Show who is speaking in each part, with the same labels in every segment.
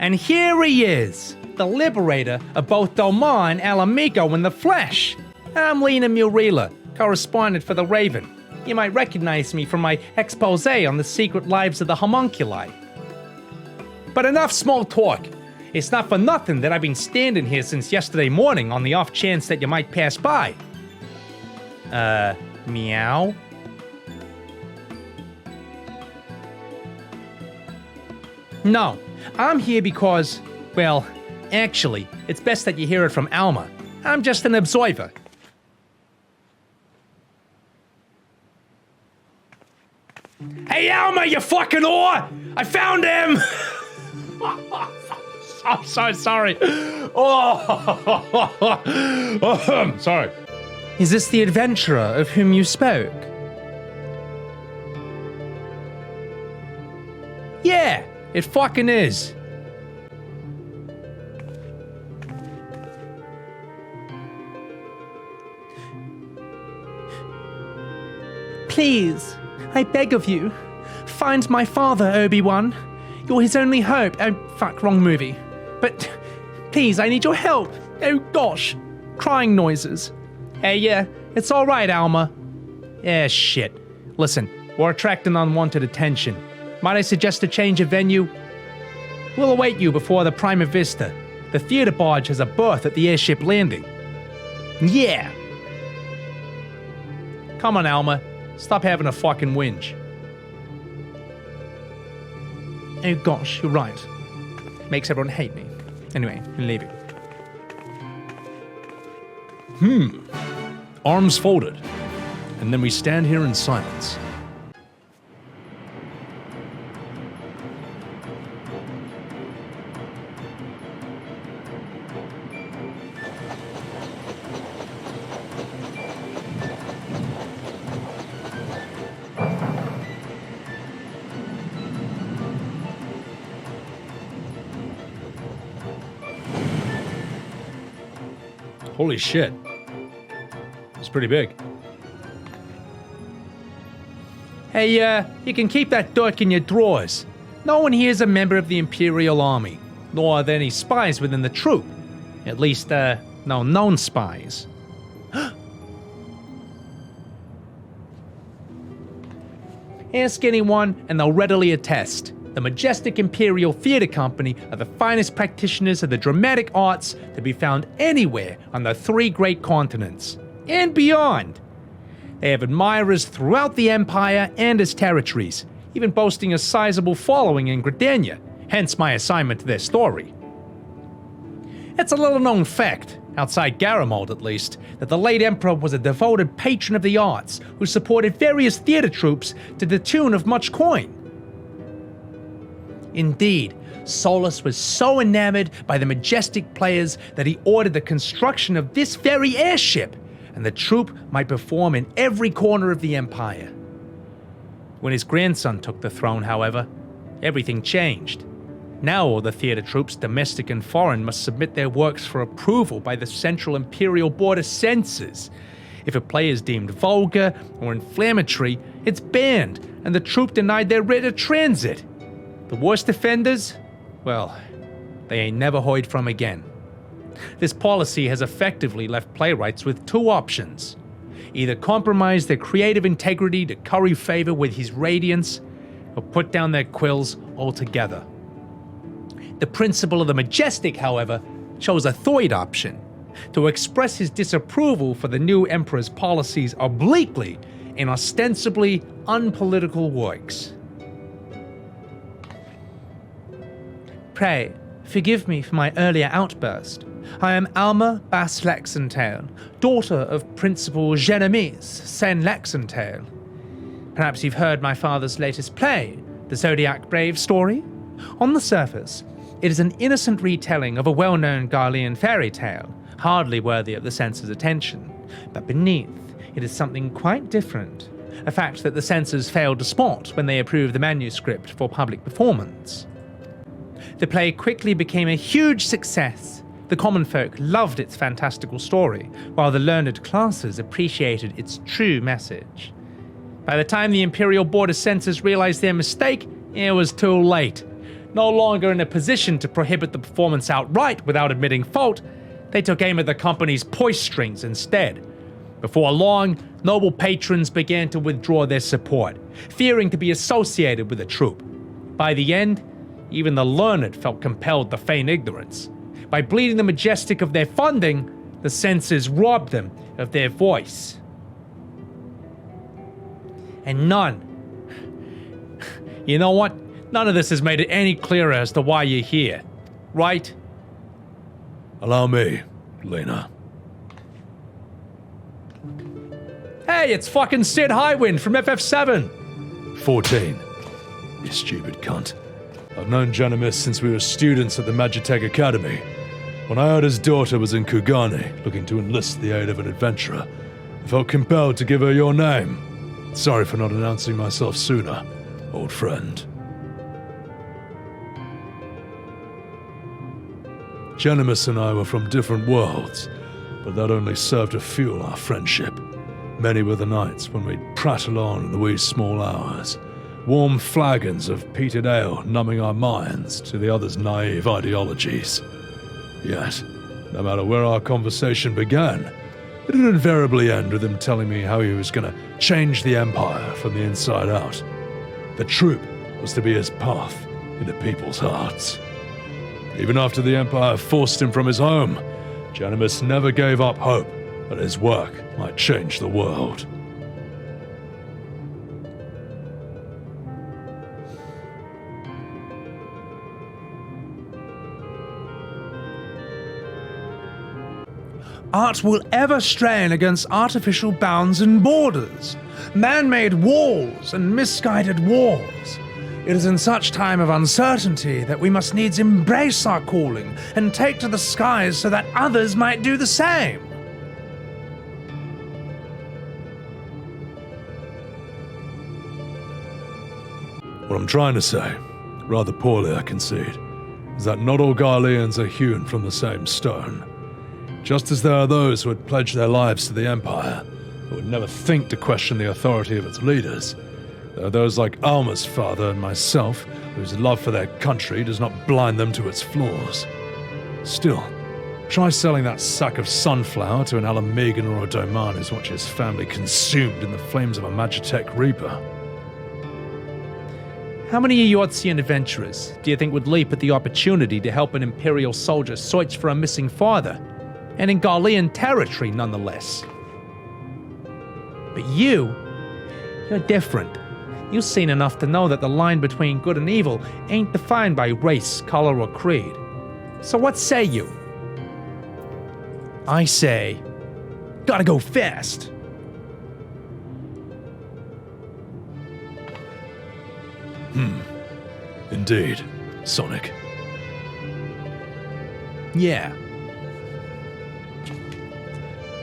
Speaker 1: And here he is, the liberator of both Doma and Alamico in the flesh. I'm Lena Murila, correspondent for The Raven. You might recognize me from my expose on the secret lives of the homunculi. But enough small talk. It's not for nothing that I've been standing here since yesterday morning on the off chance that you might pass by. Meow? No, I'm here because, well, actually, it's best that you hear it from Alma. I'm just an observer. Hey Alma, you fucking whore! I found him! I'm so sorry. Oh, sorry. Is this the adventurer of whom you spoke? Yeah, it fucking is. Please, I beg of you, find my father, Obi-Wan. You're his only hope. Oh, fuck, wrong movie. But please, I need your help. Oh gosh, crying noises. Hey, yeah, it's all right, Alma. Yeah, shit. Listen, we're attracting unwanted attention. Might I suggest a change of venue? We'll await you before the Prima Vista. The theater barge has a berth at the airship landing. Yeah. Come on, Alma. Stop having a fucking whinge. Oh gosh, you're right. Makes everyone hate me. Anyway, I'm leaving.
Speaker 2: Arms folded. And then we stand here in silence. Holy shit. It's pretty big.
Speaker 1: Hey, you can keep that dirk in your drawers. No one here is a member of the Imperial Army, nor are there any spies within the troop. At least, no known spies. Ask anyone, and they'll readily attest. The majestic Imperial Theatre Company are the finest practitioners of the dramatic arts to be found anywhere on the three great continents, and beyond. They have admirers throughout the Empire and its territories, even boasting a sizable following in Gridania, hence my assignment to their story. It's a little-known fact, outside Garamold at least, that the late Emperor was a devoted patron of the arts who supported various theatre troupes to the tune of much coin. Indeed, Solus was so enamored by the majestic players that he ordered the construction of this very airship, and the troupe might perform in every corner of the Empire. When his grandson took the throne, however, everything changed. Now all the theatre troupes, domestic and foreign, must submit their works for approval by the Central Imperial Board of Censors. If a play is deemed vulgar or inflammatory, it's banned, and the troupe denied their writ of transit. The worst offenders? Well, they ain't never heard from again. This policy has effectively left playwrights with two options. Either compromise their creative integrity to curry favor with his radiance, or put down their quills altogether. The principal of the Majestic, however, chose a third option, to express his disapproval for the new emperor's policies obliquely in ostensibly unpolitical works. Pray, forgive me for my earlier outburst. I am Alma Bass Laxentail, daughter of Principal Genemies Sen Laxentail. Perhaps you've heard my father's latest play, the Zodiac Brave story? On the surface, it is an innocent retelling of a well-known Garlean fairy tale, hardly worthy of the censors' attention. But beneath, it is something quite different, a fact that the censors failed to spot when they approved the manuscript for public performance. The play quickly became a huge success. The common folk loved its fantastical story, while the learned classes appreciated its true message. By the time the Imperial Board of Censors realized their mistake, it was too late. No longer in a position to prohibit the performance outright without admitting fault, they took aim at the company's purse strings instead. Before long, noble patrons began to withdraw their support, fearing to be associated with the troupe. By the end, even the learned felt compelled to feign ignorance. By bleeding the majestic of their funding, the censors robbed them of their voice. And you know what? None of this has made it any clearer as to why you're here, right?
Speaker 2: Allow me, Lena.
Speaker 1: Hey, it's fucking Sid Highwind from FF7.
Speaker 2: 14. You stupid cunt. I've known Janimus since we were students at the Magitech Academy. When I heard his daughter was in Kugane, looking to enlist the aid of an adventurer, I felt compelled to give her your name. Sorry for not announcing myself sooner, old friend. Janimus and I were from different worlds, but that only served to fuel our friendship. Many were the nights when we'd prattle on in the wee small hours, warm flagons of peated ale numbing our minds to the other's naive ideologies. Yet, no matter where our conversation began, it would invariably end with him telling me how he was going to change the Empire from the inside out. The troupe was to be his path into people's hearts. Even after the Empire forced him from his home, Janimus never gave up hope that his work might change the world.
Speaker 1: Art will ever strain against artificial bounds and borders, man-made walls and misguided wars. It is in such time of uncertainty that we must needs embrace our calling and take to the skies so that others might do the same.
Speaker 2: What I'm trying to say, rather poorly I concede, is that not all Garleans are hewn from the same stone. Just as there are those who would pledge their lives to the Empire, who would never think to question the authority of its leaders, there are those like Alma's father and myself, whose love for their country does not blind them to its flaws. Still, try selling that sack of sunflower to an Alamegan or a Doman who's watched his family consumed in the flames of a Magitech Reaper.
Speaker 1: How many Eorzean adventurers do you think would leap at the opportunity to help an Imperial soldier search for a missing father? And in Garlean territory, nonetheless. But you're different. You've seen enough to know that the line between good and evil ain't defined by race, color, or creed. So what say you? I say, gotta go fast.
Speaker 2: Indeed, Sonic.
Speaker 1: Yeah.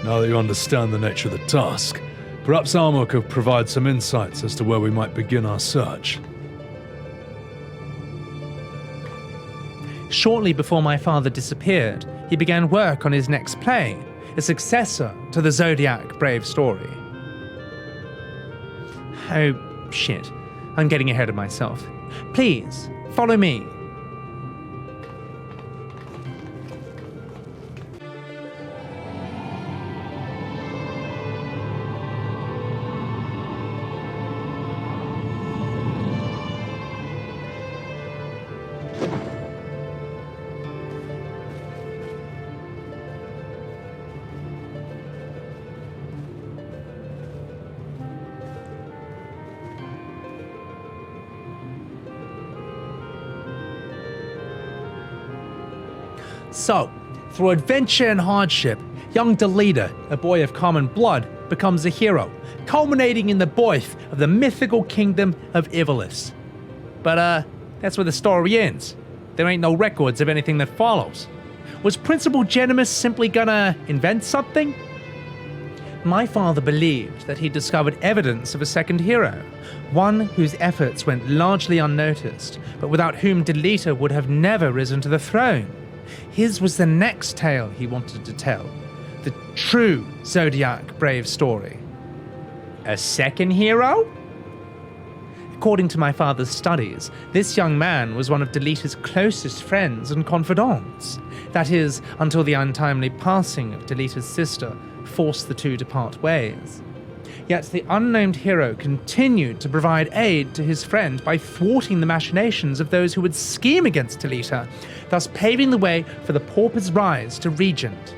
Speaker 2: Now that you understand the nature of the task, perhaps Alma could provide some insights as to where we might begin our search.
Speaker 1: Shortly before my father disappeared, he began work on his next play, a successor to the SWb&x story. Oh, shit. I'm getting ahead of myself. Please, follow me. So, through adventure and hardship, young Delita, a boy of common blood, becomes a hero, culminating in the birth of the mythical kingdom of Ivalice. But, that's where the story ends. There ain't no records of anything that follows. Was Principal Janimus simply gonna invent something? My father believed that he discovered evidence of a second hero, one whose efforts went largely unnoticed, but without whom Delita would have never risen to the throne. His was the next tale he wanted to tell, the true Zodiac brave story. A second hero? According to my father's studies, this young man was one of Delita's closest friends and confidants. That is, until the untimely passing of Delita's sister forced the two to part ways. Yet the unnamed hero continued to provide aid to his friend by thwarting the machinations of those who would scheme against Delita, thus paving the way for the pauper's rise to regent.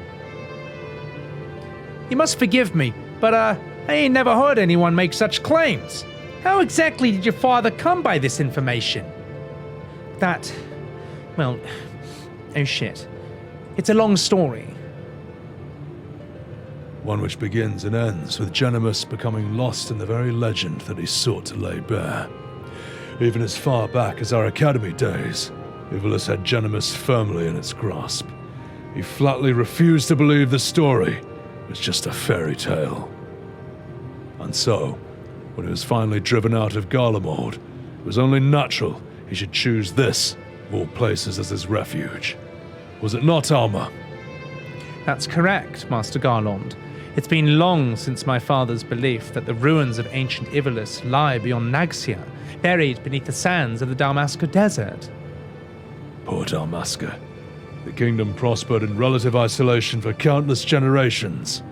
Speaker 1: You must forgive me, but I ain't never heard anyone make such claims. How exactly did your father come by this information? Oh shit. It's a long story.
Speaker 2: One which begins and ends with Genimus becoming lost in the very legend that he sought to lay bare. Even as far back as our academy days, Ivalice had Genimus firmly in its grasp. He flatly refused to believe the story was just a fairy tale. And so, when he was finally driven out of Garlemald, it was only natural he should choose this, of all places, as his refuge. Was it not, Alma?
Speaker 1: That's correct, Master Garland. It's been long since my father's belief that the ruins of ancient Ivalice lie beyond Nagsia, buried beneath the sands of the Dalmasca Desert.
Speaker 2: Poor Dalmasca. The kingdom prospered in relative isolation for countless generations,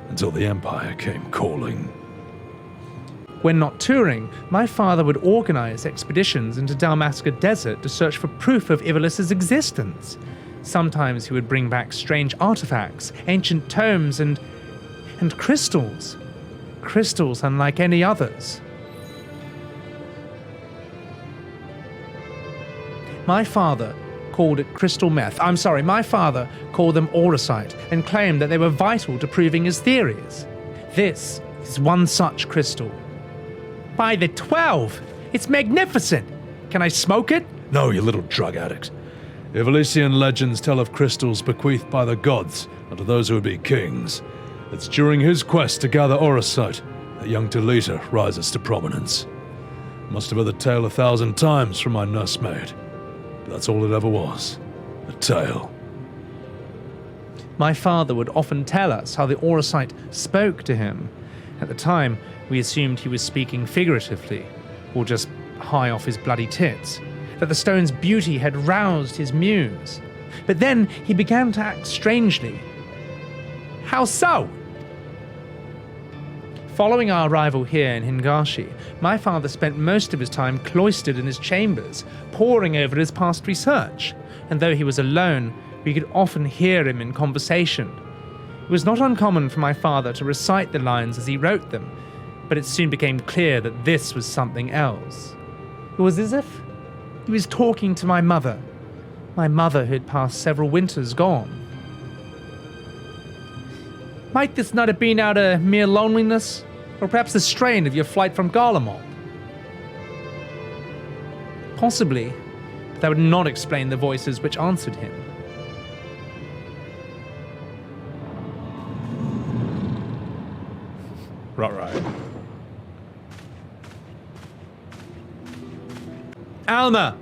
Speaker 2: until the Empire came calling.
Speaker 1: When not touring, my father would organize expeditions into Dalmasca Desert to search for proof of Ivalice's existence. Sometimes he would bring back strange artifacts, ancient tomes, and crystals. Crystals unlike any others. My father called it crystal meth. My father called them auracite and claimed that they were vital to proving his theories. This is one such crystal. By the 12! It's magnificent! Can I smoke it?
Speaker 2: No, you little drug addict. Ivalician legends tell of crystals bequeathed by the gods unto those who would be kings. It's during his quest to gather auracite that young Delita rises to prominence. Must have heard the tale 1,000 times from my nursemaid. But that's all it ever was. A tale.
Speaker 1: My father would often tell us how the auracite spoke to him. At the time, we assumed he was speaking figuratively, or just high off his bloody tits, that the stone's beauty had roused his muse. But then he began to act strangely. How so? Following our arrival here in Hingashi, my father spent most of his time cloistered in his chambers, poring over his past research, and though he was alone, we could often hear him in conversation. It was not uncommon for my father to recite the lines as he wrote them, but it soon became clear that this was something else. It was as if he was talking to my mother who had passed several winters gone. Might this not have been out of mere loneliness, or perhaps the strain of your flight from Garlemald? Possibly, but that would not explain the voices which answered him.
Speaker 2: Right.
Speaker 1: Alma!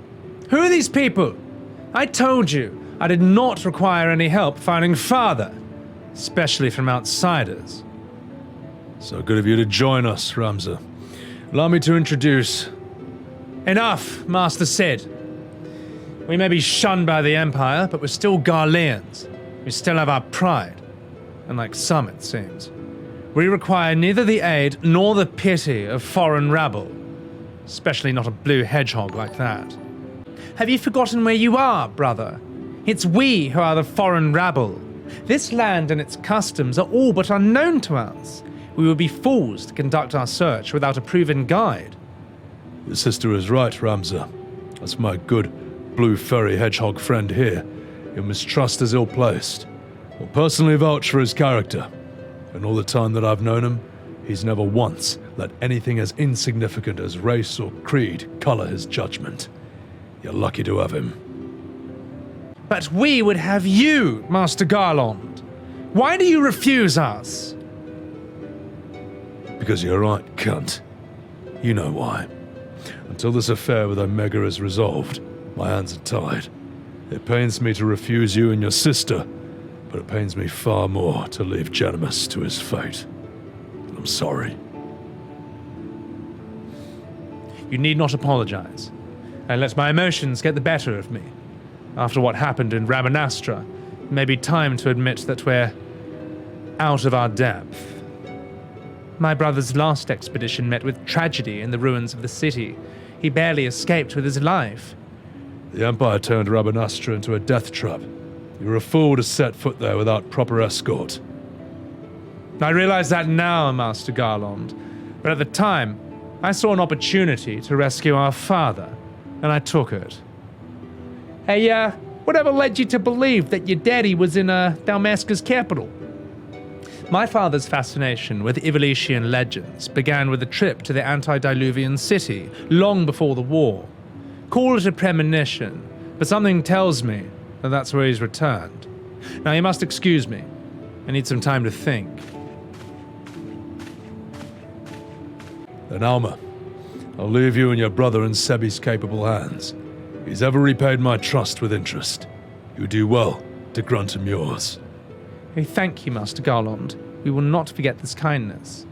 Speaker 1: Who are these people? I told you I did not require any help finding father, especially from outsiders.
Speaker 2: So good of you to join us, Ramza. Allow me to introduce...
Speaker 1: Enough, Master Sid. We may be shunned by the Empire, but we're still Garleans. We still have our pride. Unlike some, it seems. We require neither the aid nor the pity of foreign rabble. Especially not a blue hedgehog like that. Have you forgotten where you are, brother? It's we who are the foreign rabble. This land and its customs are all but unknown to us. We would be fools to conduct our search without a proven guide.
Speaker 2: Your sister is right, Ramza. As my good blue furry hedgehog friend here, your mistrust is ill-placed. I'll personally vouch for his character. In all the time that I've known him, he's never once let anything as insignificant as race or creed color his judgment. You're lucky to have him.
Speaker 1: But we would have you, Master Garland. Why do you refuse us?
Speaker 2: Because you're right, cunt. You know why. Until this affair with Omega is resolved, my hands are tied. It pains me to refuse you and your sister, but it pains me far more to leave Genimus to his fate. I'm sorry.
Speaker 1: You need not apologize. And let my emotions get the better of me. After what happened in Rabanastra, it may be time to admit that we're out of our depth. My brother's last expedition met with tragedy in the ruins of the city. He barely escaped with his life.
Speaker 2: The Empire turned Rabanastra into a death trap. You were a fool to set foot there without proper escort.
Speaker 1: I realize that now, Master Garland, but at the time, I saw an opportunity to rescue our father, and I took it. Hey, whatever led you to believe that your daddy was in Dalmasca's capital? My father's fascination with Ivalician legends began with a trip to the antediluvian city long before the war. Call it a premonition, but something tells me that that's where he's returned. Now you must excuse me. I need some time to think.
Speaker 2: Then Alma, I'll leave you and your brother in Sebby's capable hands. He's ever repaid my trust with interest. You do well to grant him yours.
Speaker 1: Oh, thank you, Master Garland. We will not forget this kindness.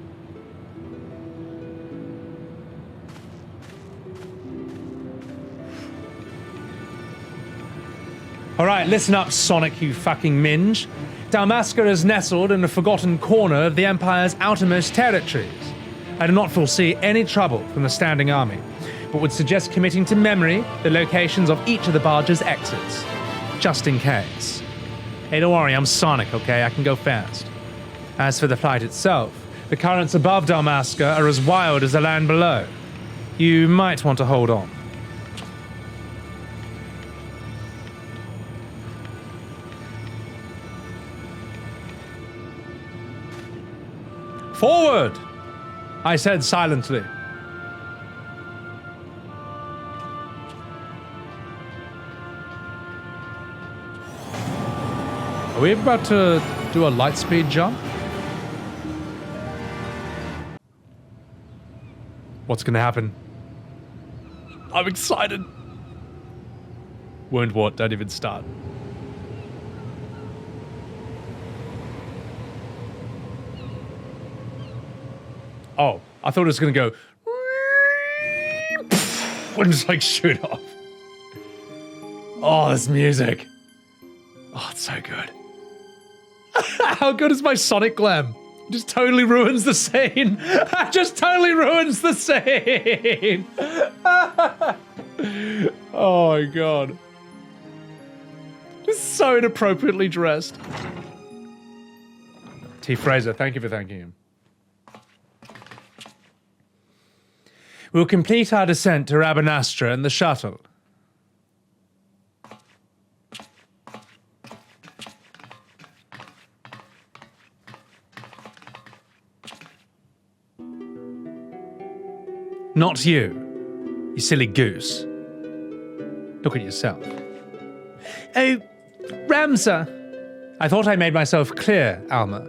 Speaker 1: Alright, listen up, Sonic, you fucking minge. Dalmasca is nestled in a forgotten corner of the Empire's outermost territories. I do not foresee any trouble from the standing army, but would suggest committing to memory the locations of each of the barge's exits, just in case. Hey, don't worry, I'm Sonic, okay? I can go fast. As for the flight itself, the currents above Dalmasca are as wild as the land below. You might want to hold on. Forward! I said silently. Are we about to do a lightspeed jump? What's gonna happen? I'm excited. Won't what? Don't even start. Oh, I thought it was gonna go and just like shoot off. Oh, this music. Oh, it's so good. How good is my Sonic glam? Just totally ruins the scene. Just totally ruins the scene. Oh my god. Just so inappropriately dressed. T. Fraser, thank you for thanking him. We'll complete our descent to Rabanastra in the shuttle. Not you, you silly goose. Look at yourself. Oh, Ramza. I thought I made myself clear, Alma.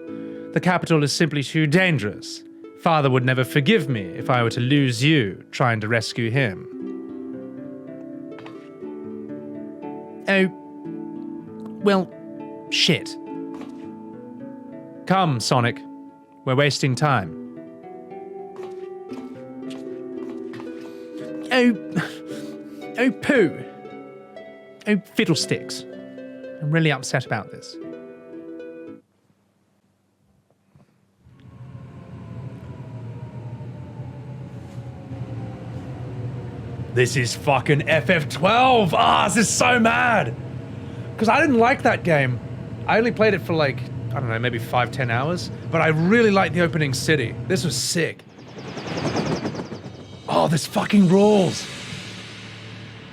Speaker 1: The capital is simply too dangerous. Father would never forgive me if I were to lose you trying to rescue him. Oh, well, shit. Come, Sonic. We're wasting time. Oh, poo. Oh, fiddlesticks. I'm really upset about this. This is fucking FF12! Ah, this is so mad! Because I didn't like that game. I only played it for like, I don't know, maybe 5-10 hours. But I really liked the opening city. This was sick. Oh, this fucking rules!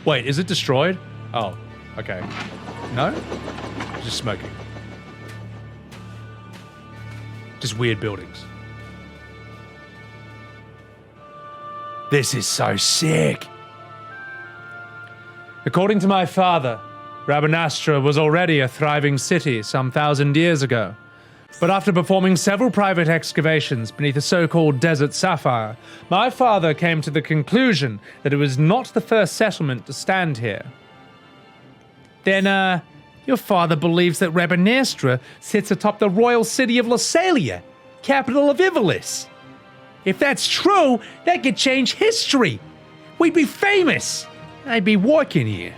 Speaker 1: Wait, is it destroyed? Oh, okay. No? Just smoking. Just weird buildings. This is so sick! According to my father, Rabanastra was already a thriving city some 1,000 years ago. But after performing several private excavations beneath a so-called Desert Sapphire, my father came to the conclusion that it was not the first settlement to stand here. Then, your father believes that Rabanastra sits atop the royal city of Lassalia, capital of Ivalice. If that's true, that could change history. We'd be famous. I'd be working here.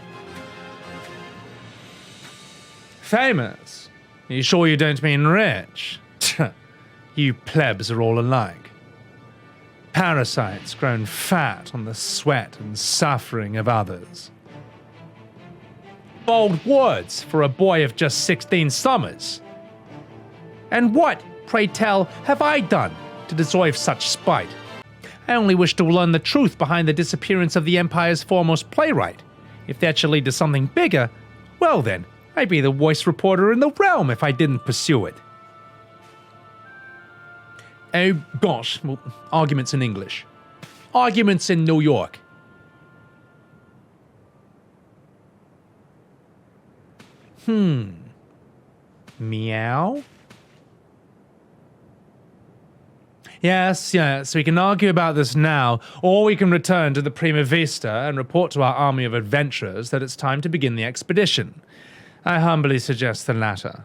Speaker 1: Famous? Are you sure you don't mean rich? You plebs are all alike. Parasites grown fat on the sweat and suffering of others. Bold words for a boy of just 16 summers. And what, pray tell, have I done to deserve such spite? I only wish to learn the truth behind the disappearance of the Empire's foremost playwright. If that should lead to something bigger, well then, I'd be the worst reporter in the realm if I didn't pursue it. Oh gosh, well, arguments in English. Arguments in New York. Meow? Yes, we can argue about this now, or we can return to the Prima Vista and report to our army of adventurers that it's time to begin the expedition. I humbly suggest the latter.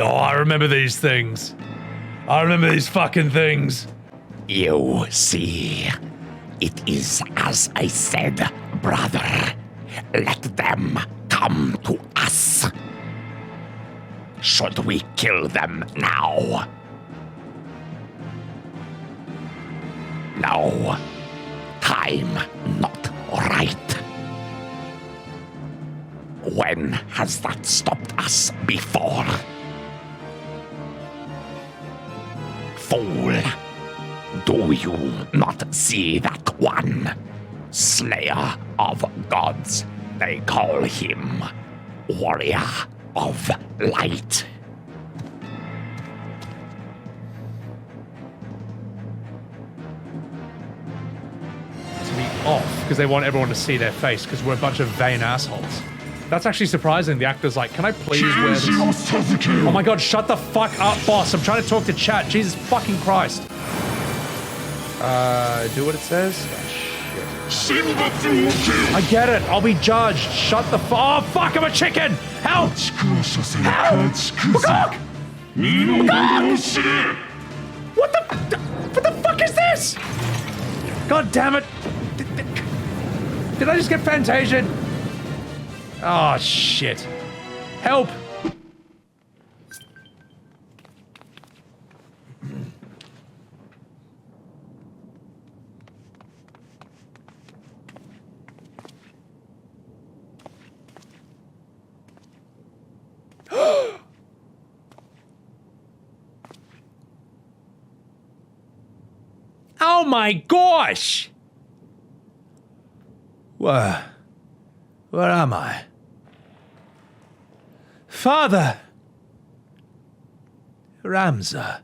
Speaker 2: Oh, I remember these things. I remember these fucking things.
Speaker 3: You see, it is as I said, brother. Let them come to us. Should we kill them now? No. Time not right. When has that stopped us before? Fool, do you not see that one? Slayer of gods, they call him Warrior of Light.
Speaker 1: To be off, because they want everyone to see their face, because we're a bunch of vain assholes. That's actually surprising. The actor's like, can I please wear this? Oh my god, shut the fuck up, boss. I'm trying to talk to chat. Jesus fucking Christ. Do what it says? Oh, shit. I get it. I'll be judged. Shut the oh, fuck, I'm a chicken! Help! Help! Gronk! Gronk! What the fuck is this? God damn it. Did I just get Fantasia'd? Oh, shit. Help! Oh my gosh! Where am I? Father! Ramza,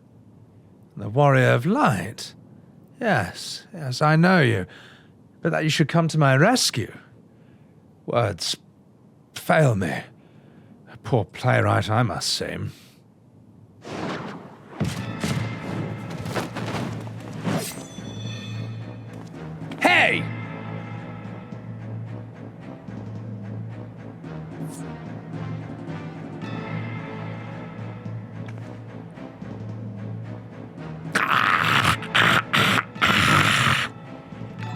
Speaker 1: the Warrior of Light. Yes, I know you. But that you should come to my rescue. Words fail me. A poor playwright, I must seem. Hey!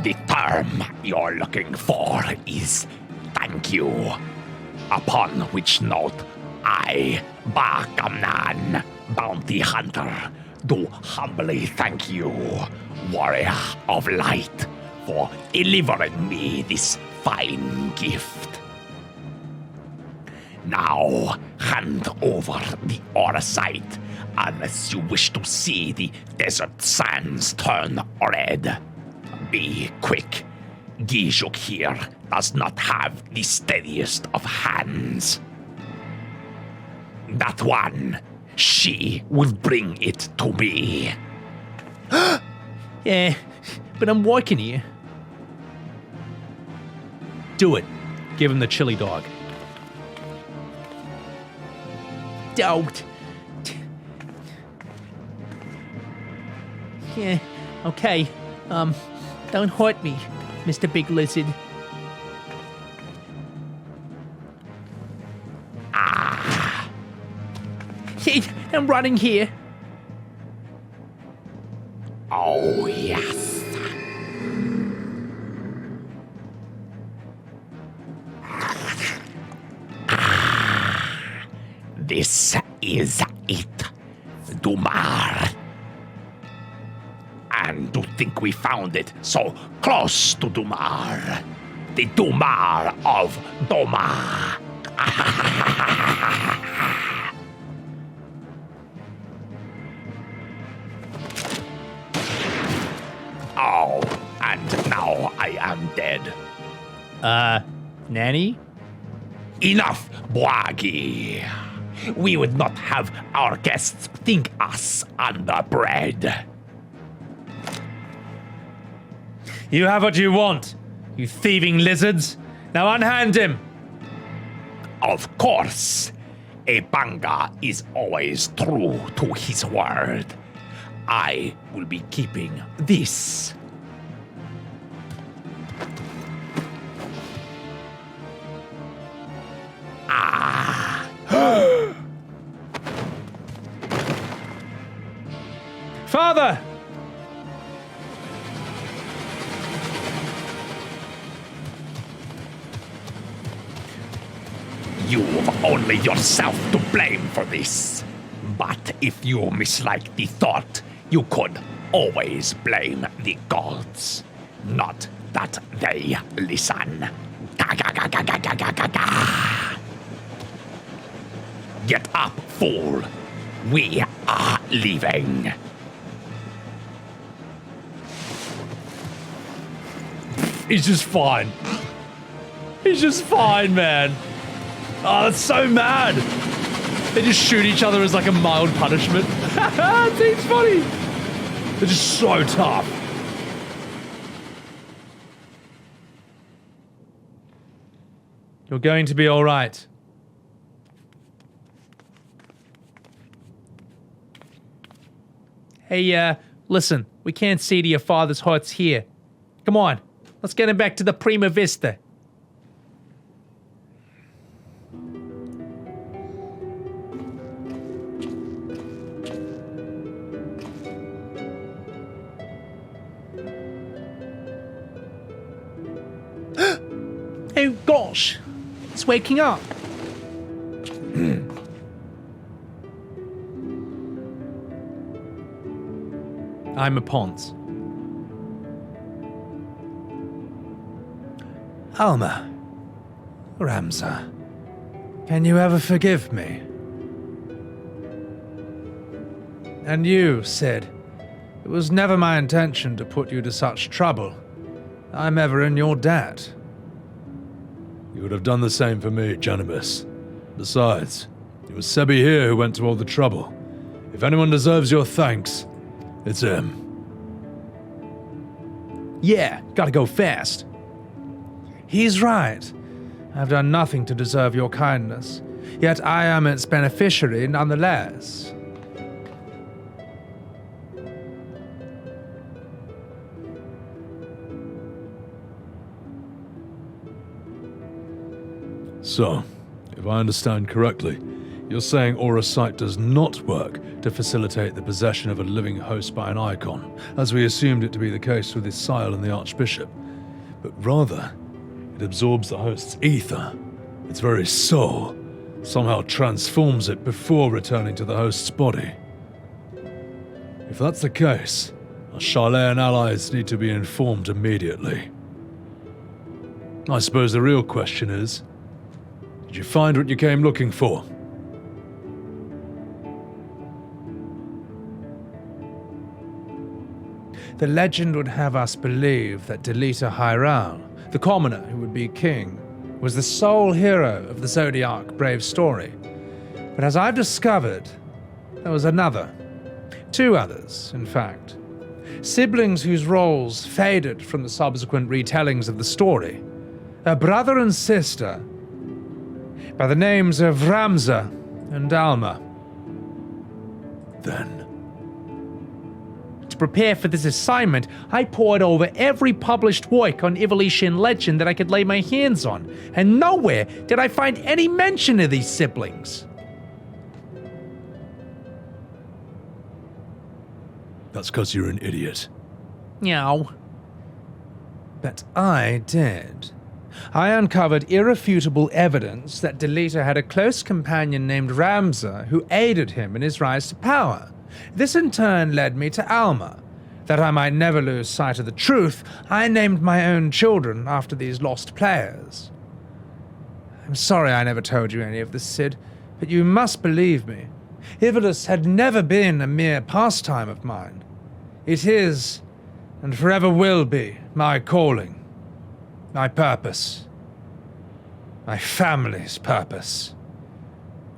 Speaker 3: The term you're looking for is thank you. Upon which note, I, Bakamnan, Bounty Hunter, do humbly thank you, Warrior of Light, for delivering me this fine gift. Now, hand over the Orsight, unless you wish to see the desert sands turn red. Be quick. Gijuk here does not have the steadiest of hands. That one, she will bring it to me.
Speaker 1: Yeah, but I'm working here. Do it. Give him the chili dog. Don't. Yeah, okay. Don't hurt me, Mr. Big Lizard. I'm running here.
Speaker 3: Oh, yes. This is it, Dumar. And to think we found it so close to Dumar. The Dumar of Doma. Oh, and now I am dead.
Speaker 1: Nanny?
Speaker 3: Enough, Boagi. We would not have our guests think us underbred.
Speaker 1: You have what you want, you thieving lizards. Now unhand him.
Speaker 3: Of course, a Bangaa is always true to his word. I will be keeping this.
Speaker 1: Father!
Speaker 3: You've only yourself to blame for this. But if you mislike the thought, you could always blame the gods. Not that they listen. Get up, fool. We are leaving.
Speaker 1: He's just fine. He's just fine, man. Oh, that's so mad. They just shoot each other as like a mild punishment. It seems funny. They're just so tough. You're going to be all right. Hey, listen, we can't see to your father's huts here. Come on, let's get him back to the Prima Vista. Oh gosh, it's waking up. I'm a Ponce.
Speaker 2: Alma. Ramza. Can you ever forgive me? And you, Sid. It was never my intention to put you to such trouble. I'm ever in your debt.
Speaker 4: You would have done the same for me, Janibus. Besides, it was Sebby here who went to all the trouble. If anyone deserves your thanks, it's him.
Speaker 1: Yeah, gotta go fast.
Speaker 2: He's right. I've done nothing to deserve your kindness, yet I am its beneficiary nonetheless.
Speaker 4: So, if I understand correctly, you're saying Aura Sight does not work to facilitate the possession of a living host by an icon, as we assumed it to be the case with Isiel and the Archbishop, but rather, it absorbs the host's ether, its very soul, somehow transforms it before returning to the host's body. If that's the case, our Charlayan allies need to be informed immediately. I suppose the real question is, did you find what you came looking for?
Speaker 2: The legend would have us believe that Delita Hyral, the commoner who would be king, was the sole hero of the Zodiac brave story. But as I've discovered, there was another. Two others, in fact. Siblings whose roles faded from the subsequent retellings of the story. A brother and sister by the names of Ramza and Alma.
Speaker 4: Then,
Speaker 1: prepare for this assignment, I pored over every published work on Ivalice legend that I could lay my hands on, and nowhere did I find any mention of these siblings.
Speaker 2: That's because you're an idiot.
Speaker 1: No. But I did. I uncovered irrefutable evidence that Delita had a close companion named Ramza who aided him in his rise to power. This in turn led me to Alma. That I might never lose sight of the truth, I named my own children after these lost players. I'm sorry I never told you any of this, Sid, but you must believe me. Ivalice had never been a mere pastime of mine. It is, and forever will be, my calling. My purpose. My family's purpose.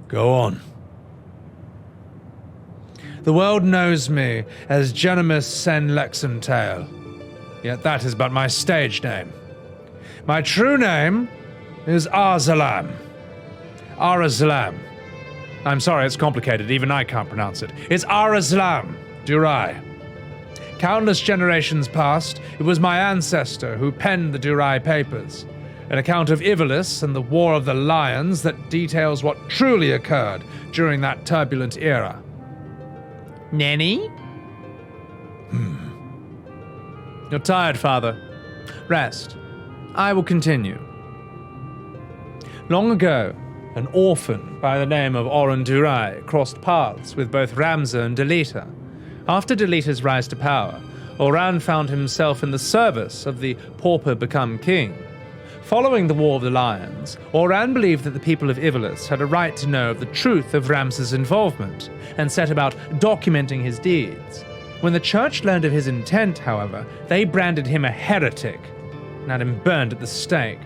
Speaker 2: Go on.
Speaker 1: The world knows me as Genimus Sen Lexentale, yet that is but my stage name. My true name is Arzalam. Arazalam. I'm sorry, it's complicated, even I can't pronounce it. It's Arazalam Durai. Countless generations past, it was my ancestor who penned the Durai papers, an account of Ivalice and the War of the Lions that details what truly occurred during that turbulent era. Nanny? You're tired, Father. Rest. I will continue. Long ago, an orphan by the name of Oren Durai crossed paths with both Ramza and Delita. After Delita's rise to power, Oran found himself in the service of the pauper become king. Following the War of the Lions, Oran believed that the people of Ivalice had a right to know of the truth of Ramza's involvement, and set about documenting his deeds. When the church learned of his intent, however, they branded him a heretic, and had him burned at the stake.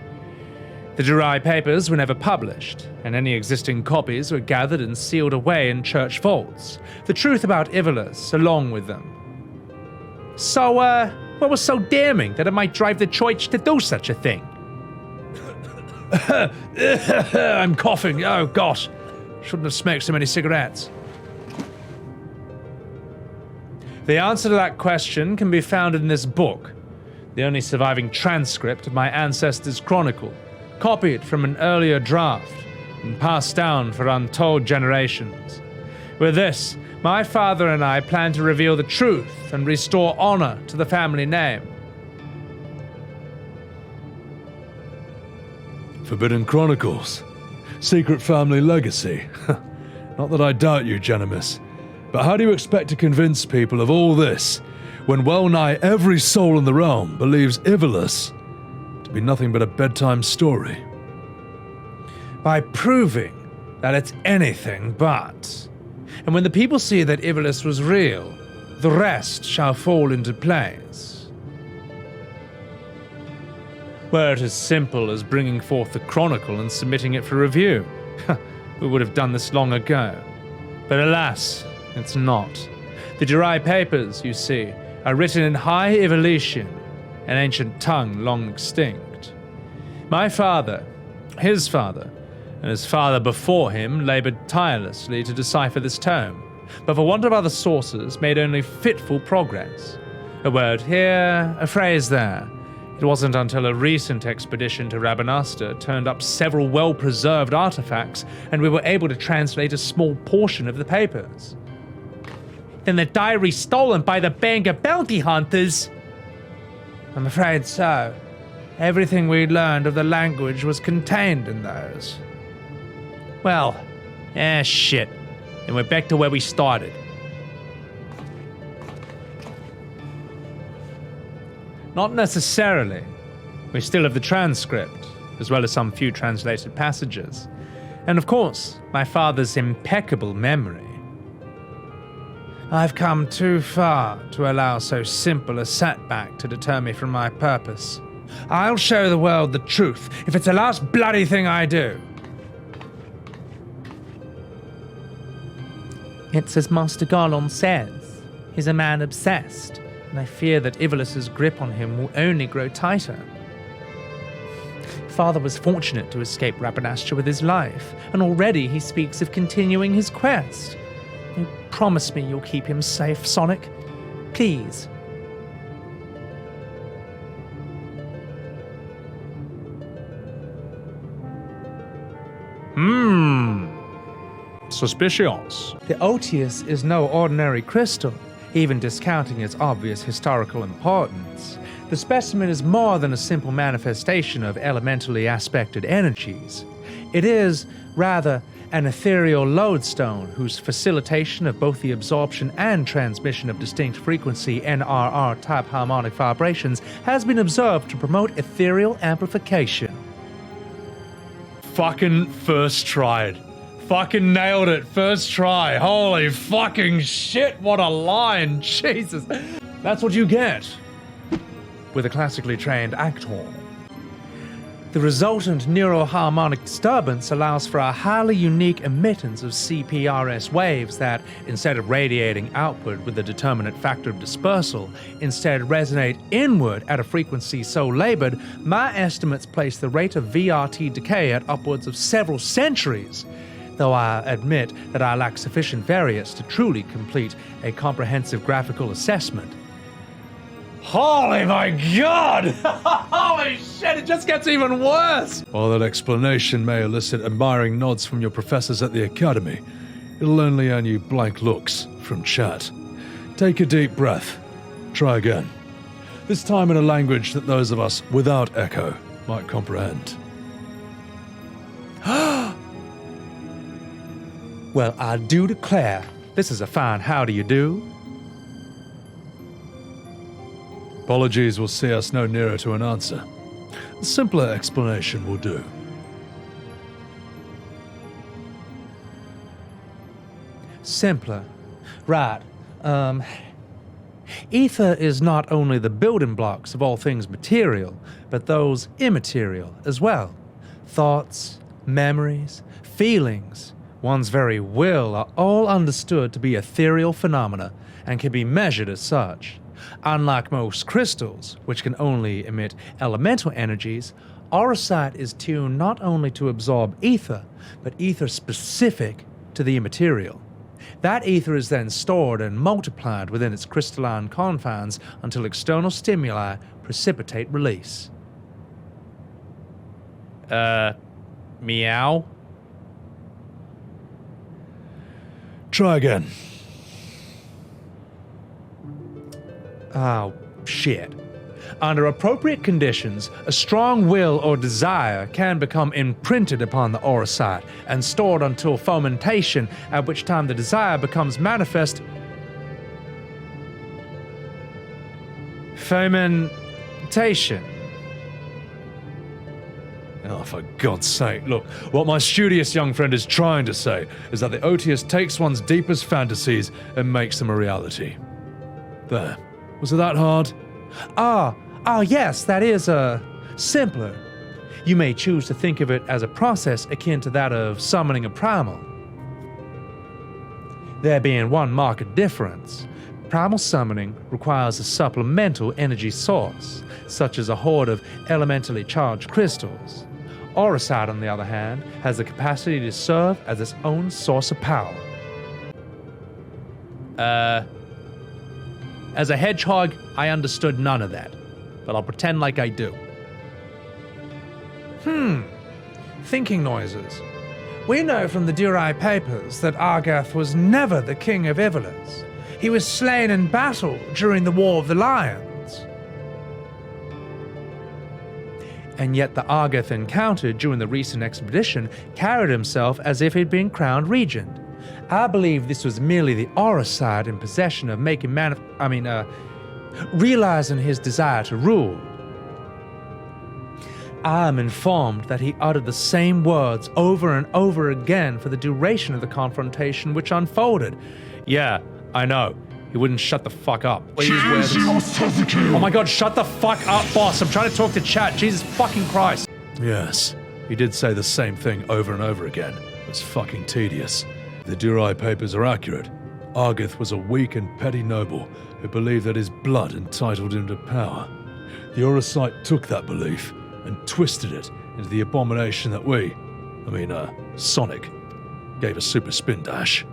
Speaker 1: The Durai papers were never published, and any existing copies were gathered and sealed away in church vaults, the truth about Ivalice along with them. So, what was so damning that it might drive the church to do such a thing? I'm coughing, oh gosh. Shouldn't have smoked so many cigarettes. The answer to that question can be found in this book, the only surviving transcript of my ancestors' chronicle, copied from an earlier draft and passed down for untold generations. With this, my father and I plan to reveal the truth and restore honor to the family name.
Speaker 2: Forbidden Chronicles. Secret family legacy. Not that I doubt you, Genimus, but how do you expect to convince people of all this when well-nigh every soul in the realm believes Ivalice to be nothing but a bedtime story?
Speaker 1: By proving that it's anything but. And when the people see that Ivalice was real, the rest shall fall into place. Were it as simple as bringing forth the chronicle and submitting it for review, we would have done this long ago. But alas, it's not. The Durai papers, you see, are written in High Ivalician, an ancient tongue long extinct. My father, his father, and his father before him labored tirelessly to decipher this tome, but for want of other sources made only fitful progress. A word here, a phrase there. It wasn't until a recent expedition to Rabanastre turned up several well-preserved artifacts, and we were able to translate a small portion of the papers. Then the diary stolen by the Bangaa bounty hunters? I'm afraid so. Everything we learned of the language was contained in those. Well, shit. And we're back to where we started. Not necessarily. We still have the transcript, as well as some few translated passages. And of course, my father's impeccable memory. I've come too far to allow so simple a setback to deter me from my purpose. I'll show the world the truth, if it's the last bloody thing I do. It's as Master Garlon says. He's a man obsessed, and I fear that Ivalice's grip on him will only grow tighter. Father was fortunate to escape Rabanastre with his life, and already he speaks of continuing his quest. You promise me you'll keep him safe, Sonic? Please.
Speaker 4: Suspicious.
Speaker 1: The Otius is no ordinary crystal, even discounting its obvious historical importance. The specimen is more than a simple manifestation of elementally aspected energies. It is, rather, an ethereal lodestone whose facilitation of both the absorption and transmission of distinct frequency NRR-type harmonic vibrations has been observed to promote ethereal amplification.
Speaker 4: Fucking first tried. Fucking nailed it. First try. Holy fucking shit. What a line. Jesus. That's what you get with a classically trained actor.
Speaker 1: The resultant neuroharmonic disturbance allows for a highly unique emittance of CPRS waves that, instead of radiating outward with a determinate factor of dispersal, instead resonate inward at a frequency so labored, my estimates place the rate of VRT decay at upwards of several centuries, though I admit that I lack sufficient variance to truly complete a comprehensive graphical assessment.
Speaker 4: Holy my god! Holy shit, it just gets even worse!
Speaker 2: While that explanation may elicit admiring nods from your professors at the academy, it'll only earn you blank looks from chat. Take a deep breath. Try again. This time in a language that those of us without echo might comprehend.
Speaker 1: Well, I do declare, this is a fine how do you do.
Speaker 2: Apologies will see us no nearer to an answer. A simpler explanation will do.
Speaker 1: Simpler. Right. Ether is not only the building blocks of all things material, but those immaterial as well. Thoughts, memories, feelings, one's very will are all understood to be ethereal phenomena and can be measured as such. Unlike most crystals, which can only emit elemental energies, auracite is tuned not only to absorb ether, but ether specific to the immaterial. That ether is then stored and multiplied within its crystalline confines until external stimuli precipitate release.
Speaker 4: Meow?
Speaker 2: Try again.
Speaker 1: Oh, shit. Under appropriate conditions, a strong will or desire can become imprinted upon the auracite and stored until fomentation, at which time the desire becomes manifest. Fomentation.
Speaker 2: Oh, for God's sake, look, what my studious young friend is trying to say is that the Otius takes one's deepest fantasies and makes them a reality. There. Was it that hard?
Speaker 1: Yes, that is, simpler. You may choose to think of it as a process akin to that of summoning a primal. There being one marked difference. Primal summoning requires a supplemental energy source, such as a horde of elementally charged crystals. Auracite, on the other hand, has the capacity to serve as its own source of power. As a hedgehog, I understood none of that, but I'll pretend like I do. Thinking noises. We know from the Durai papers that Argath was never the king of Ivalice. He was slain in battle during the War of the Lions. And yet the Argath encountered during the recent expedition carried himself as if he'd been crowned regent. I believe this was merely the auracite in possession of making realizing his desire to rule. I am informed that he uttered the same words over and over again for the duration of the confrontation which unfolded. Yeah, I know. He wouldn't shut the fuck up. Oh my god, shut the fuck up, boss. I'm trying to talk to chat. Jesus fucking Christ.
Speaker 2: Yes, he did say the same thing over and over again. It was fucking tedious. The Durai papers are accurate. Argath was a weak and petty noble who believed that his blood entitled him to power. The auracite took that belief and twisted it into the abomination that Sonic, gave a super spin dash.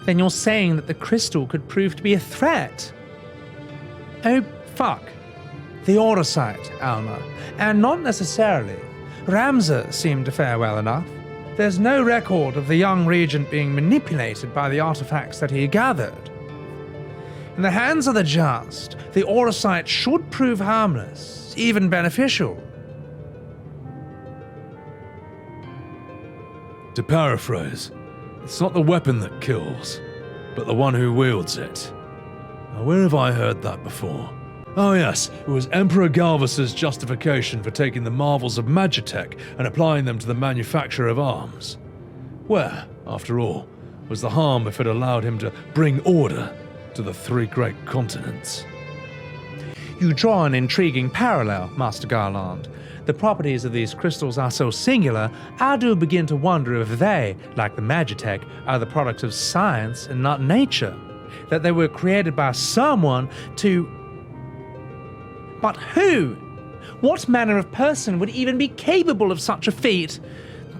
Speaker 1: Then you're saying that the crystal could prove to be a threat? Oh, fuck. The Orosite, Alma. And not necessarily. Ramza seemed to fare well enough. There's no record of the young regent being manipulated by the artifacts that he gathered. In the hands of the just, the Orosite should prove harmless, even beneficial.
Speaker 2: To paraphrase, it's not the weapon that kills, but the one who wields it. Now, where have I heard that before? Oh yes, it was Emperor Galvus's justification for taking the marvels of Magitech and applying them to the manufacture of arms. Where, after all, was the harm if it allowed him to bring order to the three great continents?
Speaker 1: You draw an intriguing parallel, Master Garland. The properties of these crystals are so singular, I do begin to wonder if they, like the Magitech, are the products of science and not nature. That they were created by someone to... But who? What manner of person would even be capable of such a feat?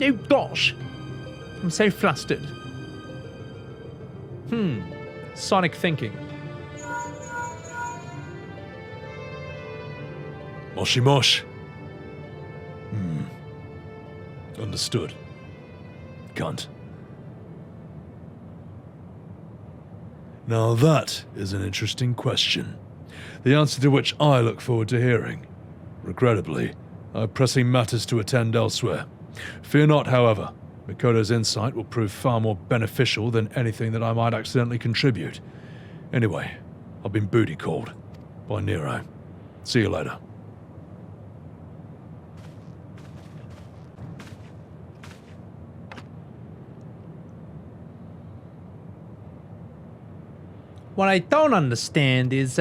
Speaker 1: Oh gosh, I'm so flustered. Sonic thinking.
Speaker 2: Moshi mosh. Understood. Cunt. Now that is an interesting question, the answer to which I look forward to hearing. Regrettably, I have pressing matters to attend elsewhere. Fear not, however. Mikoto's insight will prove far more beneficial than anything that I might accidentally contribute. Anyway, I've been booty called by Nero. See you later.
Speaker 1: What I don't understand is,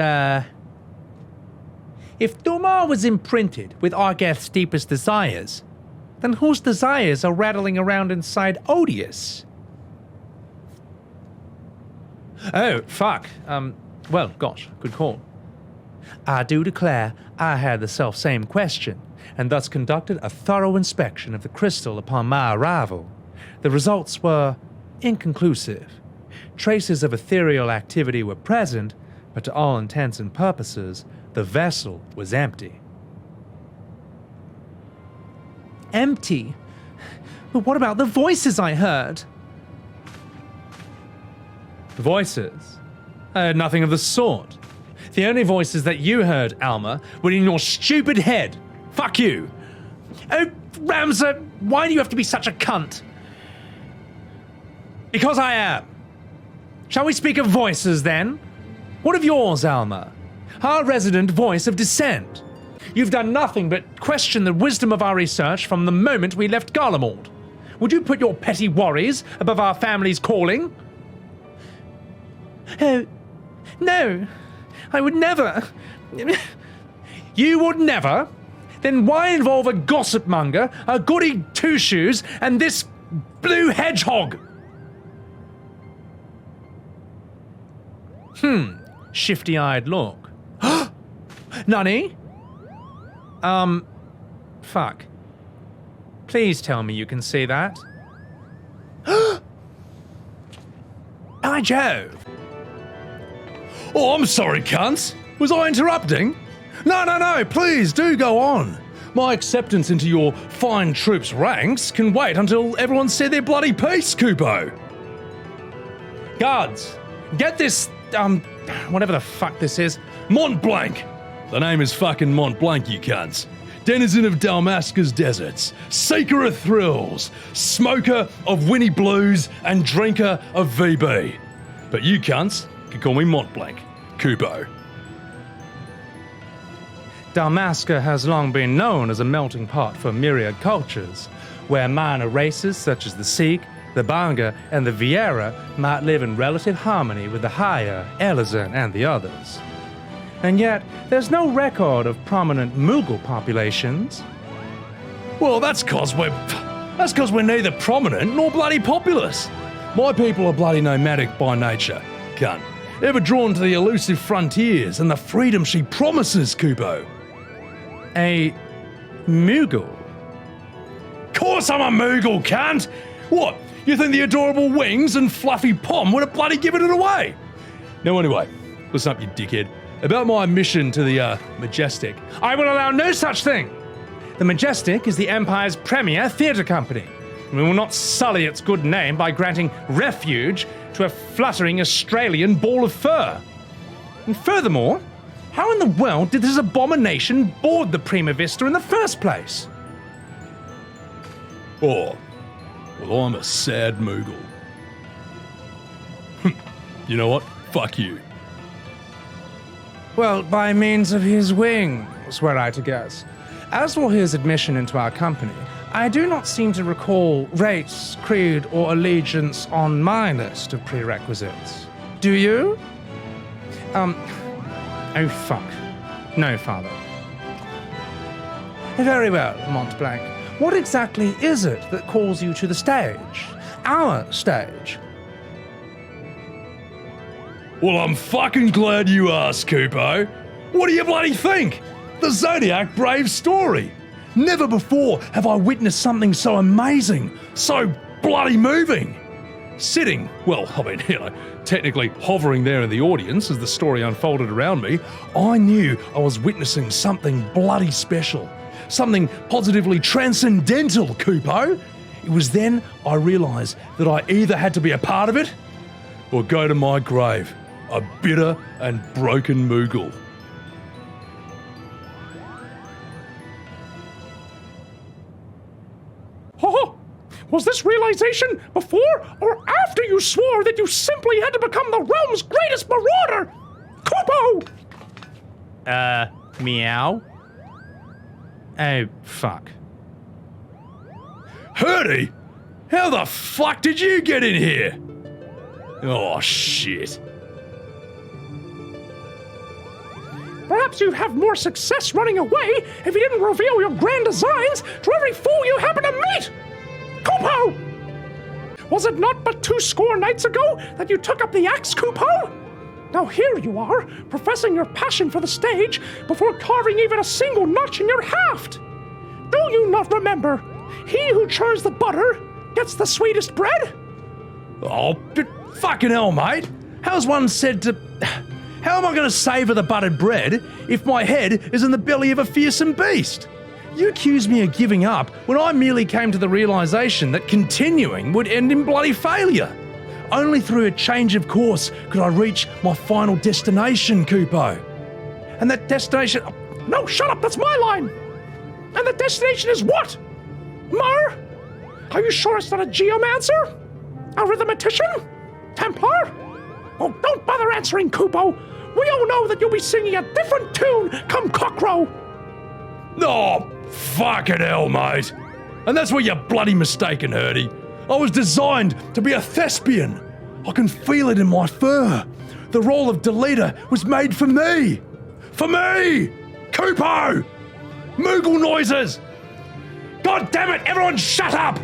Speaker 1: if Dumar was imprinted with Argath's deepest desires, then whose desires are rattling around inside Odious? Oh, fuck. Well, gosh, good call. I do declare I had the self-same question, and thus conducted a thorough inspection of the crystal upon my arrival. The results were inconclusive. Traces of ethereal activity were present, but to all intents and purposes, the vessel was empty. Empty? But what about the voices I heard? Voices? I heard nothing of the sort. The only voices that you heard, Alma, were in your stupid head. Fuck you. Oh, Ramza, why do you have to be such a cunt? Because I am. Shall we speak of voices, then? What of yours, Alma? Our resident voice of dissent. You've done nothing but question the wisdom of our research from the moment we left Garlemald. Would you put your petty worries above our family's calling? Oh, no. I would never. You would never? Then why involve a gossip monger, a goody two-shoes, and this blue hedgehog? Shifty-eyed look. Nani? Fuck. Please tell me you can see that. By Jove.
Speaker 2: Oh, I'm sorry, cunts. Was I interrupting? No, please do go on. My acceptance into your fine troops' ranks can wait until everyone's said their bloody piece, Kupo.
Speaker 1: Guards, get this, whatever the fuck this is.
Speaker 2: Mont Blanc. The name is fucking Mont Blanc, you cunts. Denizen of Dalmasca's deserts, seeker of thrills, smoker of Winnie Blues, and drinker of VB. But you cunts can call me Mont Blanc, Kupo.
Speaker 1: Dalmasca has long been known as a melting pot for myriad cultures, where minor races such as the Sikh, the Bangaa, and the Vieira might live in relative harmony with the Haya, Elazin, and the others. And yet, there's no record of prominent Moogle populations.
Speaker 2: Well, that's cause we're neither prominent nor bloody populous. My people are bloody nomadic by nature, cunt. Ever drawn to the elusive frontiers and the freedom she promises, Kupo.
Speaker 1: A Moogle?
Speaker 2: Course I'm a Moogle, cunt! What, You think the adorable wings and fluffy pom would have bloody given it away? No, anyway, listen up, you dickhead. About my mission to the, Majestic.
Speaker 1: I will allow no such thing. The Majestic is the Empire's premier theatre company. We will not sully its good name by granting refuge to a fluttering Australian ball of fur. And furthermore, how in the world did this abomination board the Prima Vista in the first place?
Speaker 2: Oh, well, I'm a sad moogle. You know what? Fuck you.
Speaker 1: Well, by means of his wings, were I to guess. As for his admission into our company, I do not seem to recall race, creed, or allegiance on my list of prerequisites. Do you? Oh fuck. No, Father. Very well, Montblanc. What exactly is it that calls you to the stage? Our stage?
Speaker 2: Well, I'm fucking glad you asked, Kupo. What do you bloody think? The Zodiac Brave story. Never before have I witnessed something so amazing, so bloody moving. Sitting, well, I mean, technically hovering there in the audience as the story unfolded around me, I knew I was witnessing something bloody special. Something positively transcendental, Kupo. It was then I realised that I either had to be a part of it or go to my grave, a bitter and broken moogle.
Speaker 1: Oh, was this realization before or after you swore that you simply had to become the realm's greatest marauder? Kupo! Meow? Oh, fuck.
Speaker 2: Hurdy? How the fuck did you get in here? Oh, shit.
Speaker 1: Perhaps you'd have more success running away if you didn't reveal your grand designs to every fool you happen to meet! Kupo! Was it not but 20 nights ago that you took up the axe, Kupo? Now here you are, professing your passion for the stage before carving even a single notch in your haft! Do you not remember? He who churns the butter gets the sweetest bread?
Speaker 2: Oh, fucking hell, mate. How's one said to... How am I going to savour the buttered bread if my head is in the belly of a fearsome beast? You accuse me of giving up when I merely came to the realisation that continuing would end in bloody failure. Only through a change of course could I reach my final destination, Kupo. And that destination... No, shut up, that's my line! And the destination is what? Mar? Are you sure it's not a geomancer? A rhythmatician? Templar? Oh, don't bother answering, Kupo. We all know that you'll be singing a different tune come cockcrow. Oh, fucking hell, mate. And that's where you're bloody mistaken, Hurdy. I was designed to be a thespian. I can feel it in my fur. The role of Delita was made for me. For me! Kupo! Moogle noises! God damn it, everyone shut up!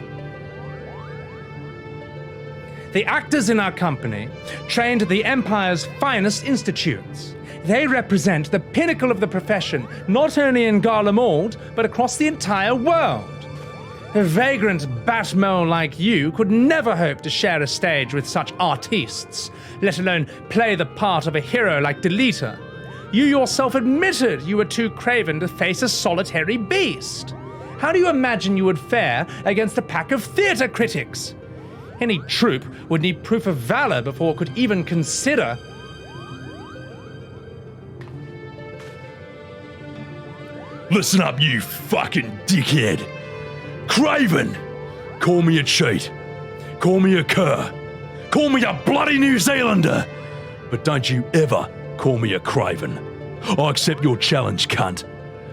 Speaker 1: The actors in our company trained at the Empire's finest institutes. They represent the pinnacle of the profession, not only in Garlemald, but across the entire world. A vagrant bat-mole like you could never hope to share a stage with such artistes, let alone play the part of a hero like Delita. You yourself admitted you were too craven to face a solitary beast. How do you imagine you would fare against a pack of theatre critics? Any troupe would need proof of valor before it could even consider...
Speaker 2: Listen up, you fucking dickhead. Craven! Call me a cheat. Call me a cur. Call me a bloody New Zealander. But don't you ever call me a craven. I accept your challenge, cunt.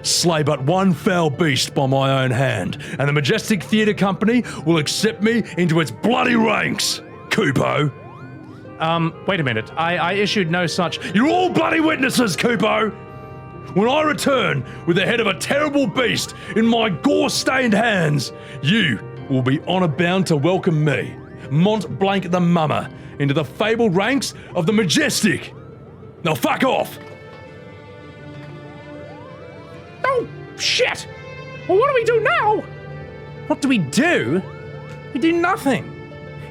Speaker 2: Slay but one foul beast by my own hand, and the Majestic Theatre Company will accept me into its bloody ranks, Kupo.
Speaker 1: Wait a minute. I issued no such...
Speaker 2: You're all bloody witnesses, Kupo! When I return with the head of a terrible beast in my gore-stained hands, you will be honour-bound to welcome me, Mont Blanc the Mummer, into the fabled ranks of the Majestic. Now fuck off!
Speaker 1: Oh, shit! Well, what do we do now? What do? We do nothing.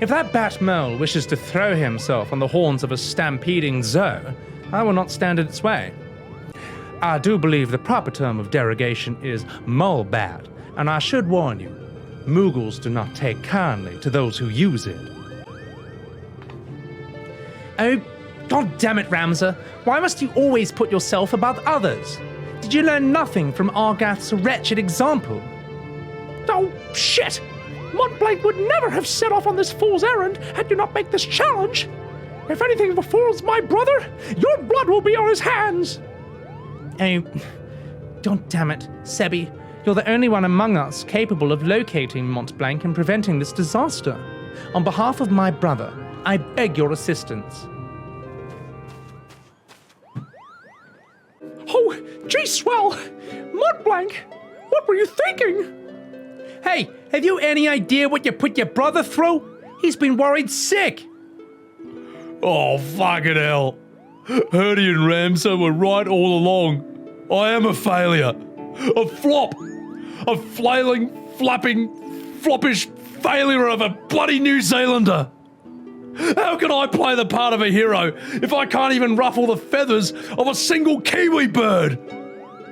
Speaker 1: If that bat mole wishes to throw himself on the horns of a stampeding zoo, I will not stand in its way. I do believe the proper term of derogation is mole bat, and I should warn you, moogles do not take kindly to those who use it. Oh, God damn it, Ramza. Why must you always put yourself above others? Did you learn nothing from Argath's wretched example?
Speaker 5: Oh, shit! Montblanc would never have set off on this fool's errand had you not made this challenge. If anything befalls my brother, your blood will be on his hands.
Speaker 1: Oh, God damn it, Sebby. You're the only one among us capable of locating Montblanc and preventing this disaster. On behalf of my brother, I beg your assistance.
Speaker 5: Oh, gee swell! Montblanc, what were you thinking?
Speaker 1: Hey, have you any idea what you put your brother through? He's been worried sick.
Speaker 2: Oh, fucking hell. Herdy and Ramza were right all along. I am a failure. A flop. A flailing, flapping, floppish failure of a bloody New Zealander. How can I play the part of a hero if I can't even ruffle the feathers of a single Kiwi bird?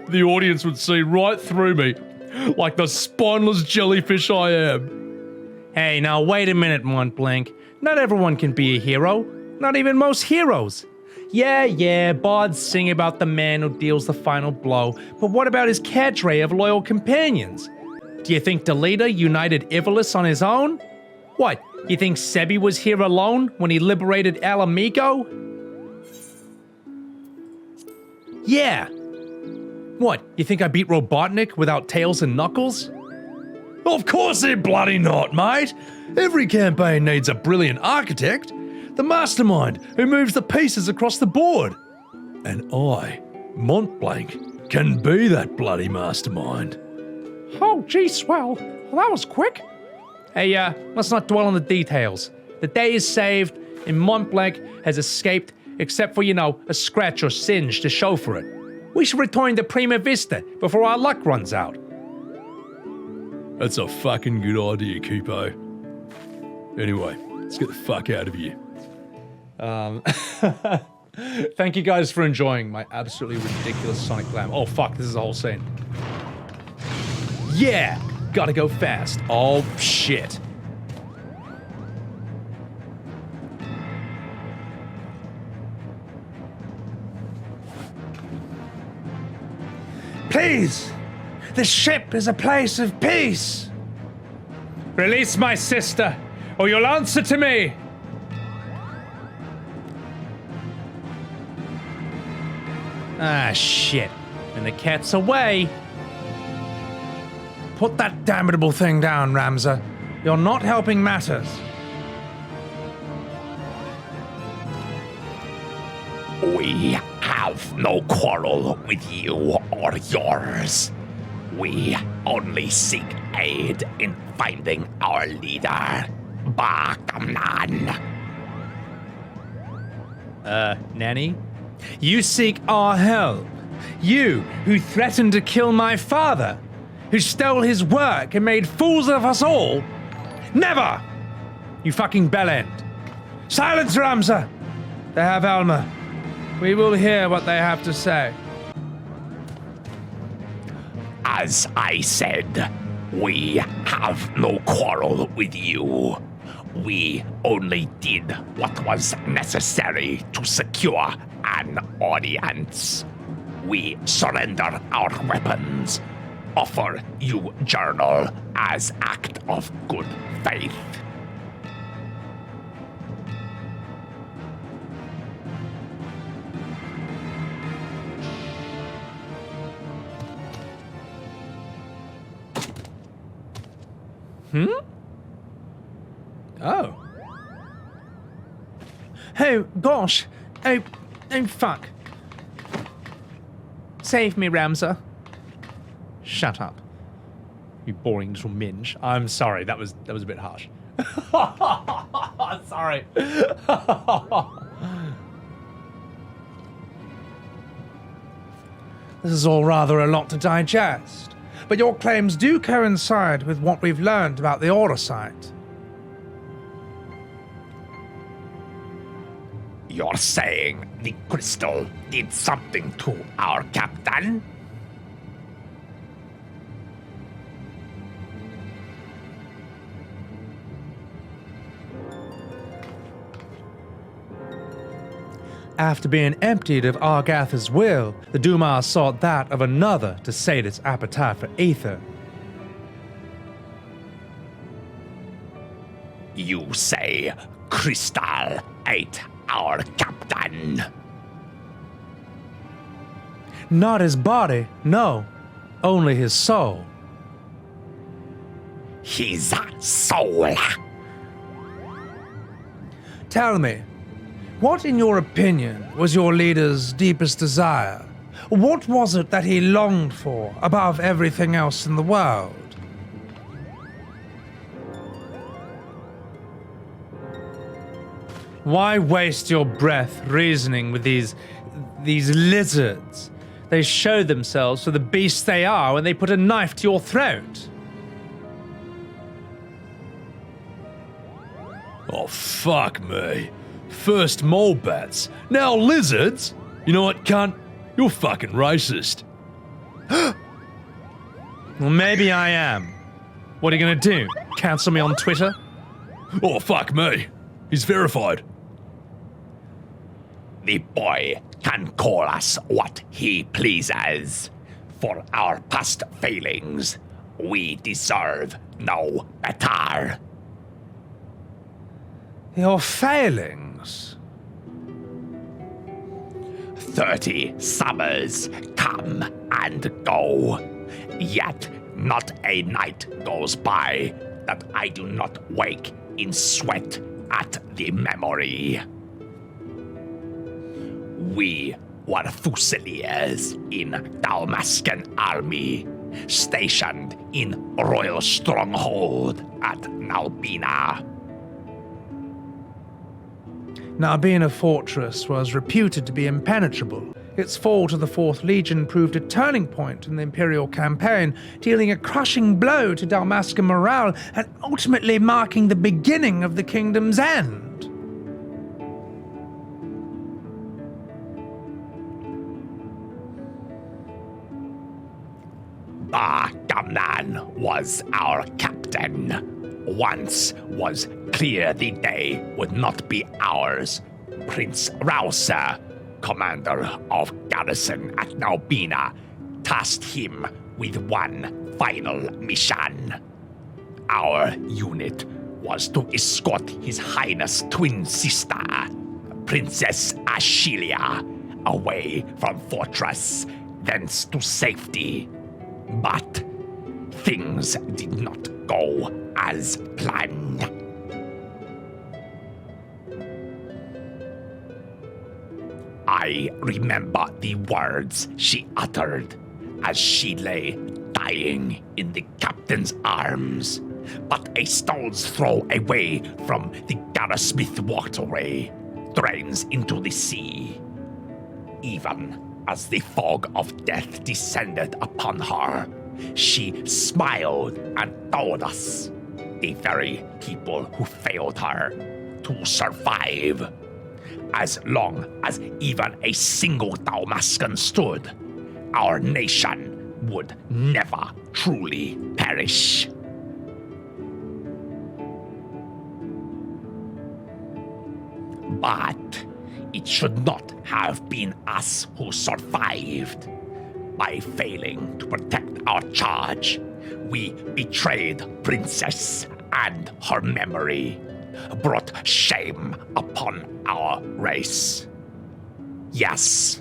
Speaker 2: The audience would see right through me, like the spineless jellyfish I am.
Speaker 1: Hey, now wait a minute, Montblanc. Not everyone can be a hero. Not even most heroes. Yeah, bards sing about the man who deals the final blow, but what about his cadre of loyal companions? Do you think the leader united Ivalice on his own? What, you think Sebby was here alone when he liberated Alamigo? Yeah. What, you think I beat Robotnik without tails and knuckles?
Speaker 2: Of course they're bloody not, mate. Every campaign needs a brilliant architect. The mastermind who moves the pieces across the board. And I, Montblanc, can be that bloody mastermind.
Speaker 5: Oh, gee swell. Well, that was quick.
Speaker 1: Hey, let's not dwell on the details. The day is saved, and Montblanc has escaped, except for, a scratch or singe to show for it. We should return to Prima Vista before our luck runs out.
Speaker 2: That's a fucking good idea, Kupo. Anyway, let's get the fuck out of here.
Speaker 1: Thank you guys for enjoying my absolutely ridiculous Sonic Glam. Oh fuck, this is a whole scene. Yeah! Gotta go fast. Oh shit. Please! The ship is a place of peace! Release my sister, or you'll answer to me! Ah, shit. And the cat's away. Put that damnable thing down, Ramza. You're not helping matters.
Speaker 3: We have no quarrel with you or yours. We only seek aid in finding our leader, Bakamnan.
Speaker 1: Nanny? You seek our help. You, who threatened to kill my father. Who stole his work and made fools of us all. Never! You fucking bellend. Silence, Ramza! They have Alma. We will hear what they have to say.
Speaker 3: As I said, we have no quarrel with you. We only did what was necessary to secure an audience. We surrender our weapons, offer you journal as act of good faith.
Speaker 1: Oh. Oh, gosh. Oh, fuck. Save me, Ramza. Shut up. You boring little minge. I'm sorry, that was a bit harsh. Sorry. This is all rather a lot to digest, but your claims do coincide with what we've learned about the Order site.
Speaker 3: You're saying the crystal did something to our captain?
Speaker 1: After being emptied of Argatha's will, the Duma sought that of another to sate its appetite for ether.
Speaker 3: You say Crystal ate our captain?
Speaker 1: Not his body, no. Only his soul.
Speaker 3: His soul.
Speaker 1: Tell me, what in your opinion was your leader's deepest desire? What was it that he longed for above everything else in the world? Why waste your breath reasoning with these lizards? They show themselves for the beasts they are when they put a knife to your throat.
Speaker 2: Oh, fuck me. First mole bats, now lizards? You know what, cunt? You're fucking racist.
Speaker 1: Well, maybe I am. What are you gonna do? Cancel me on Twitter?
Speaker 2: Oh, fuck me. He's verified.
Speaker 3: The boy can call us what he pleases. For our past failings, we deserve no better.
Speaker 1: Your failings?
Speaker 3: 30 summers come and go, yet not a night goes by that I do not wake in sweat at the memory. We were Fusiliers in Dalmascan army, stationed in Royal Stronghold at Nalbina.
Speaker 1: Nalbina Fortress was reputed to be impenetrable. Its fall to the 4th Legion proved a turning point in the Imperial campaign, dealing a crushing blow to Dalmascan morale and ultimately marking the beginning of the kingdom's end.
Speaker 3: Gamnan was our captain. Once was clear the day would not be ours. Prince Ramza, commander of garrison at Nalbina, tasked him with one final mission. Our unit was to escort His Highness' twin sister, Princess Ashelia, away from fortress, thence to safety. But things did not go as planned. I remember the words she uttered as she lay dying in the captain's arms, but a stone's throw away from the Garrasmith waterway drains into the sea. Even as the fog of death descended upon her, she smiled and told us, the very people who failed her, to survive. As long as even a single Dalmascan stood, our nation would never truly perish. But it should not have been us who survived. By failing to protect our charge, we betrayed Princess and her memory, brought shame upon our race. Yes,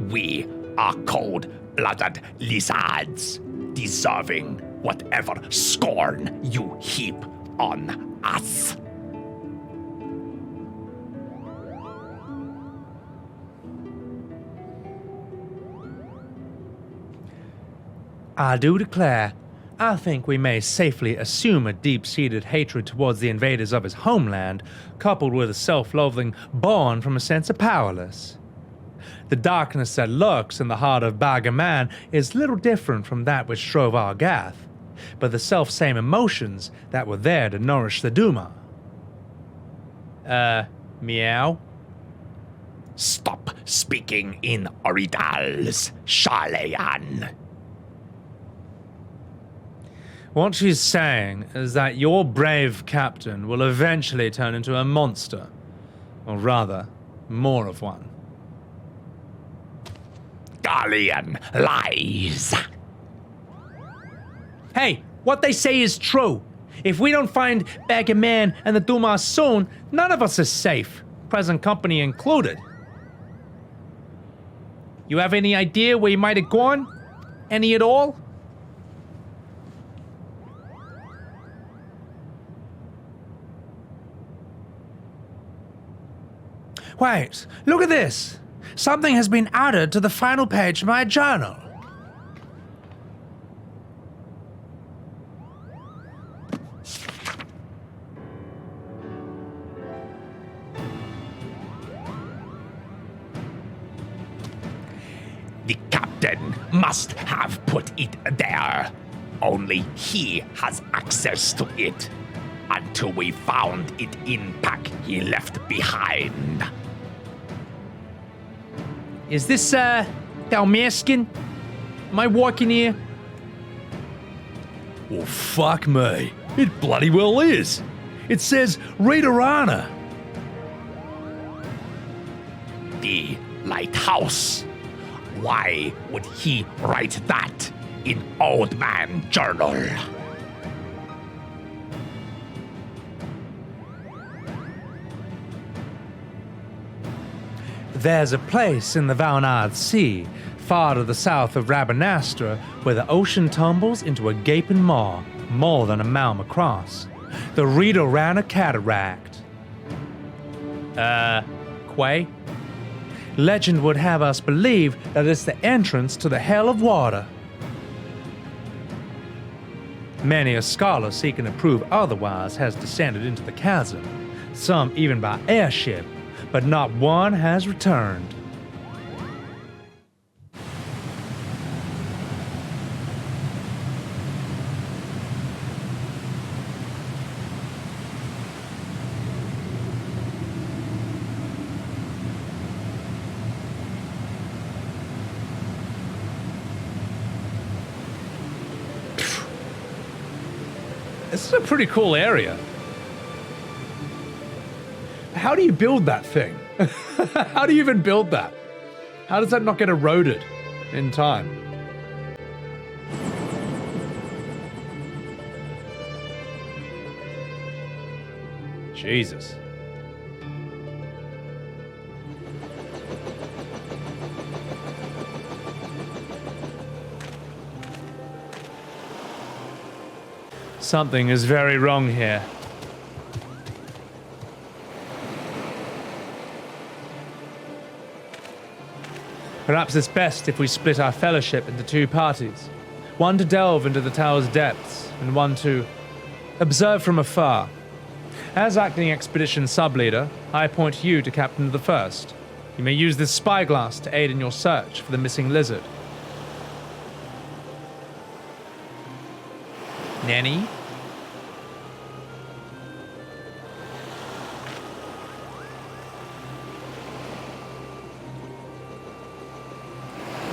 Speaker 3: we are cold-blooded lizards, deserving whatever scorn you heap on us.
Speaker 1: I do declare, I think we may safely assume a deep-seated hatred towards the invaders of his homeland, coupled with a self-loathing born from a sense of powerless. The darkness that lurks in the heart of Bangaa is little different from that which drove Argath, but the self-same emotions that were there to nourish the Duma. Meow?
Speaker 3: Stop speaking in riddles, Shalayan.
Speaker 1: What she's saying is that your brave captain will eventually turn into a monster. Or rather, more of one.
Speaker 3: Galleon lies.
Speaker 1: Hey, what they say is true. If we don't find Bagger Man and the Dumas soon, none of us is safe, present company included. You have any idea where you might have gone? Any at all? Wait, look at this. Something has been added to the final page of my journal.
Speaker 3: The captain must have put it there. Only he has access to it. Until we found it in pack he left behind.
Speaker 1: Is this, Dalmaskin? Am I walking here?
Speaker 2: Well, fuck me. It bloody well is. It says Readerana.
Speaker 3: The lighthouse. Why would he write that in Old Man Journal?
Speaker 1: There's a place in the Valnard Sea, far to the south of Rabanastra, where the ocean tumbles into a gaping maw, more than a mile across. The Readerana Cataract. Quay? Legend would have us believe that it's the entrance to the Hell of Water. Many a scholar seeking to prove otherwise has descended into the chasm, some even by airship, but not one has returned. This is a pretty cool area. How do you build that thing? How do you even build that? How does that not get eroded in time? Jesus. Something is very wrong here. Perhaps it's best if we split our fellowship into two parties. One to delve into the tower's depths, and one to observe from afar. As acting expedition sub-leader, I appoint you to captain of the first. You may use this spyglass to aid in your search for the missing lizard. Nanny?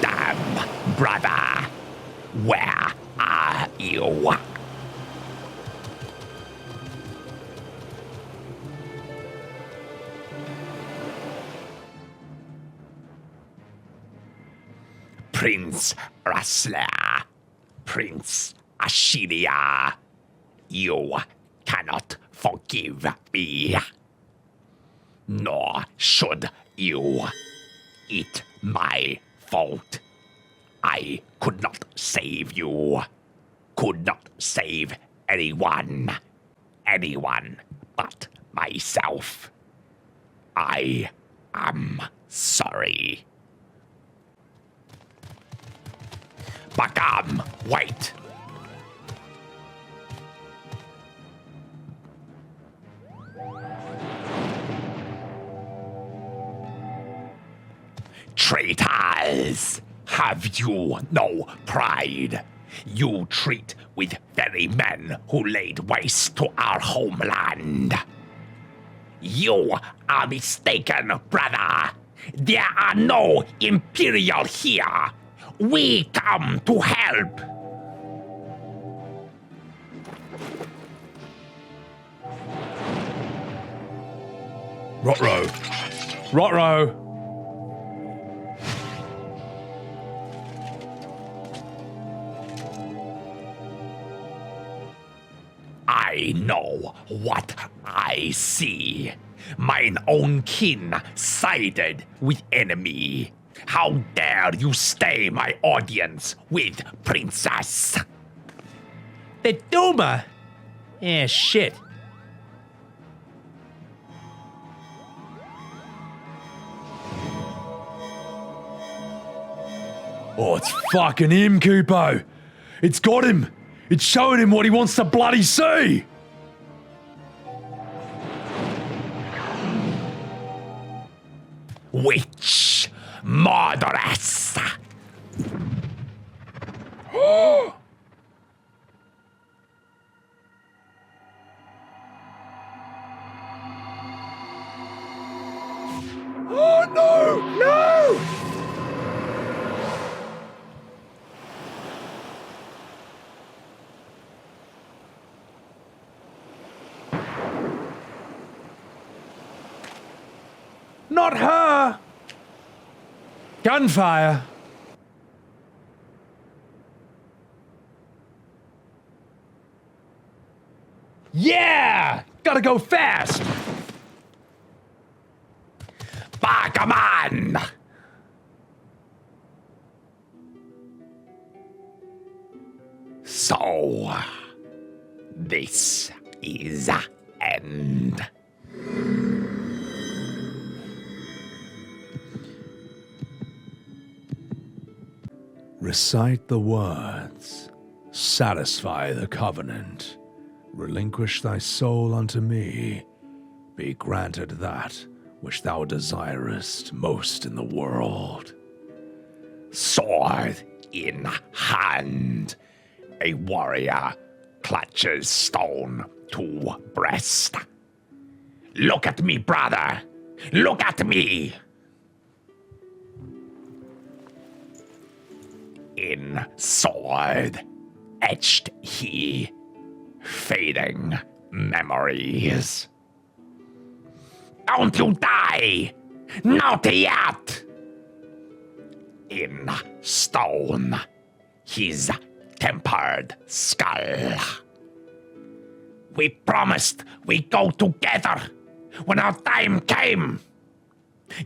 Speaker 3: Damn, brother. Where are you? Prince Rasla, Prince Ashiria, you cannot forgive me. Nor should you. It my fault. I could not save you. Could not save anyone. Anyone but myself. I am sorry. Bagam, wait. Traitors! Have you no pride? You treat with very men who laid waste to our homeland. You are mistaken, brother. There are no Imperial here. We come to help.
Speaker 2: Rotro. Rotro.
Speaker 3: I know what I see. Mine own kin sided with enemy. How dare you stay my audience with princess?
Speaker 1: The Duma? Yeah, shit.
Speaker 2: Oh, it's fucking him, Kupo. It's got him. It's showing him what he wants to bloody see.
Speaker 3: Witch murderess.
Speaker 2: Oh no! No!
Speaker 1: Not her! Gunfire! Yeah! Gotta go fast!
Speaker 3: Bagaman! So, this is end.
Speaker 2: Recite the words, satisfy the covenant, relinquish thy soul unto me, be granted that which thou desirest most in the world.
Speaker 3: Sword in hand, a warrior clutches stone to breast. Look at me, brother. Look at me. In sword etched he fading memories. Don't you die! Not yet! In stone, his tempered skull. We promised we'd go together when our time came.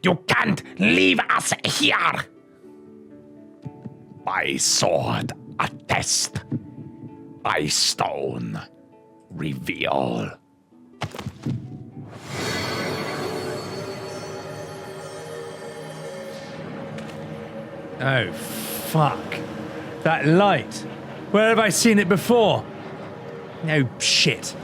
Speaker 3: You can't leave us here. By sword attest, by stone reveal.
Speaker 1: Oh, fuck. That light. Where have I seen it before? No shit.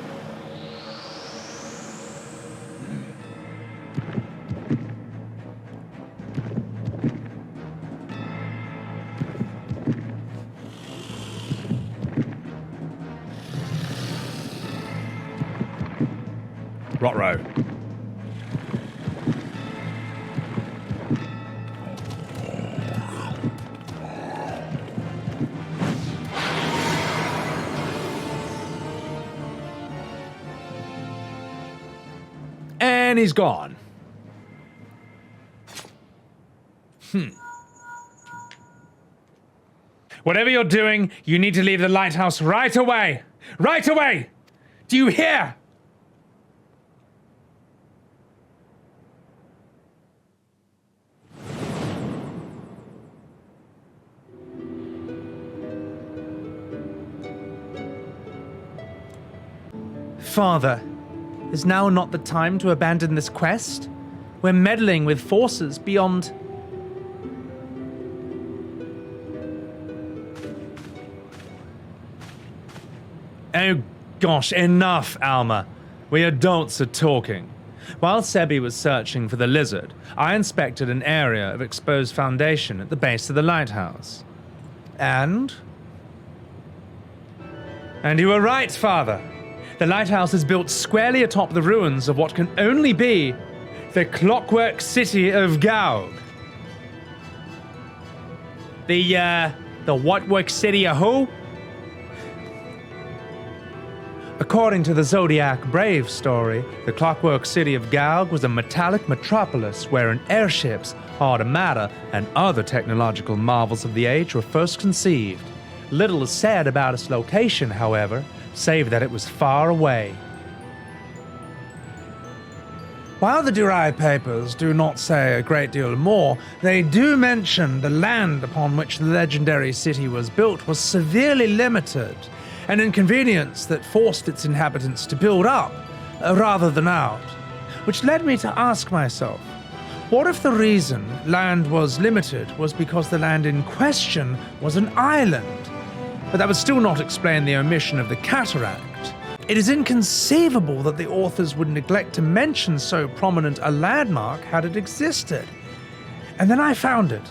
Speaker 2: Rotro.
Speaker 1: And he's gone. Whatever you're doing, you need to leave the lighthouse right away. Right away! Do you hear? Father, is now not the time to abandon this quest? We're meddling with forces beyond... Oh gosh, enough, Alma. We adults are talking. While Sebby was searching for the lizard, I inspected an area of exposed foundation at the base of the lighthouse. And you were right, Father. The lighthouse is built squarely atop the ruins of what can only be The clockwork city of Gaug. The whatwork city of who? According to the Zodiac Brave story, the clockwork city of Gaug was a metallic metropolis wherein airships, automata, and other technological marvels of the age were first conceived. Little is said about its location, however, save that it was far away. While the Durai papers do not say a great deal more, they do mention the land upon which the legendary city was built was severely limited, an inconvenience that forced its inhabitants to build up rather than out. Which led me to ask myself, what if the reason land was limited was because the land in question was an island? But that would still not explain the omission of the cataract. It is inconceivable that the authors would neglect to mention so prominent a landmark had it existed. And then I found it,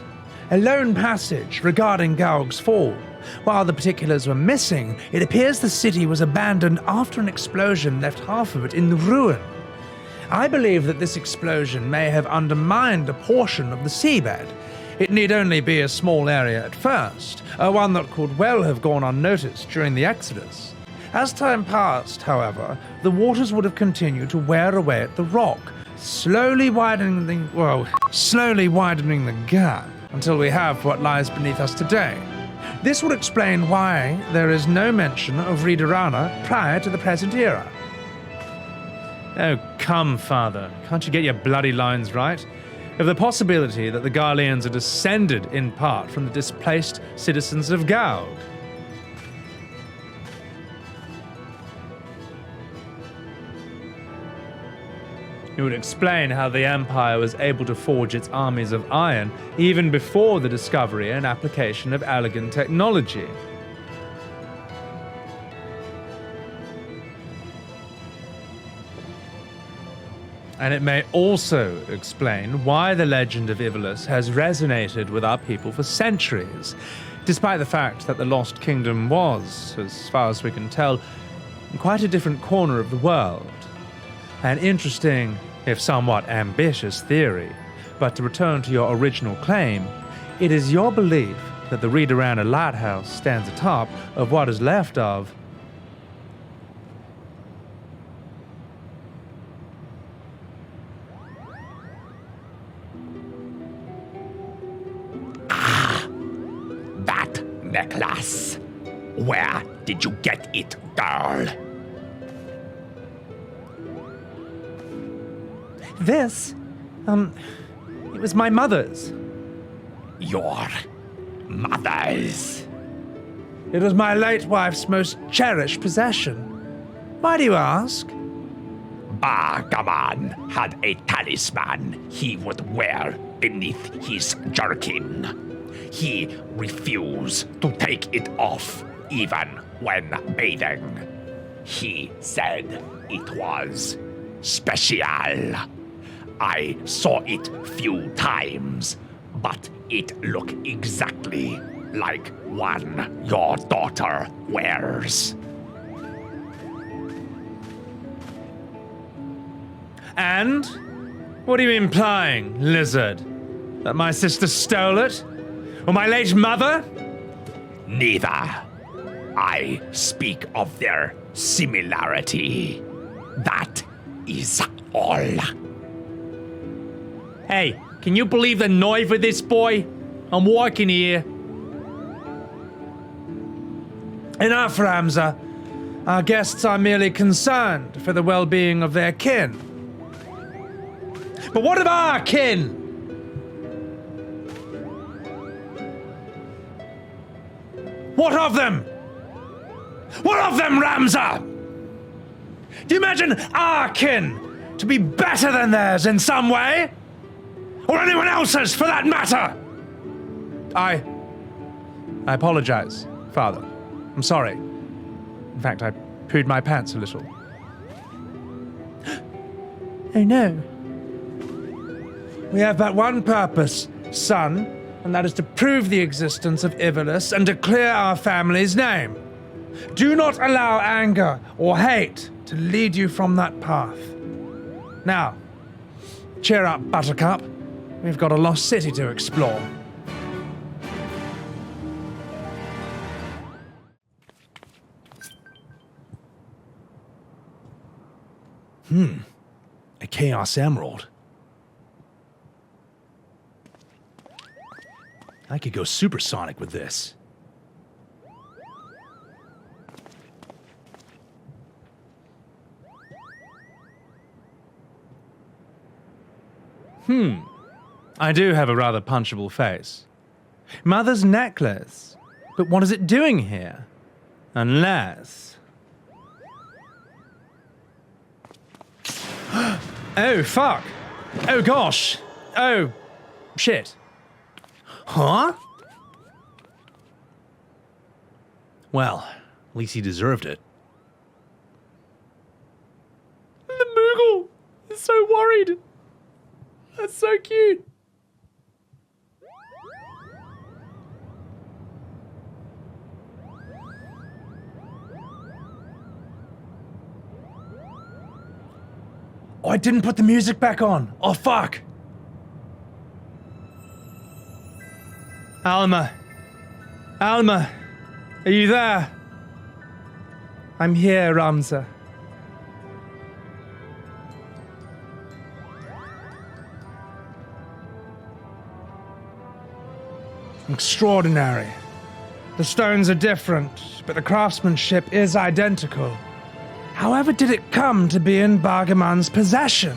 Speaker 1: a lone passage regarding Gaug's fall. While the particulars were missing, it appears the city was abandoned after an explosion left half of it in ruin. I believe that this explosion may have undermined a portion of the seabed. It need only be a small area at first, one that could well have gone unnoticed during the Exodus. As time passed, however, the waters would have continued to wear away at the rock, slowly widening the gap until we have what lies beneath us today. This would explain why there is no mention of Ridarana prior to the present era. Oh, come, Father. Can't you get your bloody lines right? Of the possibility that the Garleans are descended in part from the displaced citizens of Gaug. It would explain how the Empire was able to forge its armies of iron even before the discovery and application of elegant technology. And it may also explain why the legend of Ivalice has resonated with our people for centuries, despite the fact that the Lost Kingdom was, as far as we can tell, in quite a different corner of the world. An interesting, if somewhat ambitious theory, but to return to your original claim, it is your belief that the Ridarana Lighthouse stands atop of what is left of
Speaker 3: that necklace. Where did you get it, girl?
Speaker 1: this. It was my mother's.
Speaker 3: Your mother's?
Speaker 1: It was my late wife's most cherished possession. Why do you ask?
Speaker 3: Bangaa had a talisman he would wear beneath his jerkin. He refused to take it off even when bathing. He said it was special. I saw it few times, but it looked exactly like one your daughter wears.
Speaker 1: And? What are you implying, lizard? That my sister stole it? Or my late mother?
Speaker 3: Neither. I speak of their similarity. That is all.
Speaker 1: Hey, can you believe the noise with this boy? I'm working here. Enough, Ramza. Our guests are merely concerned for the well-being of their kin. But what of our kin? What of them? What of them, Ramza? Do you imagine our kin to be better than theirs in some way? Or anyone else's, for that matter? I apologize, Father. I'm sorry. In fact, I pooed my pants a little. Oh no. We have but one purpose, son, and that is to prove the existence of Ivalice and to clear our family's name. Do not allow anger or hate to lead you from that path. Now, Cheer up, Buttercup. We've got a lost city to explore. A Chaos Emerald. I could go supersonic with this. I do have a rather punchable face. Mother's necklace. But what is it doing here? Unless... Oh, fuck. Oh, gosh. Oh, shit. Huh? Well, at least he deserved it. The Moogle is so worried. That's so cute. Oh, I didn't put the music back on. Oh, fuck. Alma. Alma. Are you there? I'm here, Ramza. Extraordinary. The stones are different, but the craftsmanship is identical. However did it come to be in Bargaman's possession?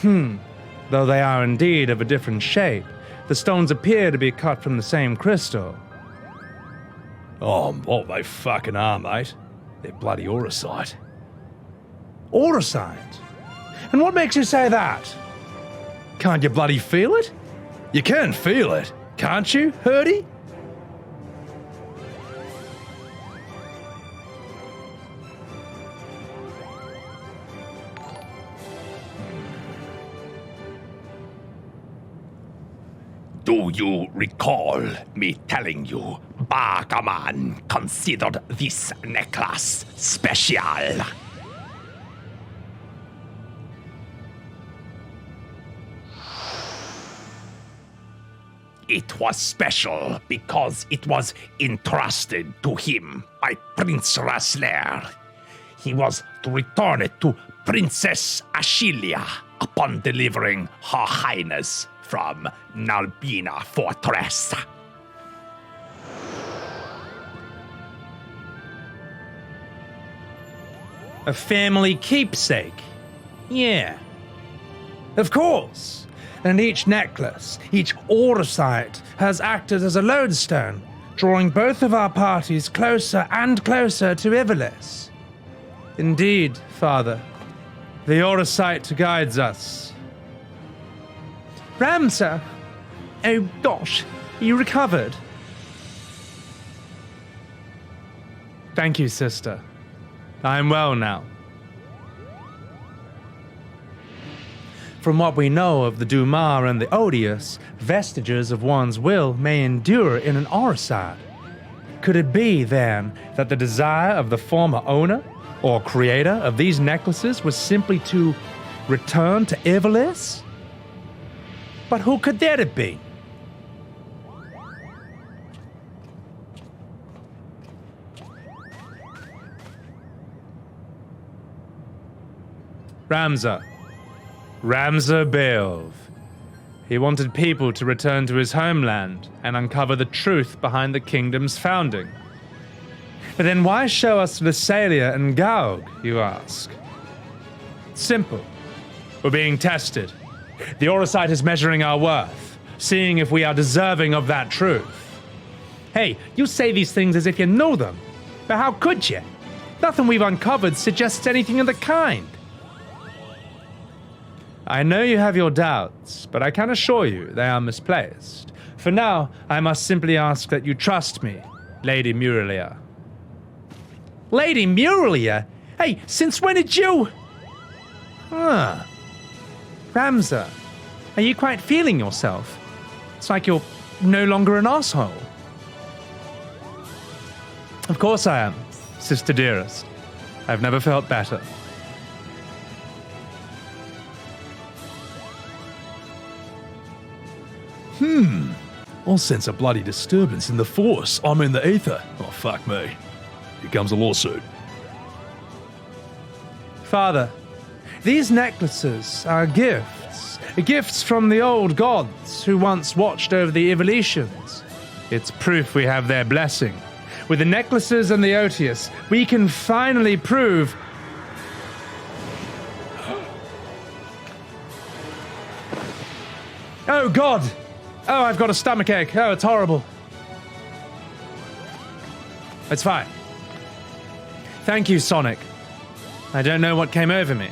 Speaker 1: Though they are indeed of a different shape, the stones appear to be cut from the same crystal.
Speaker 2: Oh, what they fucking are, mate. They're bloody auracite.
Speaker 1: Auracite? And what makes you say that? Can't you bloody feel it?
Speaker 2: You can feel it.
Speaker 1: Can't you, Hurdy?
Speaker 3: Do you recall me telling you Bangaa considered this necklace special? It was special because it was entrusted to him by Prince Rasler. He was to return it to Princess Ashilia upon delivering Her Highness from Nalbina Fortress.
Speaker 1: A family keepsake? Yeah. Of course. And each necklace, each auracite, has acted as a lodestone, drawing both of our parties closer and closer to Ivalice. Indeed, Father. The auracite guides us. Ramza! Oh gosh, you recovered. Thank you, sister. I'm well now. From what we know of the Dumar and the Odious, vestiges of one's will may endure in an auracite. Could it be, then, that the desire of the former owner or creator of these necklaces was simply to return to Ivalice? But who could that have been? Ramza. Ramza Beov. He wanted people to return to his homeland and uncover the truth behind the kingdom's founding. But then why show us Visalia and Gaug, you ask? Simple. We're being tested. The auracite is measuring our worth, seeing if we are deserving of that truth. Hey, you say these things as if you know them. But how could you? Nothing we've uncovered suggests anything of the kind. I know you have your doubts, but I can assure you they are misplaced. For now, I must simply ask that you trust me, Lady Muralia. Lady Muralia? Hey, since when did you... Ramza, are you quite feeling yourself? It's like you're no longer an asshole. Of course I am, sister dearest. I've never felt better.
Speaker 2: I'll sense a bloody disturbance in the force. I'm in the ether. Oh, fuck me. Here comes a lawsuit.
Speaker 1: Father, these necklaces are gifts. Gifts from the old gods who once watched over the evolutions. It's proof we have their blessing. With the necklaces and the Otius, we can finally prove... Oh, God! Oh, I've got a stomachache. Oh, it's horrible. It's fine. Thank you, Sonic. I don't know what came over me.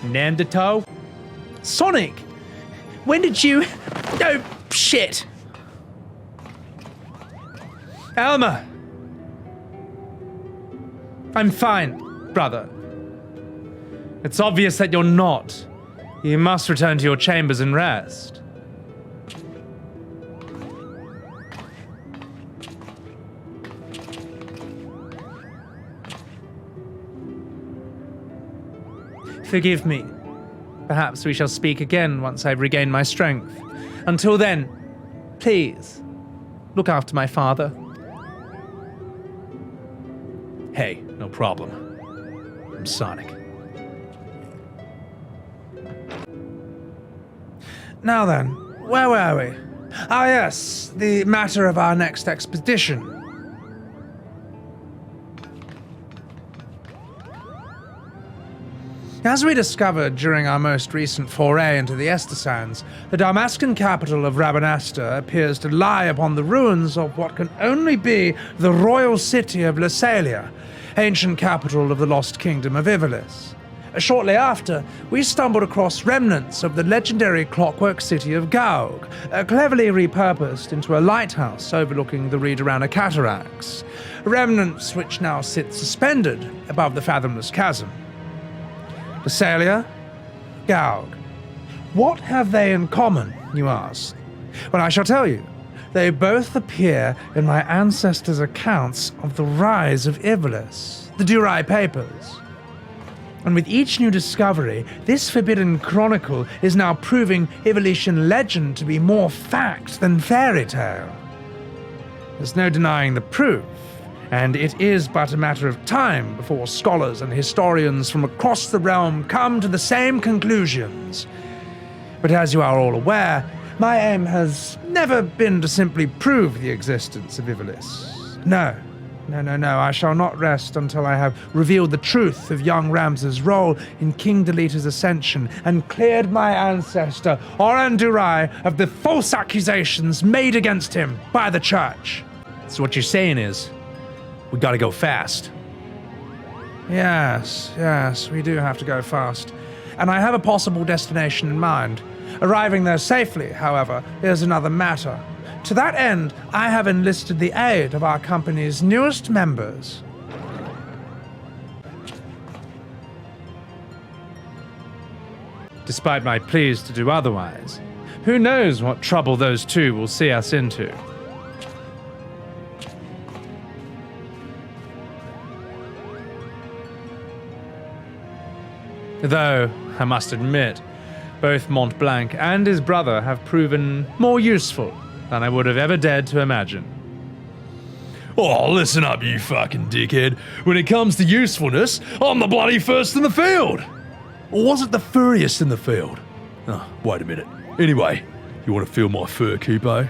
Speaker 1: Neanderthal? Sonic! When did you... Oh, shit! Alma! I'm fine, brother. It's obvious that you're not. You must return to your chambers and rest. Forgive me. Perhaps we shall speak again once I've regained my strength. Until then, please, look after my father.
Speaker 2: Hey, no problem. I'm Sonic.
Speaker 1: Now then, where were we? Ah yes, the matter of our next expedition. As we discovered during our most recent foray into the Estes Sands, the Damascan capital of Rabanasta appears to lie upon the ruins of what can only be the royal city of Lassalia, ancient capital of the lost kingdom of Ivalice. Shortly after, we stumbled across remnants of the legendary clockwork city of Gaug, cleverly repurposed into a lighthouse overlooking the Reed-Arana cataracts, remnants which now sit suspended above the fathomless chasm. Lassalia, Gaug. What have they in common, you ask? Well, I shall tell you. They both appear in my ancestors' accounts of the rise of Ivalice, the Durai Papers. And with each new discovery, this forbidden chronicle is now proving Ivalician legend to be more fact than fairy tale. There's no denying the proof, and it is but a matter of time before scholars and historians from across the realm come to the same conclusions. But as you are all aware, my aim has never been to simply prove the existence of Ivalice. No, I shall not rest until I have revealed the truth of young Ramza's role in King Delita's ascension and cleared my ancestor, Oran Durai, of the false accusations made against him by the church.
Speaker 2: So what you're saying is, we gotta go fast.
Speaker 1: Yes, we do have to go fast. And I have a possible destination in mind. Arriving there safely, however, is another matter. To that end, I have enlisted the aid of our company's newest members. Despite my pleas to do otherwise, who knows what trouble those two will see us into. Though, I must admit, both Mont Blanc and his brother have proven more useful than I would have ever dared to imagine.
Speaker 2: Oh, listen up, you fucking dickhead. When it comes to usefulness, I'm the bloody first in the field. Or was it the furriest in the field? Oh, wait a minute. Anyway, you want to feel my fur, Kupo?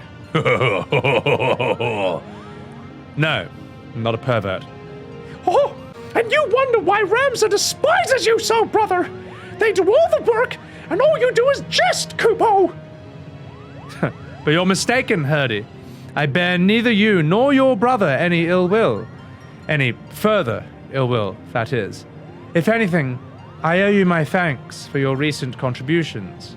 Speaker 1: No, I'm not a pervert.
Speaker 5: Oh, and you wonder why Ramza despises you so, brother. They do all the work, and all you do is jest, Kupo.
Speaker 1: But you're mistaken, Herdy. I bear neither you nor your brother any ill will. Any further ill will, that is. If anything, I owe you my thanks for your recent contributions.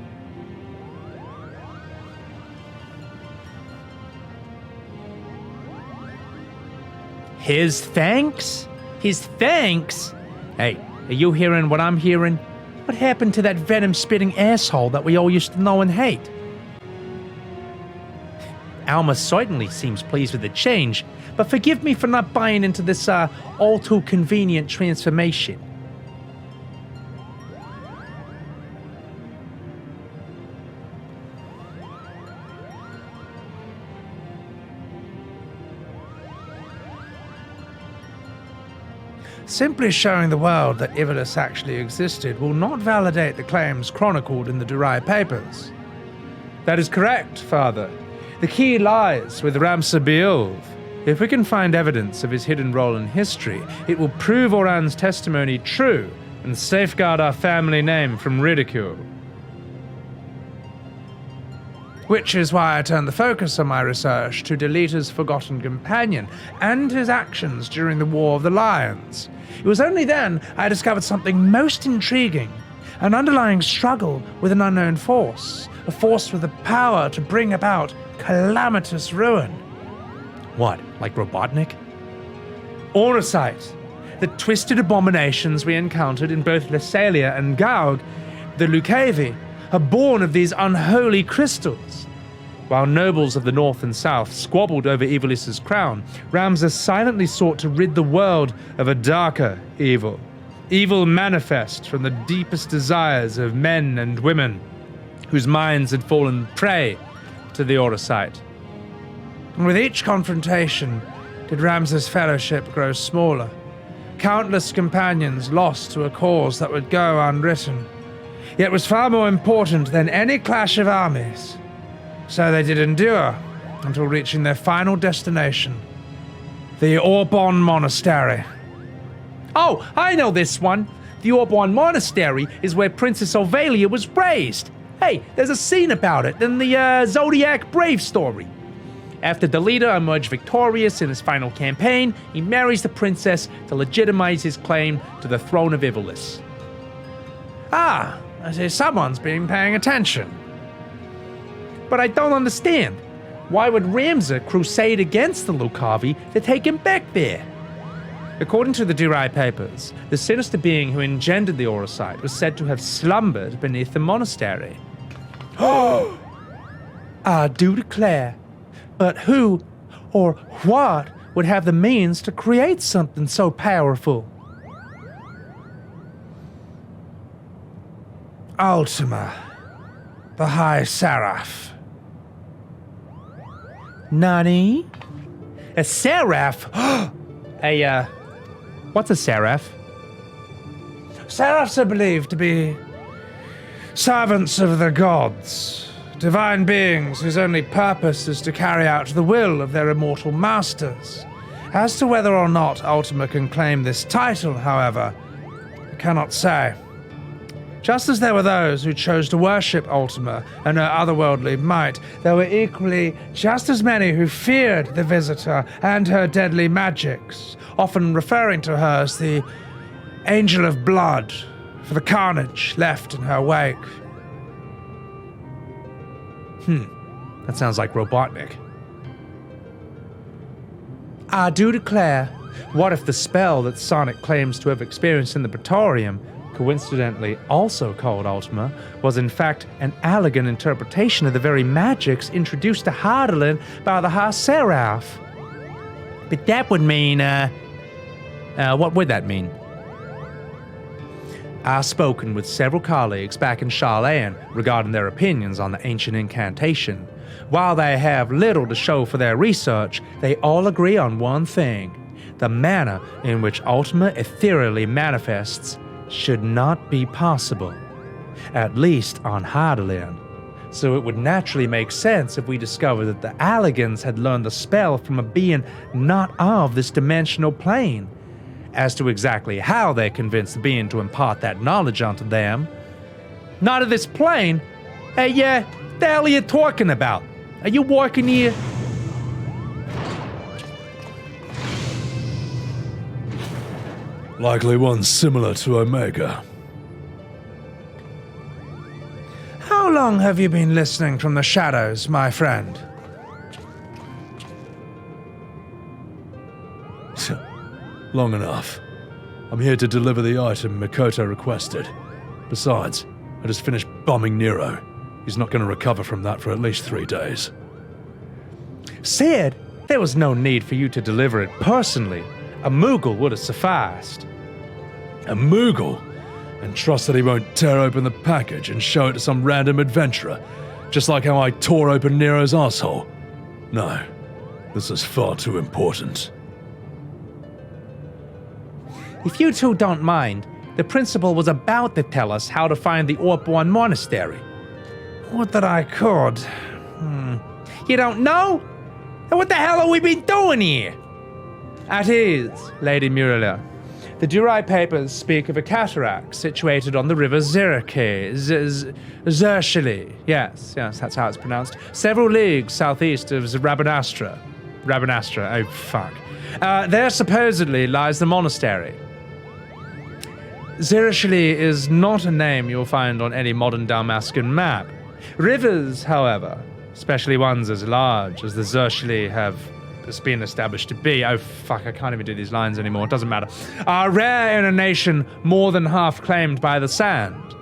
Speaker 1: His thanks? His thanks? Hey, are you hearing what I'm hearing? What happened to that venom-spitting asshole that we all used to know and hate? Alma certainly seems pleased with the change, but forgive me for not buying into this all too convenient transformation. Simply showing the world that Ivalice actually existed will not validate the claims chronicled in the Durai papers. That is correct, Father. The key lies with Ramza. If we can find evidence of his hidden role in history, it will prove Oran's testimony true and safeguard our family name from ridicule. Which is why I turned the focus of my research to Delita's forgotten companion and his actions during the War of the Lions. It was only then I discovered something most intriguing, an underlying struggle with an unknown force, a force with the power to bring about calamitous ruin. What, like Robotnik? Auracite, the twisted abominations we encountered in both Lassalia and Gaug, the Lucavi, are born of these unholy crystals. While nobles of the north and south squabbled over Ivalice's crown, Ramza silently sought to rid the world of a darker evil. Evil manifest from the deepest desires of men and women, whose minds had fallen prey to the Auracite. And with each confrontation, did Ramza's fellowship grow smaller. Countless companions lost to a cause that would go unwritten, yet was far more important than any clash of armies. So they did endure until reaching their final destination, the Orbon Monastery. Oh, I know this one! The Orbon Monastery is where Princess Ovalia was raised. Hey, there's a scene about it in the Zodiac Brave story. After the leader emerged victorious in his final campaign, he marries the princess to legitimize his claim to the throne of Ivalice. Ah, I see someone's been paying attention. But I don't understand. Why would Ramza crusade against the Lucavi to take him back there? According to the Durai papers, the sinister being who engendered the Auracite was said to have slumbered beneath the monastery. I do declare. But who or what would have the means to create something so powerful? Ultima, the High Seraph. Nani? A seraph? What's a seraph? Seraphs are believed to be servants of the gods, divine beings whose only purpose is to carry out the will of their immortal masters. As to whether or not Ultima can claim this title, however, I cannot say. Just as there were those who chose to worship Ultima and her otherworldly might, there were equally just as many who feared the Visitor and her deadly magics, often referring to her as the Angel of Blood for the carnage left in her wake. That sounds like Robotnik. I do declare, what if the spell that Sonic claims to have experienced in the Praetorium, coincidentally also called Ultima, was in fact an elegant interpretation of the very magics introduced to Hydaelyn by the High Seraph? But that would mean, what would that mean? I've spoken with several colleagues back in Charlayan regarding their opinions on the ancient incantation. While they have little to show for their research, they all agree on one thing. The manner in which Ultima ethereally manifests should not be possible, at least on Hydaelyn. So it would naturally make sense if we discovered that the Alligans had learned the spell from a being not of this dimensional plane. As to exactly how they convinced the being to impart that knowledge onto them. Not of this plane? Hey, the hell are you talking about? Are you working here?
Speaker 2: Likely one similar to Omega.
Speaker 1: How long have you been listening from the shadows, my friend?
Speaker 2: Long enough. I'm here to deliver the item Mikoto requested. Besides, I just finished bombing Nero. He's not going to recover from that for at least 3 days.
Speaker 1: Sid, there was no need for you to deliver it personally. A Moogle would have sufficed.
Speaker 2: A Moogle? And trust that he won't tear open the package and show it to some random adventurer, just like how I tore open Nero's asshole. No, this is far too important.
Speaker 1: If you two don't mind, the principal was about to tell us how to find the Orborn Monastery. Would that I could. You don't know? Then what the hell have we been doing here? At ease, Lady Muriela. The Durai papers speak of a cataract situated on the river Zerike, Zershili. Yes, that's how it's pronounced. Several leagues southeast of Rabanastra. Oh fuck. There supposedly lies the monastery. Zershili is not a name you'll find on any modern Dalmascan map. Rivers, however, especially ones as large as the Zershili have been established to be, oh fuck, I can't even do these lines anymore, it doesn't matter, are rare in a nation more than half claimed by the sand.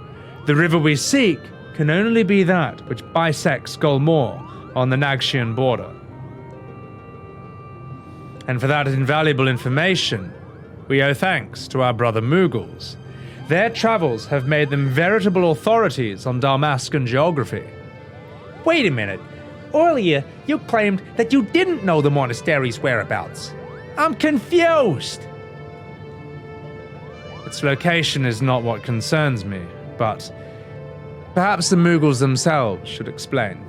Speaker 1: The river we seek can only be that which bisects Golmore on the Nagshian border. And for that invaluable information, we owe thanks to our brother Moogles. Their travels have made them veritable authorities on Dalmascan geography. Wait a minute. Earlier, you claimed that you didn't know the monastery's whereabouts. I'm confused. Its location is not what concerns me, but perhaps the Moogles themselves should explain.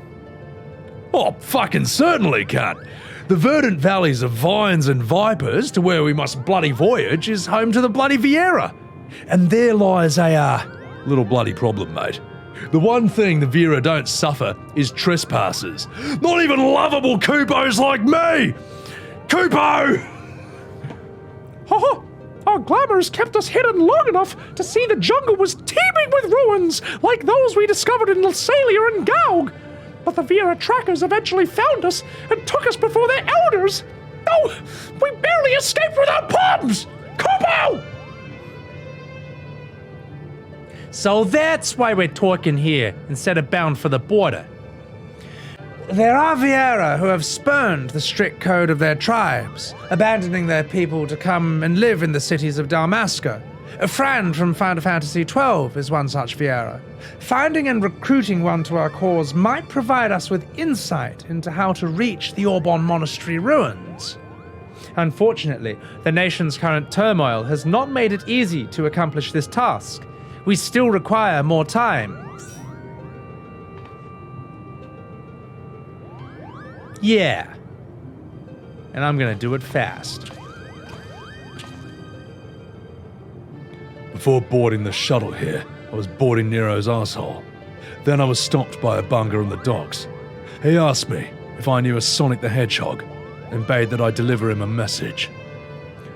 Speaker 2: Oh, fucking certainly can't. The verdant valleys of vines and vipers to where we must bloody voyage is home to the bloody Viera. And there lies a, little bloody problem, mate. The one thing the Viera don't suffer is trespassers. Not even lovable Koopos like me! Koopo!
Speaker 5: Haha! Our glamours kept us hidden long enough to see the jungle was teeming with ruins, like those we discovered in Lasalia and Gaug. But the Viera trackers eventually found us and took us before their elders. Oh, we barely escaped without problems! Koopo!
Speaker 1: So that's why we're talking here, instead of bound for the border. There are Viera who have spurned the strict code of their tribes, abandoning their people to come and live in the cities of Dalmasca. A friend from Final Fantasy XII is one such Viera. Finding and recruiting one to our cause might provide us with insight into how to reach the Orborn Monastery ruins. Unfortunately, the nation's current turmoil has not made it easy to accomplish this task. We still require more time. Yeah. And I'm gonna do it fast.
Speaker 2: Before boarding the shuttle here, I was boarding Nero's asshole. Then I was stopped by a Bangaa on the docks. He asked me if I knew a Sonic the Hedgehog and bade that I deliver him a message.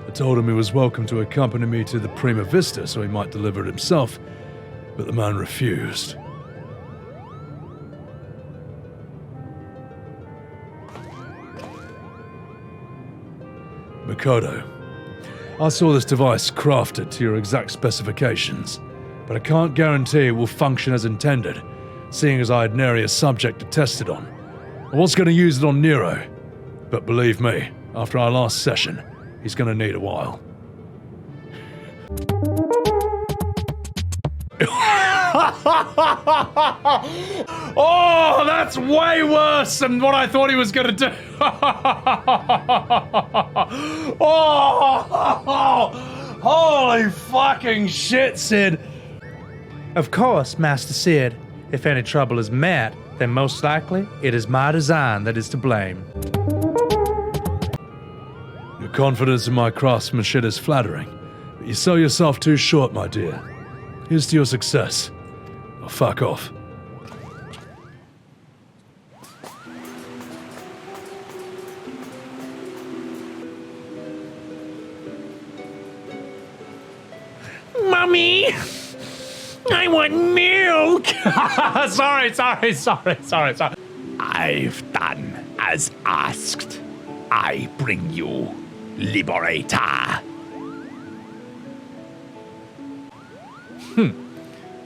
Speaker 2: I told him he was welcome to accompany me to the Prima Vista so he might deliver it himself, but the man refused. Makoto, I saw this device crafted to your exact specifications, but I can't guarantee it will function as intended, seeing as I had nary a subject to test it on. I was going to use it on Nero, but believe me, after our last session, he's going to need a while.
Speaker 1: Oh, that's way worse than what I thought he was gonna do. Oh, holy fucking shit, Sid. Of course, Master Sid. If any trouble is met, then most likely it is my design that is to blame.
Speaker 2: Your confidence in my craftsmanship is flattering, but you sell yourself too short, my dear. Here's to your success. Now fuck off.
Speaker 3: Mommy! I want milk! Sorry. I've done as asked. I bring you Liberator.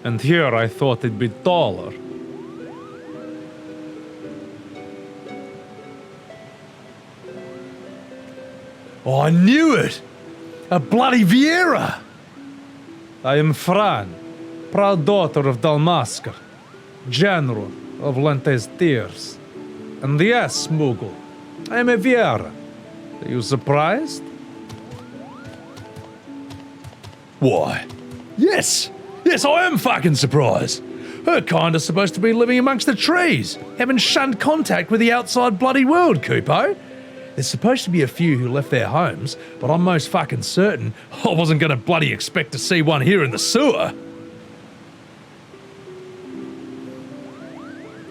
Speaker 1: And here I thought it'd be taller.
Speaker 2: Oh, I knew it! A bloody Vieira!
Speaker 4: I am Fran, proud daughter of Dalmasker, general of Lente's Tears. And yes, Moogle, I am a Vieira. Are you surprised?
Speaker 2: Why? Yes! Yes, I am fucking surprised! Her kind are supposed to be living amongst the trees, having shunned contact with the outside bloody world, Kupo. There's supposed to be a few who left their homes, but I'm most fucking certain I wasn't gonna bloody expect to see one here in the sewer.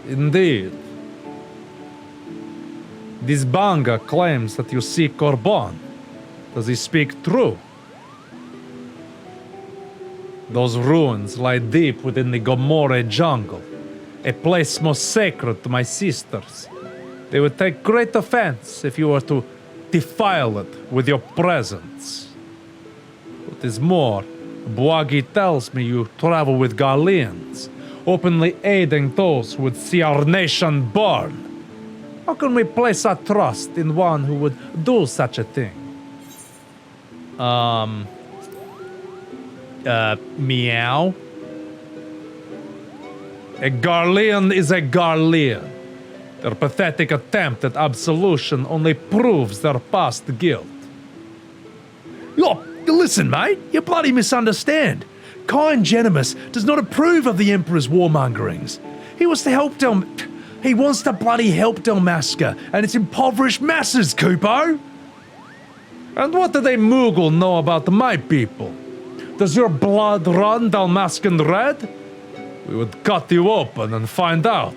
Speaker 4: Indeed. This Bangaa claims that you seek Corban. Does he speak true? Those ruins lie deep within the Gomorrah jungle, a place most sacred to my sisters. They would take great offense if you were to defile it with your presence. What is more, Bwagi tells me you travel with Garleans, openly aiding those who would see our nation burn. How can we place our trust in one who would do such a thing?
Speaker 1: Meow?
Speaker 4: A Garlean is a Garlean. Their pathetic attempt at absolution only proves their past guilt.
Speaker 2: Oh, listen, mate, you bloody misunderstand. Kind Genimus does not approve of the Emperor's warmongerings. He wants to bloody help Dalmasker and its impoverished masses, Kupo!
Speaker 4: And what do they Moogle know about my people? Does your blood run Dalmascan red? We would cut you open and find out.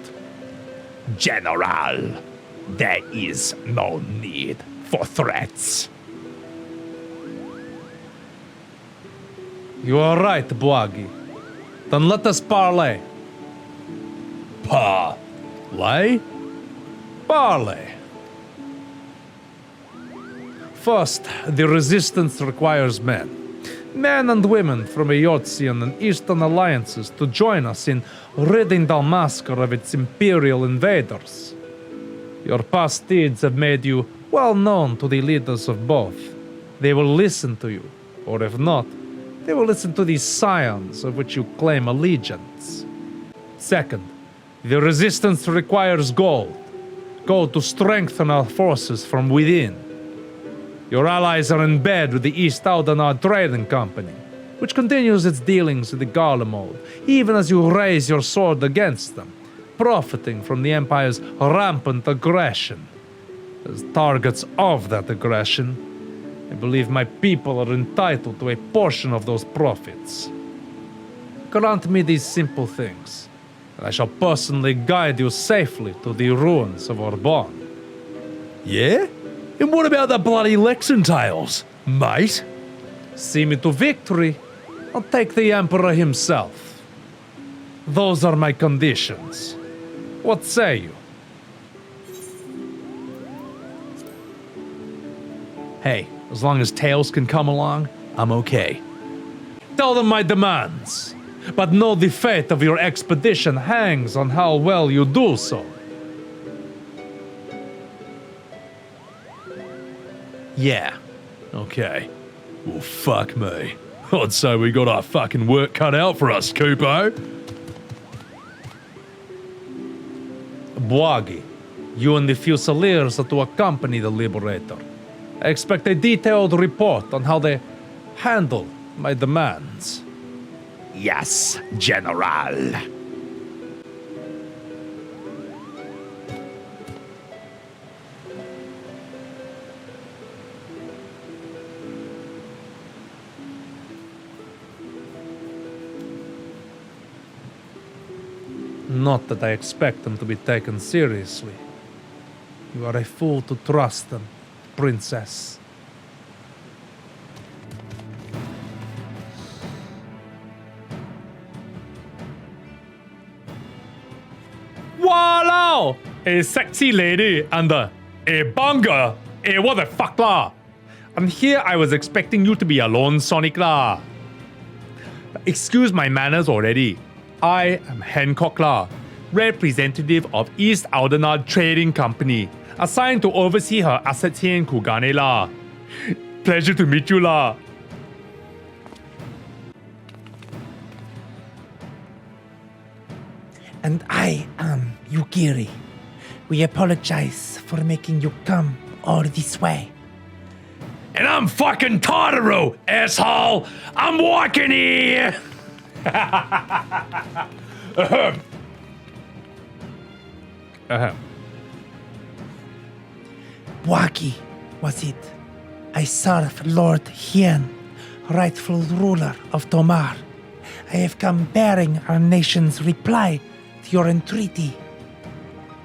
Speaker 3: General, there is no need for threats.
Speaker 4: You are right, Bwagi. Then let us parley.
Speaker 2: Lay?
Speaker 4: Parley. First, the resistance requires men. Men and women from Eorzean and Eastern alliances to join us in ridding Dalmasker of its imperial invaders. Your past deeds have made you well known to the leaders of both. They will listen to you, or if not, they will listen to the scions of which you claim allegiance. Second, the resistance requires gold. Gold to strengthen our forces from within. Your allies are in bed with the East Audenar Trading Company, which continues its dealings with the Garlemald, even as you raise your sword against them, profiting from the Empire's rampant aggression. As targets of that aggression, I believe my people are entitled to a portion of those profits. Grant me these simple things, and I shall personally guide you safely to the ruins of Orban.
Speaker 2: Yeah? And what about the bloody Lexentales, mate?
Speaker 4: See me to victory, I'll take the Emperor himself. Those are my conditions. What say you?
Speaker 1: Hey, as long as Tails can come along, I'm okay.
Speaker 4: Tell them my demands, but know the fate of your expedition hangs on how well you do so.
Speaker 1: Yeah.
Speaker 2: Okay. Well, fuck me. I'd say we got our fucking work cut out for us, Kupo.
Speaker 4: Bwagi, you and the Fusiliers are to accompany the Liberator. I expect a detailed report on how they handle my demands.
Speaker 3: Yes, General.
Speaker 4: Not that I expect them to be taken seriously. You are a fool to trust them, Princess.
Speaker 5: Wow! A sexy lady and a Bangaa. What the fuck lah? And here I was expecting you to be alone, Sonic lah. Excuse my manners already. I am Hancock lah, representative of East Audenar Trading Company, assigned to oversee her assets here in Kugane lah. Pleasure to meet you, la.
Speaker 1: And I am Yugiri. We apologize for making you come all this way.
Speaker 3: And I'm fucking Totoro, asshole! I'm walking here!
Speaker 1: Waki, was it? I serve Lord Hien, rightful ruler of Tomar. I have come bearing our nation's reply to your entreaty.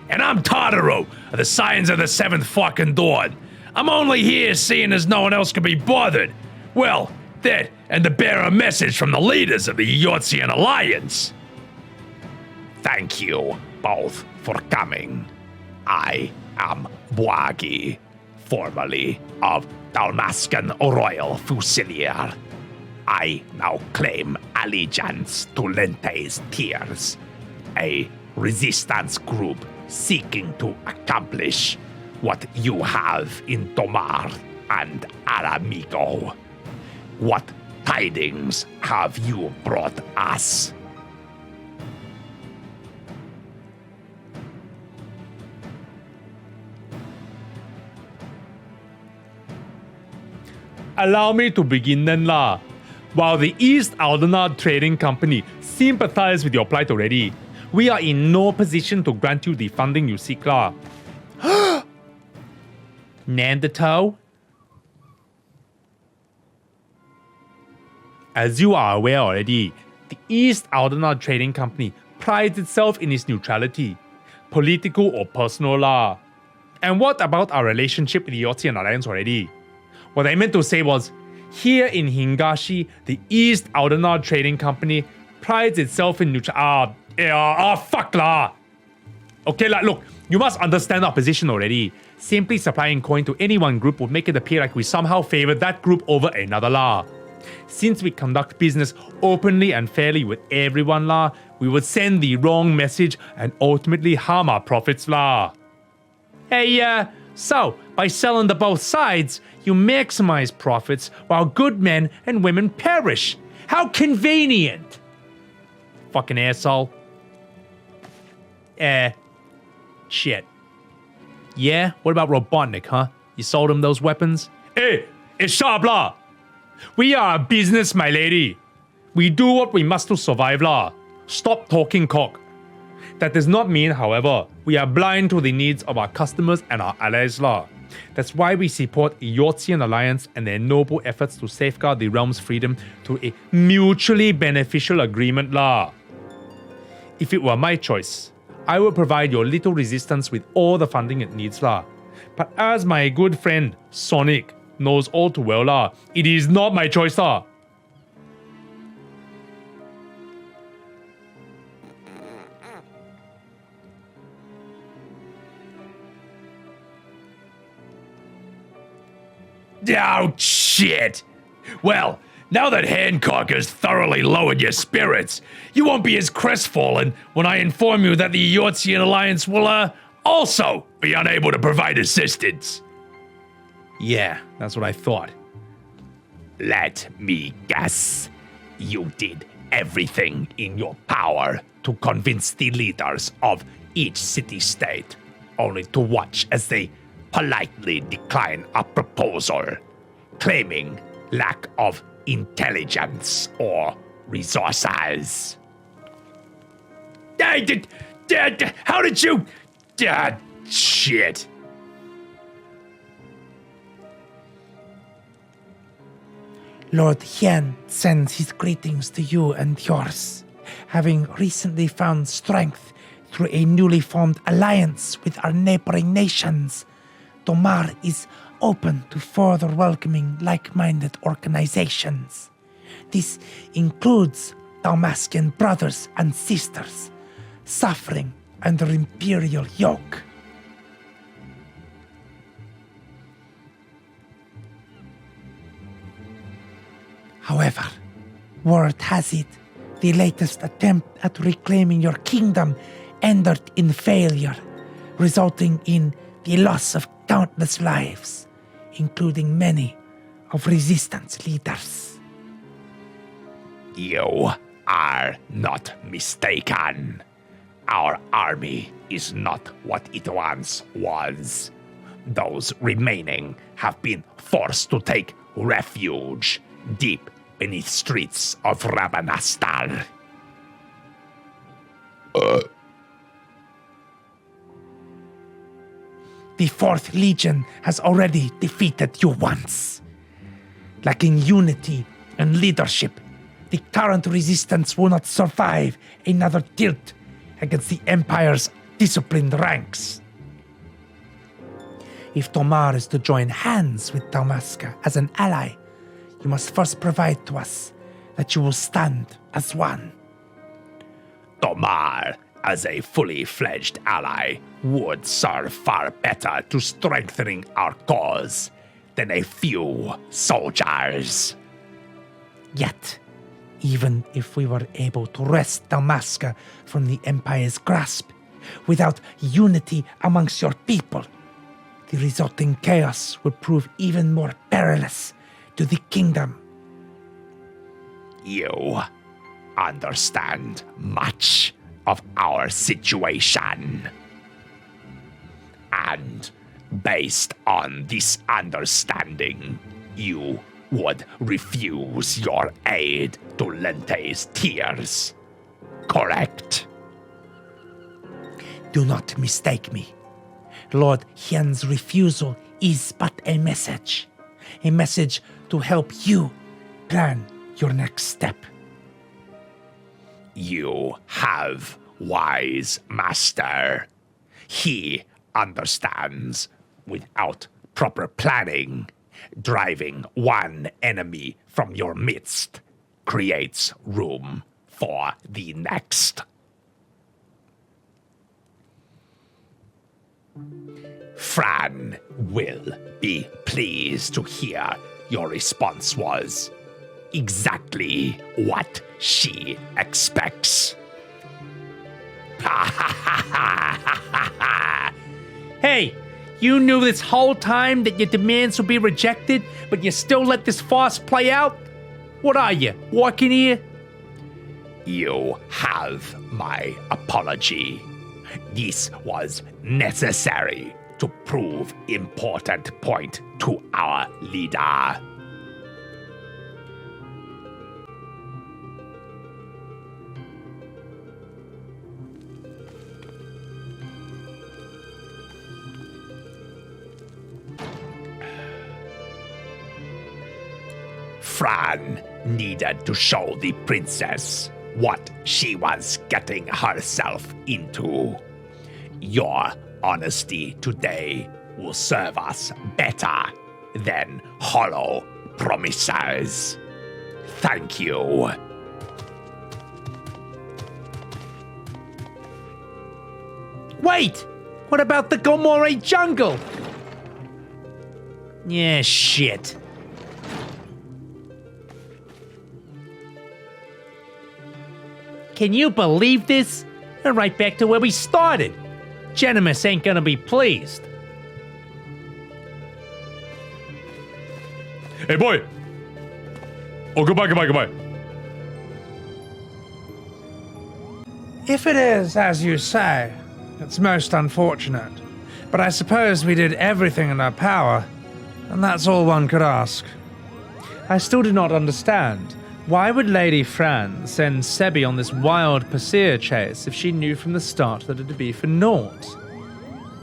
Speaker 3: And I'm Totoro, of the Scions of the Seventh fucking Dawn. I'm only here seeing as no one else can be bothered. Well, that and to bear a message from the leaders of the Eorzean Alliance. Thank you both for coming. I am Bwagi, formerly of Dalmascan Royal Fusilier. I now claim allegiance to Lente's Tears, a resistance group seeking to accomplish what you have in Tomar and Aramigo. What tidings have you brought us?
Speaker 5: Allow me to begin then, la. While the East Aldenard Trading Company sympathize with your plight already, we are in no position to grant you the funding you seek, la. Neanderthal? As you are aware already, the East Aldenard Trading Company prides itself in its neutrality, political or personal, la. And what about our relationship with the Eorzean Alliance already? What I meant to say was, here in Hingashi, the East Aldenard Trading Company prides itself in fuck la. Okay, like, look, you must understand our position already. Simply supplying coin to any one group would make it appear like we somehow favor that group over another, la. Since we conduct business openly and fairly with everyone, la, we would send the wrong message and ultimately harm our profits, la. Hey, so, by selling to both sides, you maximize profits while good men and women perish. How convenient! Fucking asshole. Shit. Yeah? What about Robotnik, huh? You sold him those weapons? Hey, it's sharp, la! We are a business, my lady. We do what we must to survive, la. Stop talking cock. That does not mean, however, we are blind to the needs of our customers and our allies, la. That's why we support Eorzean Alliance and their noble efforts to safeguard the realm's freedom through a mutually beneficial agreement, la. If it were my choice, I would provide your little resistance with all the funding it needs, la. But as my good friend, Sonic, knows all too well, la, it is not my choice, la.
Speaker 3: Oh, shit! Well, now that Hancock has thoroughly lowered your spirits, you won't be as crestfallen when I inform you that the Eorzean Alliance will, also be unable to provide assistance.
Speaker 5: Yeah, that's what I thought.
Speaker 3: Let me guess. You did everything in your power to convince the leaders of each city-state, only to watch as they politely decline a proposal, claiming lack of intelligence or resources. How did you... shit.
Speaker 1: Lord Hien sends his greetings to you and yours, having recently found strength through a newly formed alliance with our neighboring nations. Tomar is open to further welcoming like-minded organizations. This includes Dalmascan brothers and sisters suffering under imperial yoke. However, word has it, the latest attempt at reclaiming your kingdom ended in failure, resulting in the loss of countless lives. including many of resistance leaders.
Speaker 3: You are not mistaken. Our army is not what it once was. Those remaining have been forced to take refuge deep beneath streets of Rabanastar.
Speaker 1: The 4th Legion has already defeated you once. Lacking unity and leadership, the current resistance will not survive another tilt against the Empire's disciplined ranks. If Tomar is to join hands with Dalmasca as an ally, you must first provide to us that you will stand as one.
Speaker 3: Tomar, as a fully fledged ally, would serve far better to strengthening our cause than a few soldiers.
Speaker 1: Yet, even if we were able to wrest Dalmasca from the Empire's grasp, without unity amongst your people, the resulting chaos would prove even more perilous to the kingdom.
Speaker 3: You understand much of our situation. And based on this understanding, you would refuse your aid to Lente's tears. Correct?
Speaker 1: Do not mistake me. Lord Hien's refusal is but a message to help you plan your next step.
Speaker 3: You have wise master. He understands without proper planning. Driving one enemy from your midst creates room for the next. Fran will be pleased to hear your response was exactly what she expects.
Speaker 1: Hey, you knew this whole time that your demands would be rejected, but you still let this farce play out? What are you, walking here?
Speaker 3: You have my apology. This was necessary to prove important point to our leader. Fran needed to show the princess what she was getting herself into. Your honesty today will serve us better than hollow promises. Thank you.
Speaker 1: Wait! What about the Gomorrah jungle? Yeah, shit. Can you believe this? We're right back to where we started. Genimus ain't gonna be pleased.
Speaker 2: Hey, boy! Oh, goodbye.
Speaker 5: If it is, as you say, it's most unfortunate. But I suppose we did everything in our power, and that's all one could ask. I still do not understand. Why would Lady Fran send Sebby on this wild pursuer chase if she knew from the start that it'd be for naught?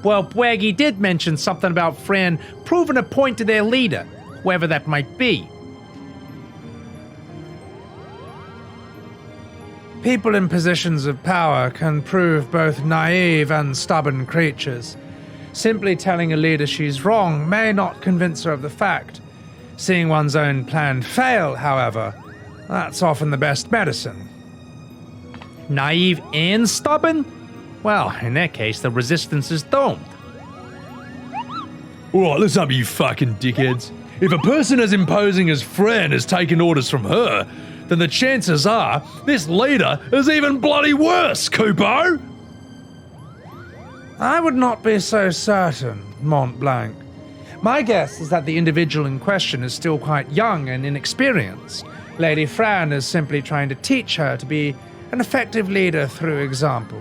Speaker 1: Well, Bwaggy did mention something about Fran proving a point to their leader, whoever that might be.
Speaker 5: People in positions of power can prove both naive and stubborn creatures. Simply telling a leader she's wrong may not convince her of the fact. Seeing one's own plan fail, however, that's often the best medicine.
Speaker 1: Naive and stubborn? Well, in that case, the resistance is domed.
Speaker 2: Alright, listen up, you fucking dickheads. If a person as imposing as Fran has taken orders from her, then the chances are this leader is even bloody worse, Kupo!
Speaker 5: I would not be so certain, Mont Blanc.
Speaker 1: My guess is that the individual in question is still quite young and inexperienced. Lady Fran is simply trying to teach her to be an effective leader through example.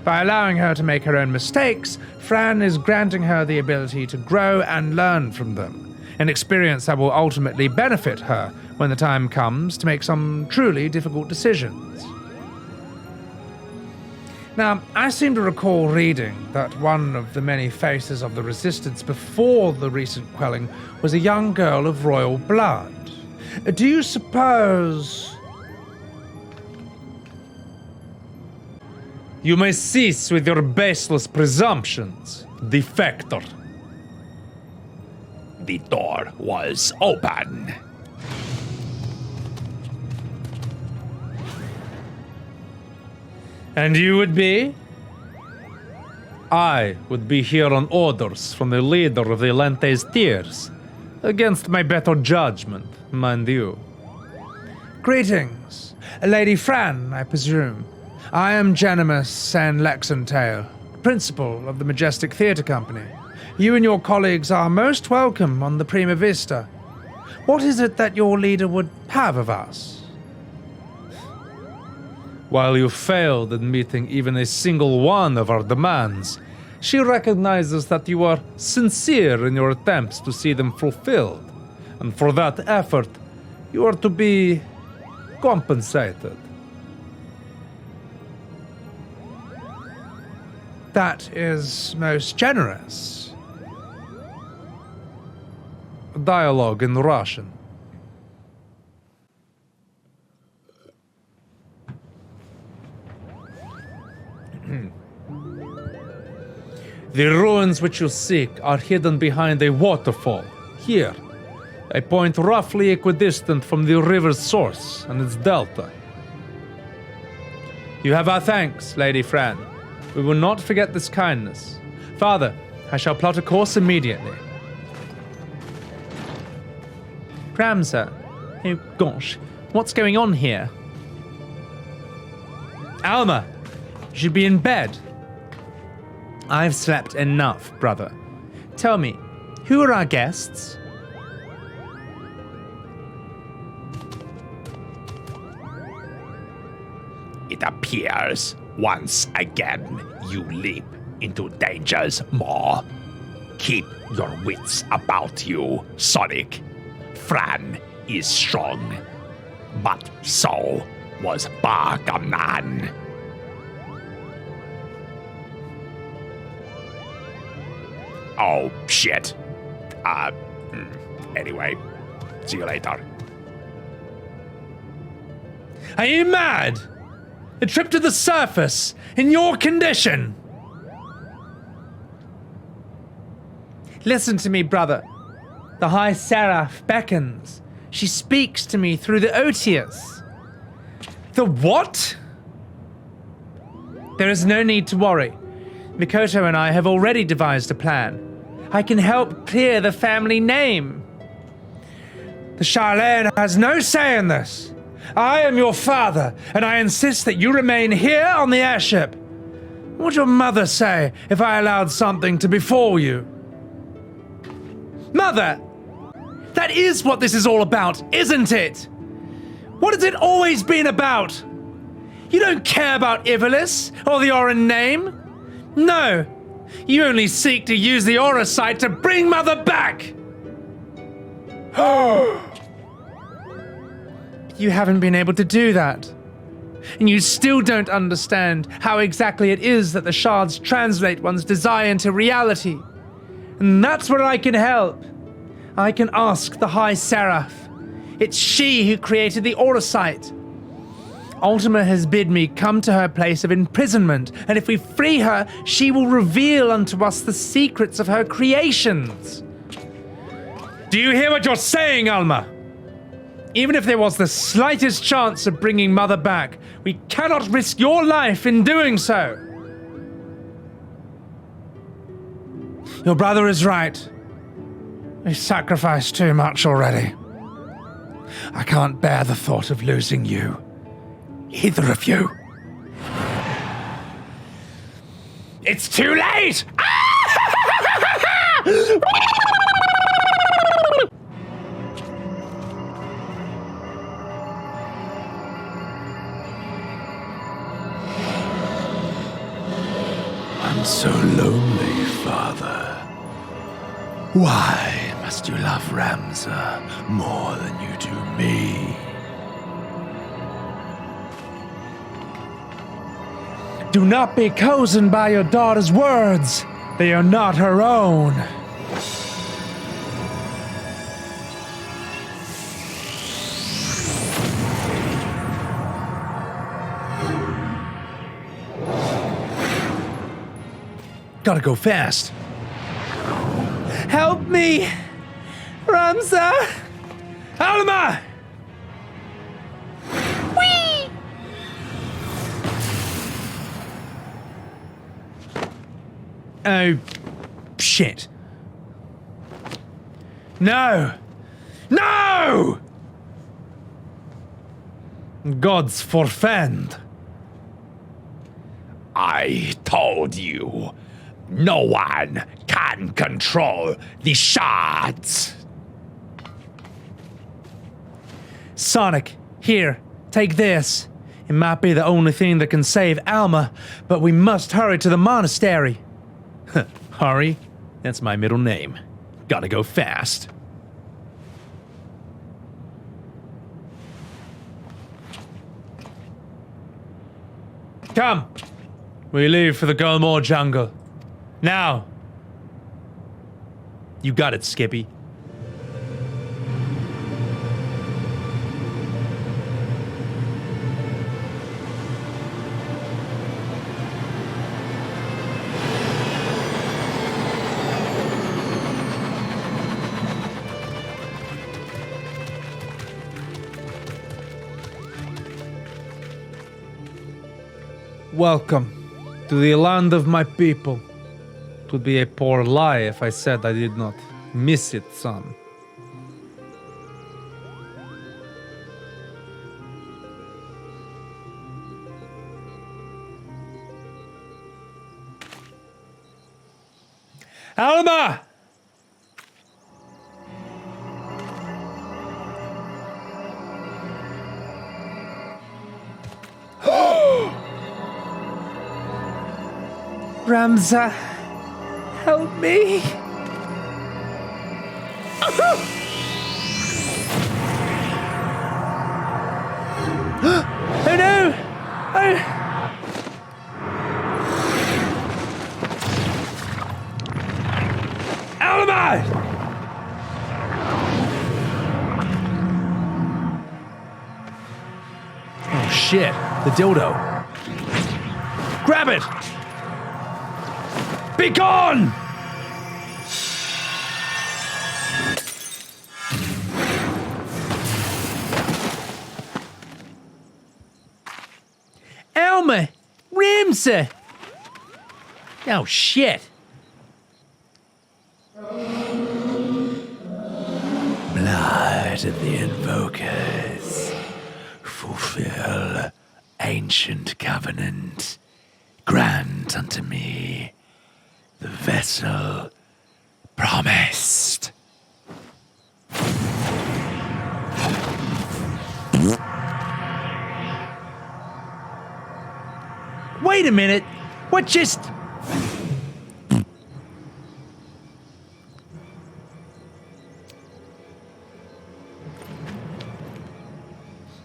Speaker 1: By allowing her to make her own mistakes, Fran is granting her the ability to grow and learn from them, an experience that will ultimately benefit her when the time comes to make some truly difficult decisions. Now, I seem to recall reading that one of the many faces of the resistance before the recent quelling was a young girl of royal blood. Do you suppose...
Speaker 6: You may cease with your baseless presumptions, defector.
Speaker 3: The door was open.
Speaker 6: And you would be? I would be here on orders from the leader of the Lente's Tears, against my better judgment, mind you.
Speaker 1: Greetings. Lady Fran, I presume. I am Janimus and Lexentale, principal of the Majestic Theatre Company. You and your colleagues are most welcome on the Prima Vista. What is it that your leader would have of us?
Speaker 6: While you failed in meeting even a single one of our demands, she recognizes that you are sincere in your attempts to see them fulfilled, and for that effort, you are to be compensated.
Speaker 1: That is most generous.
Speaker 6: Dialogue in Russian. The ruins which you seek are hidden behind a waterfall, here, a point roughly equidistant from the river's source and its delta. You have our thanks, Lady Fran. We will not forget this kindness. Father, I shall plot a course immediately.
Speaker 1: Ramza. Oh gosh, what's going on here?
Speaker 6: Alma, you should be in bed.
Speaker 1: I've slept enough, brother. Tell me, who are our guests?
Speaker 3: It appears once again you leap into danger's maw. Keep your wits about you, Sonic. Fran is strong, but so was Bangaa. Oh, shit. Anyway, see you later.
Speaker 6: Are you mad? A trip to the surface, in your condition?
Speaker 1: Listen to me, brother. The High Seraph beckons. She speaks to me through the Otius.
Speaker 6: The what?
Speaker 1: There is no need to worry. Mikoto and I have already devised a plan. I can help clear the family name. The Charlene has no say in this. I am your father, and I insist that you remain here on the airship. What would your mother say if I allowed something to befall you? Mother! That is what this is all about, isn't it? What has it always been about? You don't care about Ivalice or the Oran name? No, you only seek to use the Aura Sight to bring Mother back! You haven't been able to do that. And you still don't understand how exactly it is that the shards translate one's desire into reality. And that's where I can help. I can ask the High Seraph. It's she who created the Aura Sight. Ultima has bid me come to her place of imprisonment, and if we free her, she will reveal unto us the secrets of her creations.
Speaker 6: Do you hear what you're saying, Alma?
Speaker 1: Even if there was the slightest chance of bringing Mother back, we cannot risk your life in doing so. Your brother is right. We've sacrificed too much already. I can't bear the thought of losing you. Either of you.
Speaker 3: It's too late! I'm so lonely, Father. Why must you love Ramza more than you do me?
Speaker 6: Do not be cozened by your daughter's words. They are not her own.
Speaker 1: Gotta go fast.
Speaker 6: Help me! Ramza!
Speaker 1: Alma! Oh, shit. No! No!
Speaker 6: Gods forfend.
Speaker 3: I told you, no one can control the shards.
Speaker 6: Sonic, here, take this. It might be the only thing that can save Alma, but we must hurry to the monastery.
Speaker 1: Hurry? That's my middle name. Gotta go fast.
Speaker 6: Come! We leave for the Gulmore jungle. Now!
Speaker 1: You got it, Skippy.
Speaker 6: Welcome to the land of my people. It would be a poor lie if I said I did not miss it, son.
Speaker 1: Alma!
Speaker 6: Ramza, help me.
Speaker 1: Oh no! Oh. Alma! Oh shit, the dildo. Grab it! Be gone! Alma! Ramza! Oh shit!
Speaker 3: Blood of the invokers, fulfill ancient covenant, grant unto me the vessel promised.
Speaker 1: Wait a minute! What just...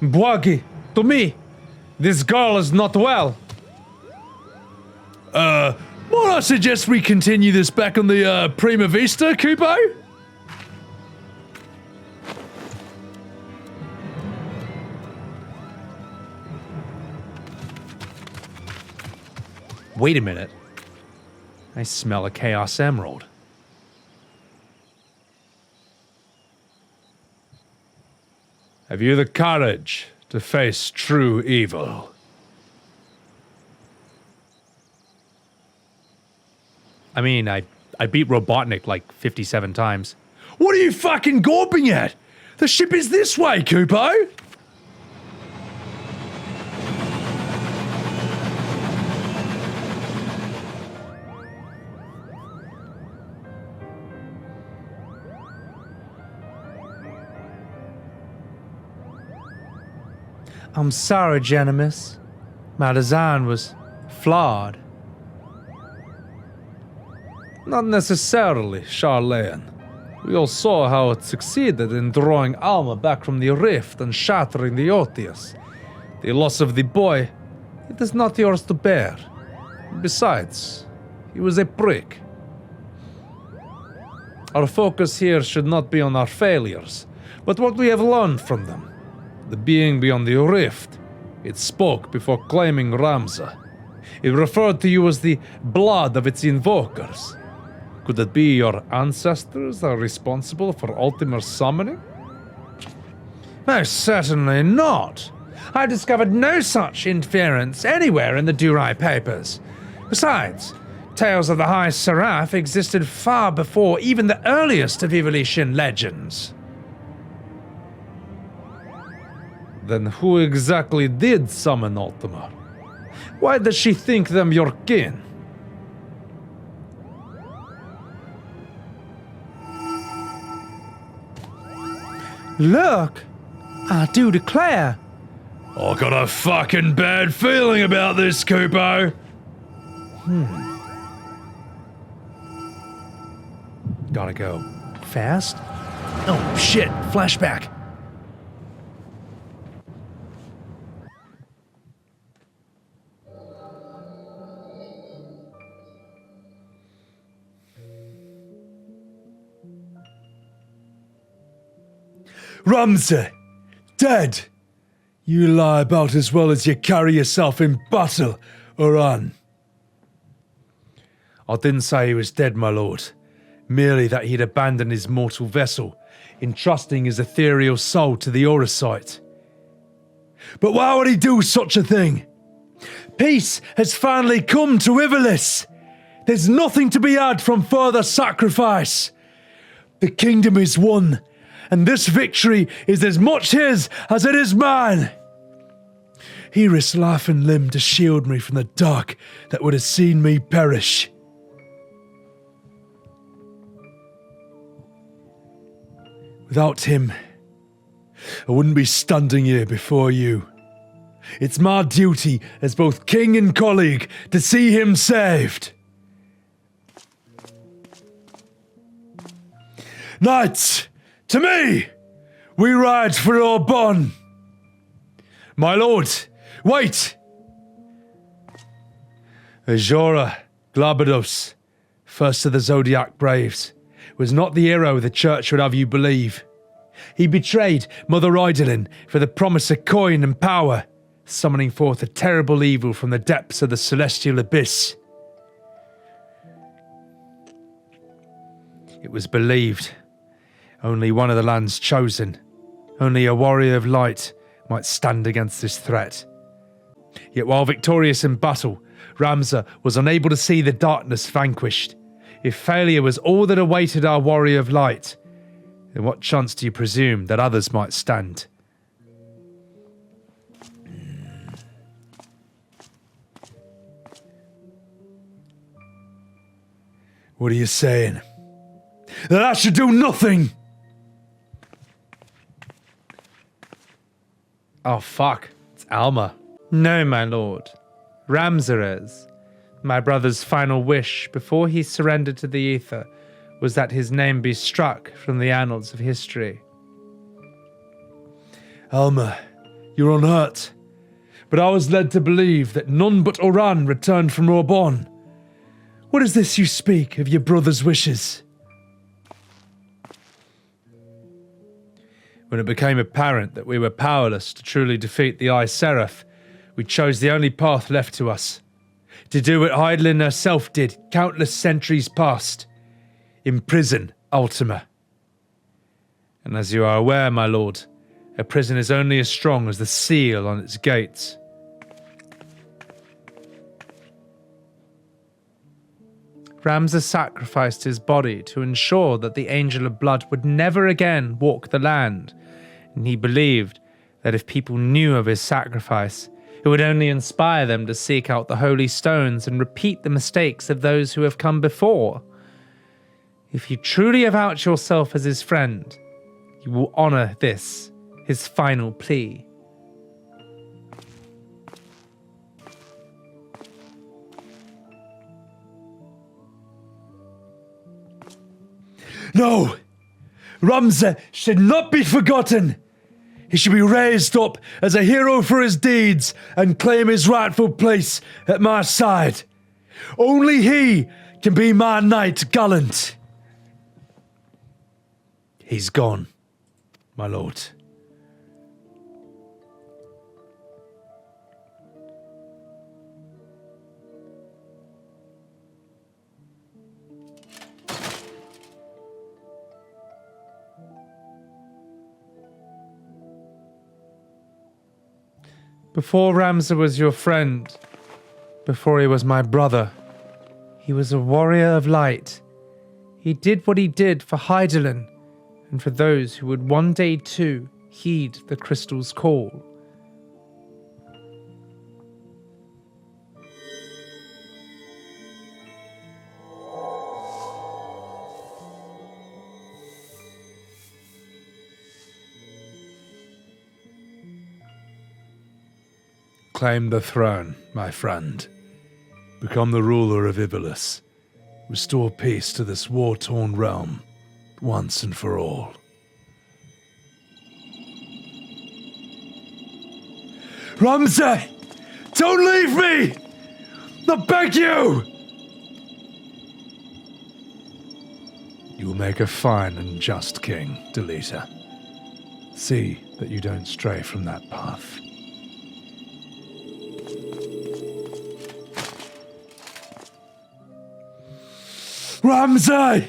Speaker 6: Bwagi, to me, this girl is not well.
Speaker 2: Might I suggest we continue this back on the Prima Vista, Kupo?
Speaker 1: Wait a minute. I smell a Chaos Emerald.
Speaker 2: Have you the courage to face true evil?
Speaker 1: I mean, I beat Robotnik like 57 times.
Speaker 2: What are you fucking gawping at? The ship is this way, Kupo!
Speaker 6: I'm sorry, Genimus. My design was flawed. Not necessarily, Charlene. We all saw how it succeeded in drawing Alma back from the rift and shattering the Otius. The loss of the boy, it is not yours to bear. Besides, he was a prick. Our focus here should not be on our failures, but what we have learned from them. The being beyond the rift, it spoke before claiming Ramza. It referred to you as the blood of its invokers. Could it be your ancestors are responsible for Ultima's summoning?
Speaker 1: Most certainly not. I discovered no such interference anywhere in the Durai papers. Besides, tales of the High Seraph existed far before even the earliest of Evolution legends.
Speaker 6: Then who exactly did summon Ultima? Why does she think them your kin?
Speaker 1: Look, I do declare.
Speaker 2: I got a fucking bad feeling about this, Kupo.
Speaker 1: Gotta go. Fast? Oh shit, flashback.
Speaker 2: Ramza, dead. You lie about as well as you carry yourself in battle, Oran.
Speaker 1: I didn't say he was dead, my lord. Merely that he'd abandoned his mortal vessel, entrusting his ethereal soul to the Auracite.
Speaker 2: But why would he do such a thing? Peace has finally come to Ivalice. There's nothing to be had from further sacrifice. The kingdom is won, and this victory is as much his as it is mine. He risked life and limb to shield me from the dark that would have seen me perish. Without him, I wouldn't be standing here before you. It's my duty as both king and colleague to see him saved. Knights, to me! We ride for Orbon! My lord, wait! Azora Glabados, first of the Zodiac Braves, was not the hero the church would have you believe. He betrayed Mother Idolin for the promise of coin and power, summoning forth a terrible evil from the depths of the celestial abyss. It was believed only one of the lands chosen, only a warrior of light, might stand against this threat. Yet while victorious in battle, Ramza was unable to see the darkness vanquished. If failure was all that awaited our warrior of light, then what chance do you presume that others might stand? What are you saying? That I should do nothing!
Speaker 6: Oh fuck, it's Alma. No, my lord. Ramza is. My brother's final wish before he surrendered to the ether was that his name be struck from the annals of history.
Speaker 2: Alma, you're unhurt. But I was led to believe that none but Oran returned from Orbon. What is this you speak of your brother's wishes?
Speaker 6: When it became apparent that we were powerless to truly defeat the Eye Seraph, we chose the only path left to us. To do what Hydaelyn herself did countless centuries past. Imprison Ultima. And as you are aware, my lord, a prison is only as strong as the seal on its gates. Ramza sacrificed his body to ensure that the Angel of Blood would never again walk the land, and he believed that if people knew of his sacrifice, it would only inspire them to seek out the holy stones and repeat the mistakes of those who have come before. If you truly avouch yourself as his friend, you will honor this, his final plea.
Speaker 2: No! Ramza should not be forgotten! He should be raised up as a hero for his deeds and claim his rightful place at my side. Only he can be my knight gallant. He's gone, my lord.
Speaker 6: Before Ramza was your friend, before he was my brother, he was a warrior of light. He did what he did for Hydaelyn, and for those who would one day too heed the crystal's call.
Speaker 2: Claim the throne, my friend. Become the ruler of Ivalice. Restore peace to this war-torn realm, once and for all. Ramza! Don't leave me! I beg you! You will make a fine and just king, Delita. See that you don't stray from that path. Ramza!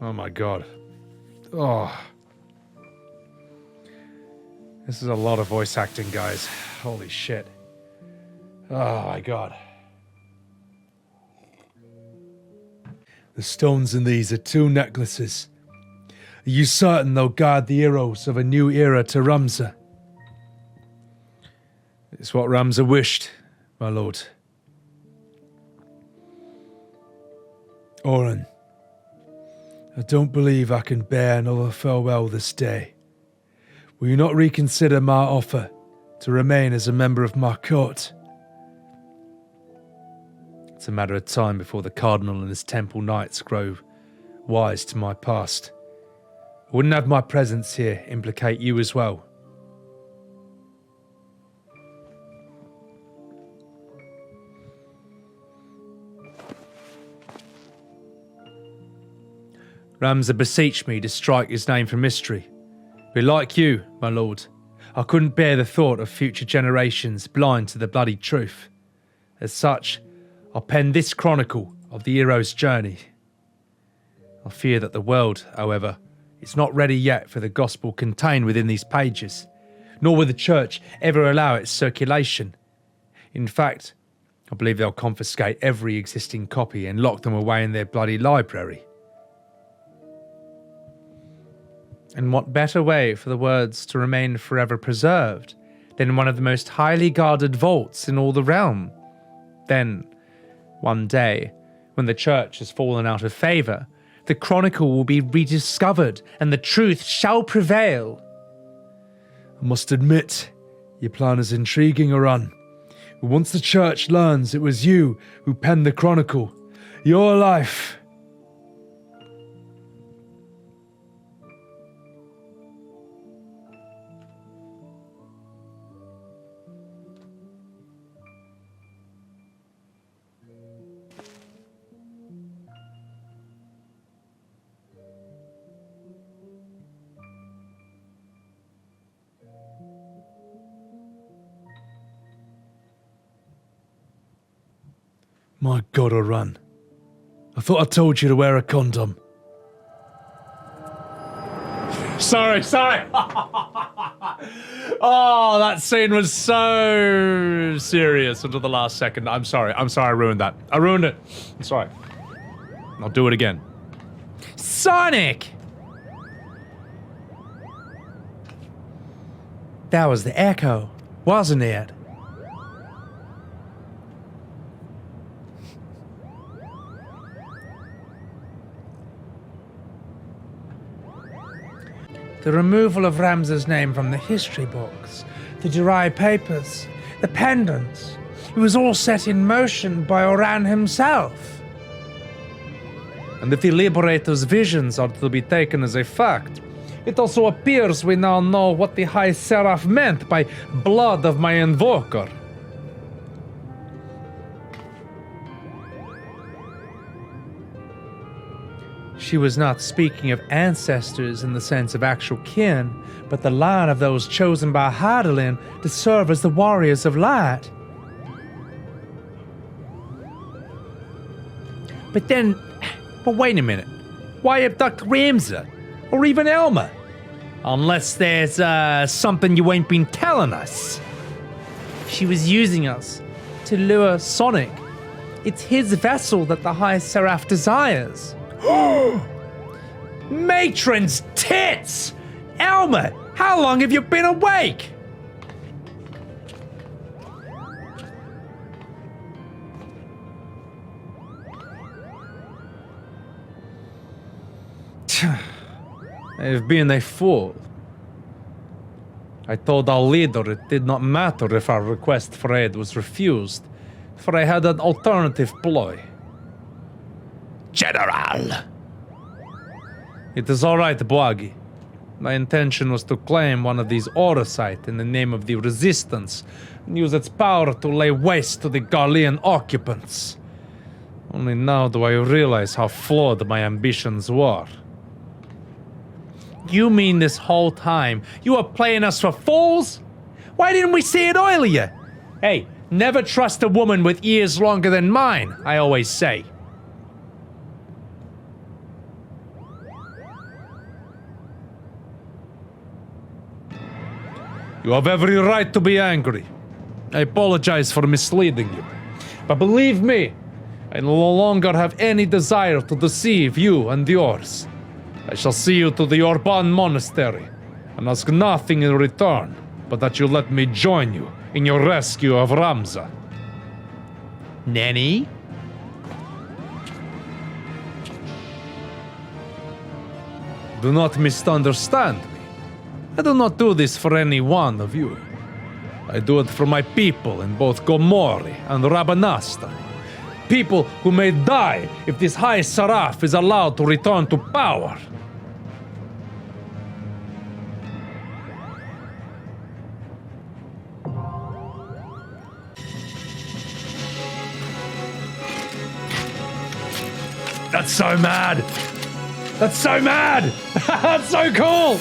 Speaker 6: Oh my god. Oh. This is a lot of voice acting, guys. Holy shit. Oh my god.
Speaker 2: The stones in these are 2 necklaces. Are you certain they'll guide the heroes of a new era to Ramza?
Speaker 6: It's what Ramza wished, my lord.
Speaker 2: Oren, I don't believe I can bear another farewell this day. Will you not reconsider my offer to remain as a member of my court?
Speaker 6: It's a matter of time before the Cardinal and his temple knights grow wise to my past. I wouldn't have my presence here implicate you as well. Ramza beseeched me to strike his name from history. But like you, my lord, I couldn't bear the thought of future generations blind to the bloody truth. As such, I'll pen this chronicle of the hero's journey. I fear that the world, however, is not ready yet for the gospel contained within these pages, nor will the church ever allow its circulation. In fact, I believe they'll confiscate every existing copy and lock them away in their bloody library. And what better way for the words to remain forever preserved than in one of the most highly guarded vaults in all the realm? Then, one day, when the church has fallen out of favour, the chronicle will be rediscovered and the truth shall prevail.
Speaker 2: I must admit, your plan is intriguing, Oran. But once the church learns it was you who penned the chronicle, your life... My God, Oran. I thought I told you to wear a condom.
Speaker 6: Sorry. Oh, that scene was so serious until the last second. I'm sorry I ruined that. I ruined it. I'm sorry. I'll do it again. Sonic!
Speaker 1: That was the echo, wasn't it? The removal of Ramza's name from the history books, the Jirai papers, the pendants. It was all set in motion by Oran himself.
Speaker 6: And if the Liberator's visions are to be taken as a fact, it also appears we now know what the High Seraph meant by blood of my invoker.
Speaker 1: She was not speaking of ancestors in the sense of actual kin, but the line of those chosen by Hydaelyn to serve as the warriors of light. But wait a minute. Why abduct Ramza? Or even Alma? Unless there's something you ain't been telling us. She was using us to lure Sonic. It's his vessel that the High Seraph desires. Matron's tits! Alma, how long have you been awake?
Speaker 6: I've been a fool. I told our leader it did not matter if our request for aid was refused, for I had an alternative ploy.
Speaker 3: General!
Speaker 6: It is all right, Boagi. My intention was to claim one of these Orosite in the name of the Resistance and use its power to lay waste to the Garlean occupants. Only now do I realize how flawed my ambitions were.
Speaker 1: You mean this whole time you were playing us for fools? Why didn't we see it earlier? Hey, never trust a woman with ears longer than mine, I always say.
Speaker 6: You have every right to be angry. I apologize for misleading you. But believe me, I no longer have any desire to deceive you and yours. I shall see you to the Orban Monastery, and ask nothing in return, but that you let me join you in your rescue of Ramza.
Speaker 1: Nanny?
Speaker 6: Do not misunderstand me. I do not do this for any one of you. I do it for my people in both Gomorrah and Rabanastre. People who may die if this High Seraph is allowed to return to power.
Speaker 2: That's so mad! That's so mad! That's so cool!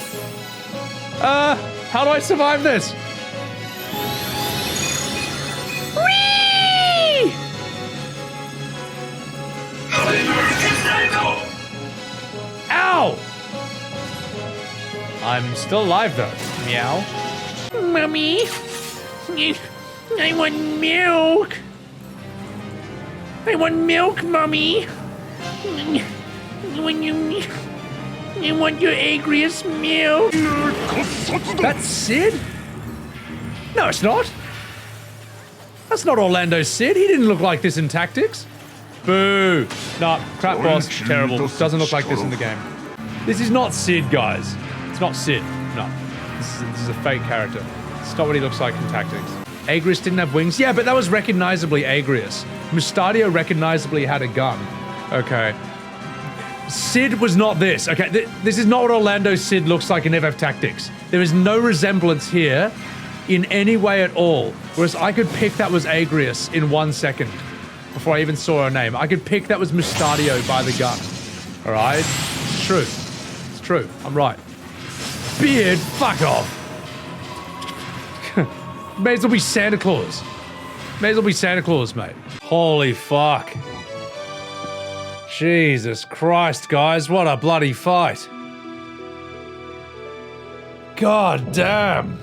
Speaker 2: How do I survive this?
Speaker 1: Whee! Ow!
Speaker 6: I'm still alive though. Meow.
Speaker 1: Mommy, I want milk. I want milk, Mommy. I want your agrious milk. That's Sid? No, it's not. That's not Orlando Sid. He didn't look like this in Tactics. Boo. Nah, crap boss. Terrible. Doesn't look like this in the game. This is not Sid, guys. It's not Sid. No. This is a fake character. It's not what he looks like in Tactics. Agrius didn't have wings? Yeah, but that was recognizably Agrius. Mustadio recognizably had a gun. Okay. Sid was not this. Okay, this is not what Orlando Sid looks like in FF Tactics. There is no resemblance here in any way at all. Whereas I could pick that was Agrius in 1 second before I even saw her name. I could pick that was Mustadio by the gun. All right? It's true. It's true. I'm right. Beard, fuck off. May as well be Santa Claus. May as well be Santa Claus, mate. Holy fuck. Jesus Christ, guys, what a bloody fight. God damn.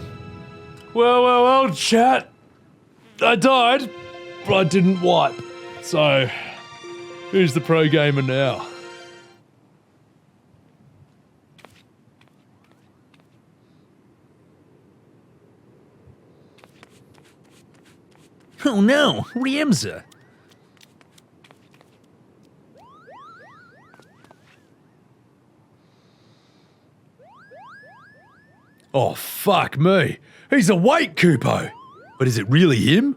Speaker 1: Well, chat. I died, but I didn't wipe. So, who's the pro gamer now? Oh no, Ramza.
Speaker 2: Oh, fuck me. He's awake, Kupo. But is it really him?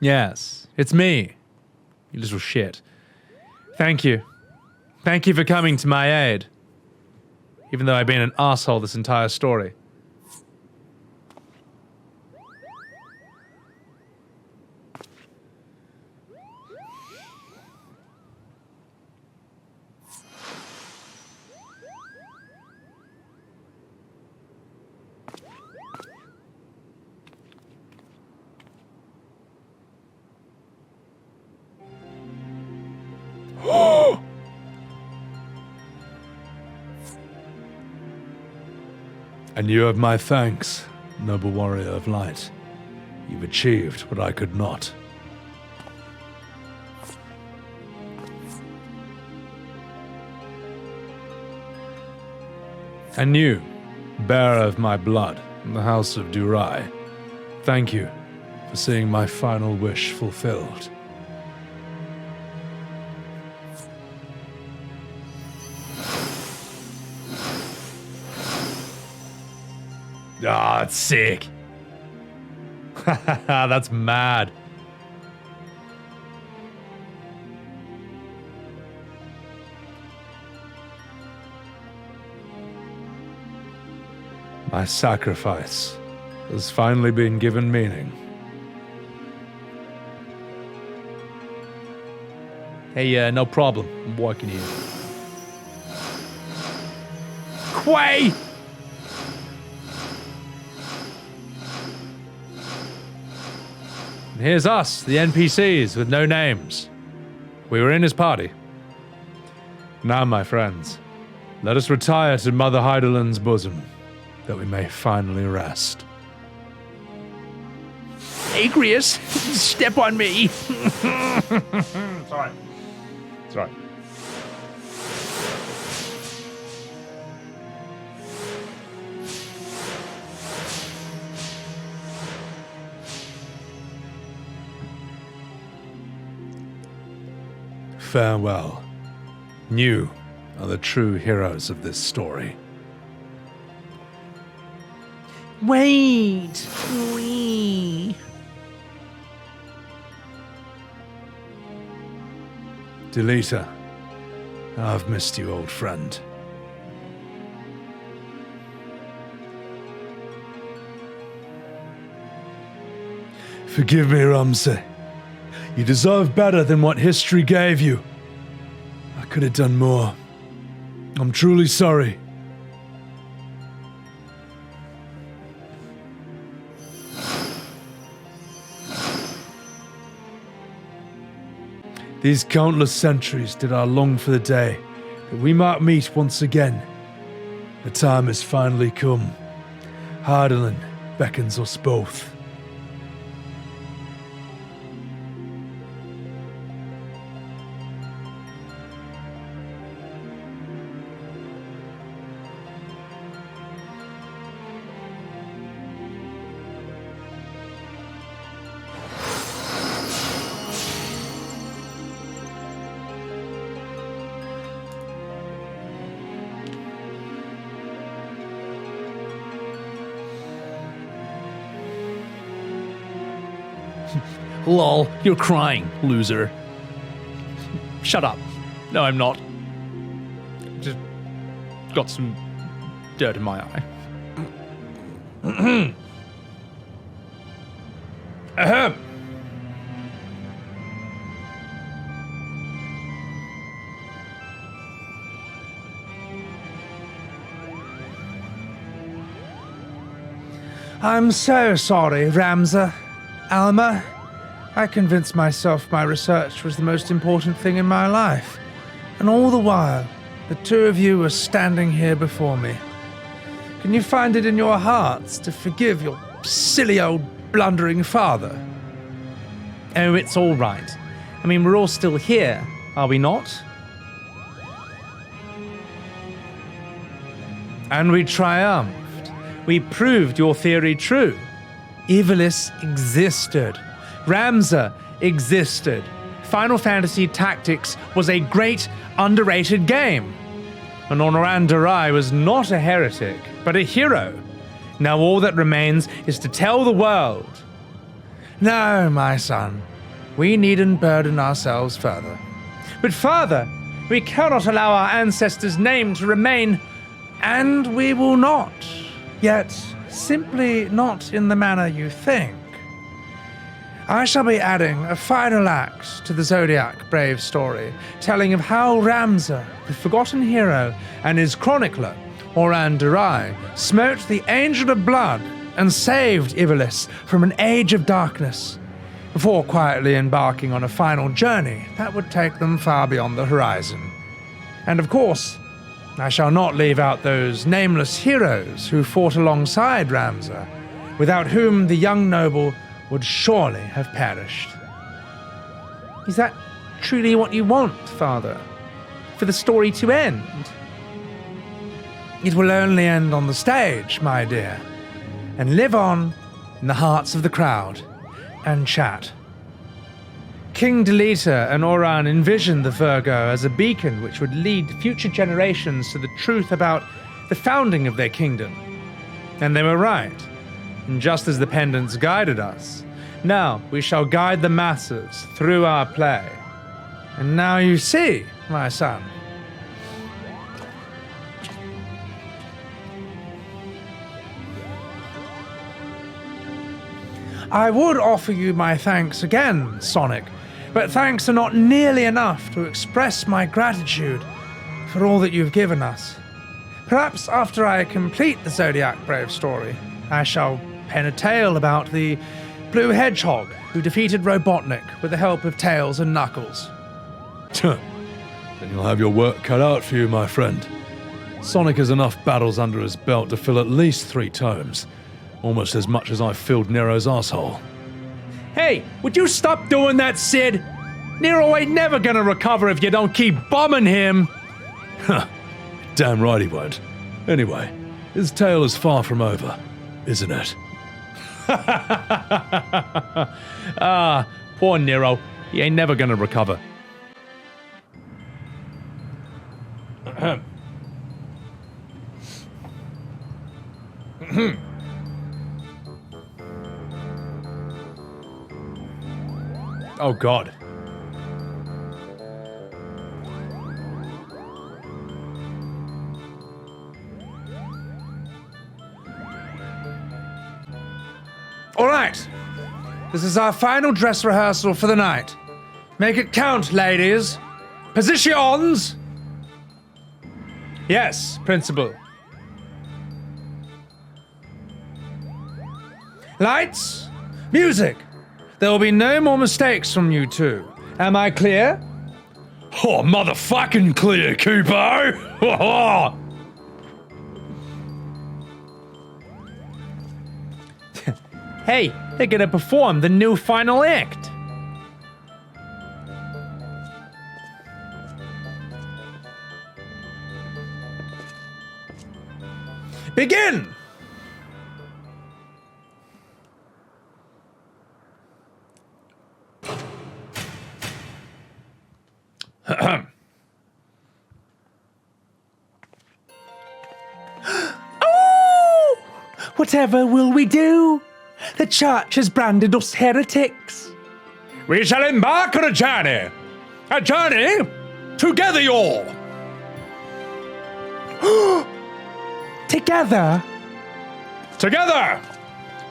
Speaker 6: Yes, it's me. You little shit. Thank you. Thank you for coming to my aid. Even though I've been an asshole this entire story.
Speaker 2: And you have my thanks, noble warrior of light. You've achieved what I could not.
Speaker 6: And you, bearer of my blood in the House of Durai,
Speaker 2: Thank you for seeing my final wish fulfilled.
Speaker 6: Ah, it's sick. That's mad.
Speaker 2: My sacrifice has finally been given meaning.
Speaker 6: Hey, no problem. I'm walking here. Quay! And here's us, the NPCs with no names. We were in his party. Now, my friends, let us retire to Mother Heidelind's bosom, that we may finally rest.
Speaker 3: Agrius, step on me.
Speaker 6: Sorry. Sorry.
Speaker 2: Farewell. You are the true heroes of this story.
Speaker 1: Wait. Wee.
Speaker 2: Delita, I've missed you, old friend. Forgive me, Ramza. You deserve better than what history gave you. I could have done more. I'm truly sorry. These countless centuries did I long for the day that we might meet once again. The time has finally come. Heidelin beckons us both.
Speaker 3: Lol, you're crying, loser. Shut up. No, I'm not. Just got some dirt in my eye. Ahem.
Speaker 1: I'm so sorry, Ramza. Alma, I convinced myself my research was the most important thing in my life. And all the while, the two of you were standing here before me. Can you find it in your hearts to forgive your silly old blundering father?
Speaker 6: Oh, it's all right. I mean, we're all still here, are we not? And we triumphed. We proved your theory true. Ivalice existed. Ramza existed.
Speaker 1: Final Fantasy Tactics was a great, underrated game. And Onoran Darai was not a heretic, but a hero. Now all that remains is to tell the world. No, my son, we needn't burden ourselves further. But father, we cannot allow our ancestors' name to remain, and we will not. Yet, simply not in the manner you think. I shall be adding a final act to the Zodiac Brave story, telling of how Ramza, the forgotten hero, and his chronicler, Oran Darai, smote the Angel of Blood and saved Ivalice from an age of darkness, before quietly embarking on a final journey that would take them far beyond the horizon. And of course, I shall not leave out those nameless heroes who fought alongside Ramza, without whom the young noble would surely have perished. Is that truly what you want, father? For the story to end? It will only end on the stage, my dear, and live on in the hearts of the crowd and chat. King Delita and Oran envisioned the Virgo as a beacon which would lead future generations to the truth about the founding of their kingdom. And they were right. And just as the pendants guided us, now we shall guide the masses through our play. And now you see, my son. I would offer you my thanks again, Sonic, but thanks are not nearly enough to express my gratitude for all that you've given us. Perhaps after I complete the Zodiac Brave story, I shall pen a tale about the Blue Hedgehog who defeated Robotnik with the help of Tails and Knuckles.
Speaker 2: Then you'll have your work cut out for you, my friend. Sonic has enough battles under his belt to fill at least 3 tomes. Almost as much as I filled Nero's asshole.
Speaker 1: Hey, would you stop doing that, Sid? Nero ain't never gonna recover if you don't keep bombing him.
Speaker 2: Huh. Damn right he won't. Anyway, his tale is far from over, isn't it?
Speaker 1: Ah, poor Nero. He ain't never gonna recover. Oh, God. All right. This is our final dress rehearsal for the night. Make it count, ladies. Positions! Yes, Principal. Lights, music. There will be no more mistakes from you two. Am I clear?
Speaker 2: Oh, motherfucking clear, Kupo!
Speaker 1: Hey, they're gonna perform the new final act. Begin! Oh! Whatever will we do? The church has branded us heretics.
Speaker 3: We shall embark on a journey together, y'all.
Speaker 1: Together?
Speaker 3: Together!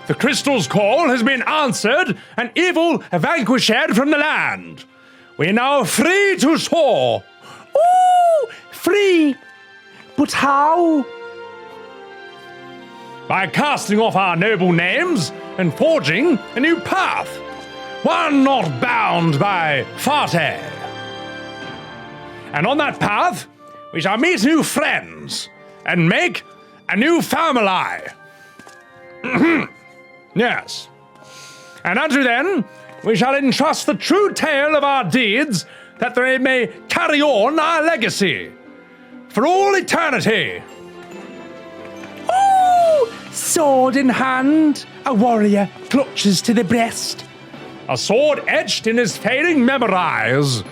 Speaker 3: The crystal's call has been answered and evil vanquished from the land. We are now free to soar.
Speaker 1: Ooh, free. But how?
Speaker 3: By casting off our noble names and forging a new path, one not bound by fate. And on that path, we shall meet new friends and make a new family. Yes. And unto then, we shall entrust the true tale of our deeds that they may carry on our legacy for all eternity.
Speaker 1: Ooh, sword in hand, a warrior clutches to the breast.
Speaker 6: A sword etched in his fading memories.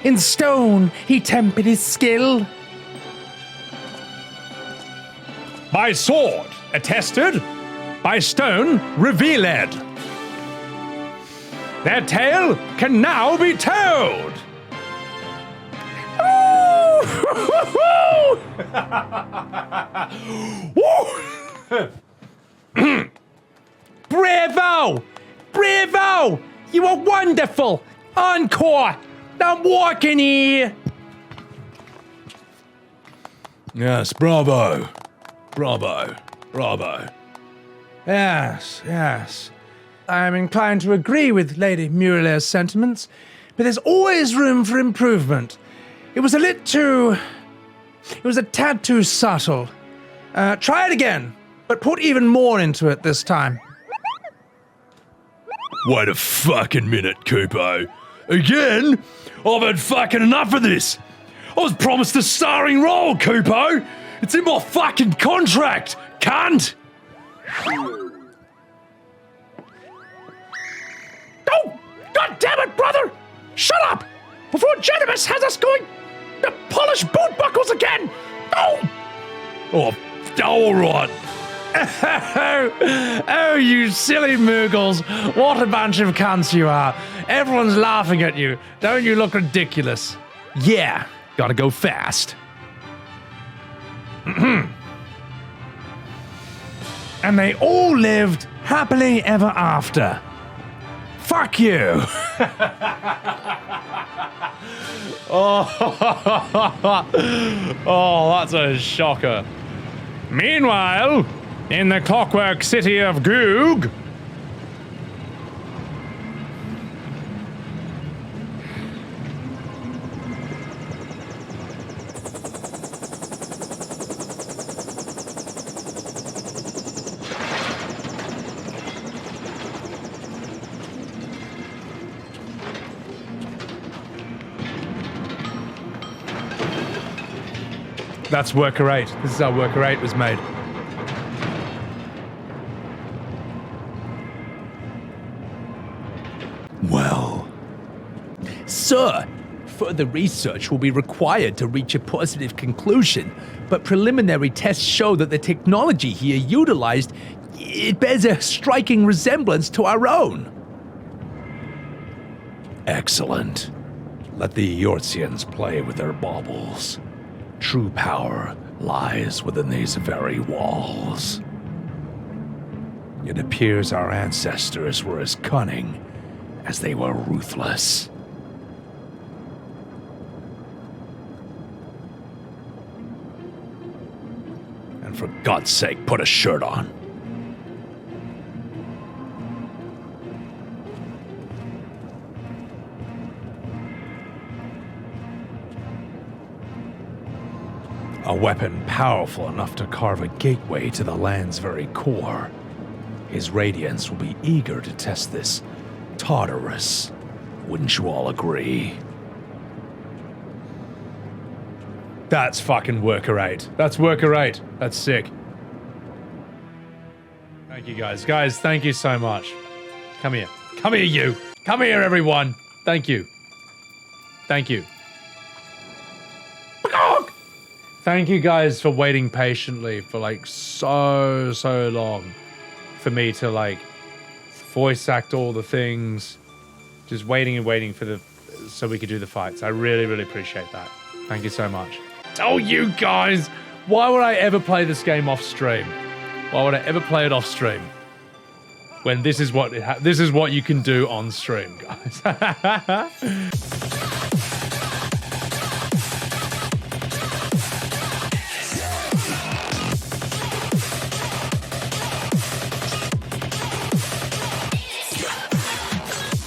Speaker 1: In stone, he tempered his skill.
Speaker 6: By sword, attested. By stone, revealed. Their tale can now be told.
Speaker 1: Bravo! Bravo! You are wonderful! Encore! I'm walking here!
Speaker 2: Yes, bravo. Bravo. Bravo.
Speaker 1: Yes, yes. I'm inclined to agree with Lady Muriel's sentiments, but there's always room for improvement. It was a tad too subtle. Try it again, but put even more into it this time.
Speaker 2: Wait a fucking minute, Kupo. Again? I've had fucking enough of this. I was promised a starring role, Kupo. It's in my fucking contract, cunt.
Speaker 5: Oh, God damn it, brother! Shut up! Before Genimus has us going to polish boot buckles again! Oh!
Speaker 2: Oh, all right.
Speaker 1: Oh, you silly moogles. What a bunch of cunts you are. Everyone's laughing at you. Don't you look ridiculous? Yeah, gotta go fast. And they all lived happily ever after. Fuck you.
Speaker 6: Oh, that's a shocker. Meanwhile, in the clockwork city of Goog,
Speaker 1: That's Worker 8. This is how Worker 8 was made. Well, sir, further research will be required to reach a positive conclusion, but preliminary tests show that the technology here utilized, it bears a striking resemblance to our own.
Speaker 2: Excellent. Let the Yortsians play with their baubles. True power lies within these very walls. It appears our ancestors were as cunning as they were ruthless. And for God's sake, put a shirt on. A weapon powerful enough to carve a gateway to the land's very core. His radiance will be eager to test this Tartarus. Wouldn't you all agree?
Speaker 6: that's fucking Worker 8. That's Worker 8. That's sick. Thank you, guys. Guys, thank you so much. Come here. Come here, you. Come here, everyone. Thank you. Thank you. Thank you guys for waiting patiently for like so long for me to like voice act all the things. Just waiting and waiting for so we could do the fights. I really appreciate that. Thank you so much. Oh, you guys, why would I ever play this game off stream? Why would I ever play it off stream? When this is what you can do on stream, guys.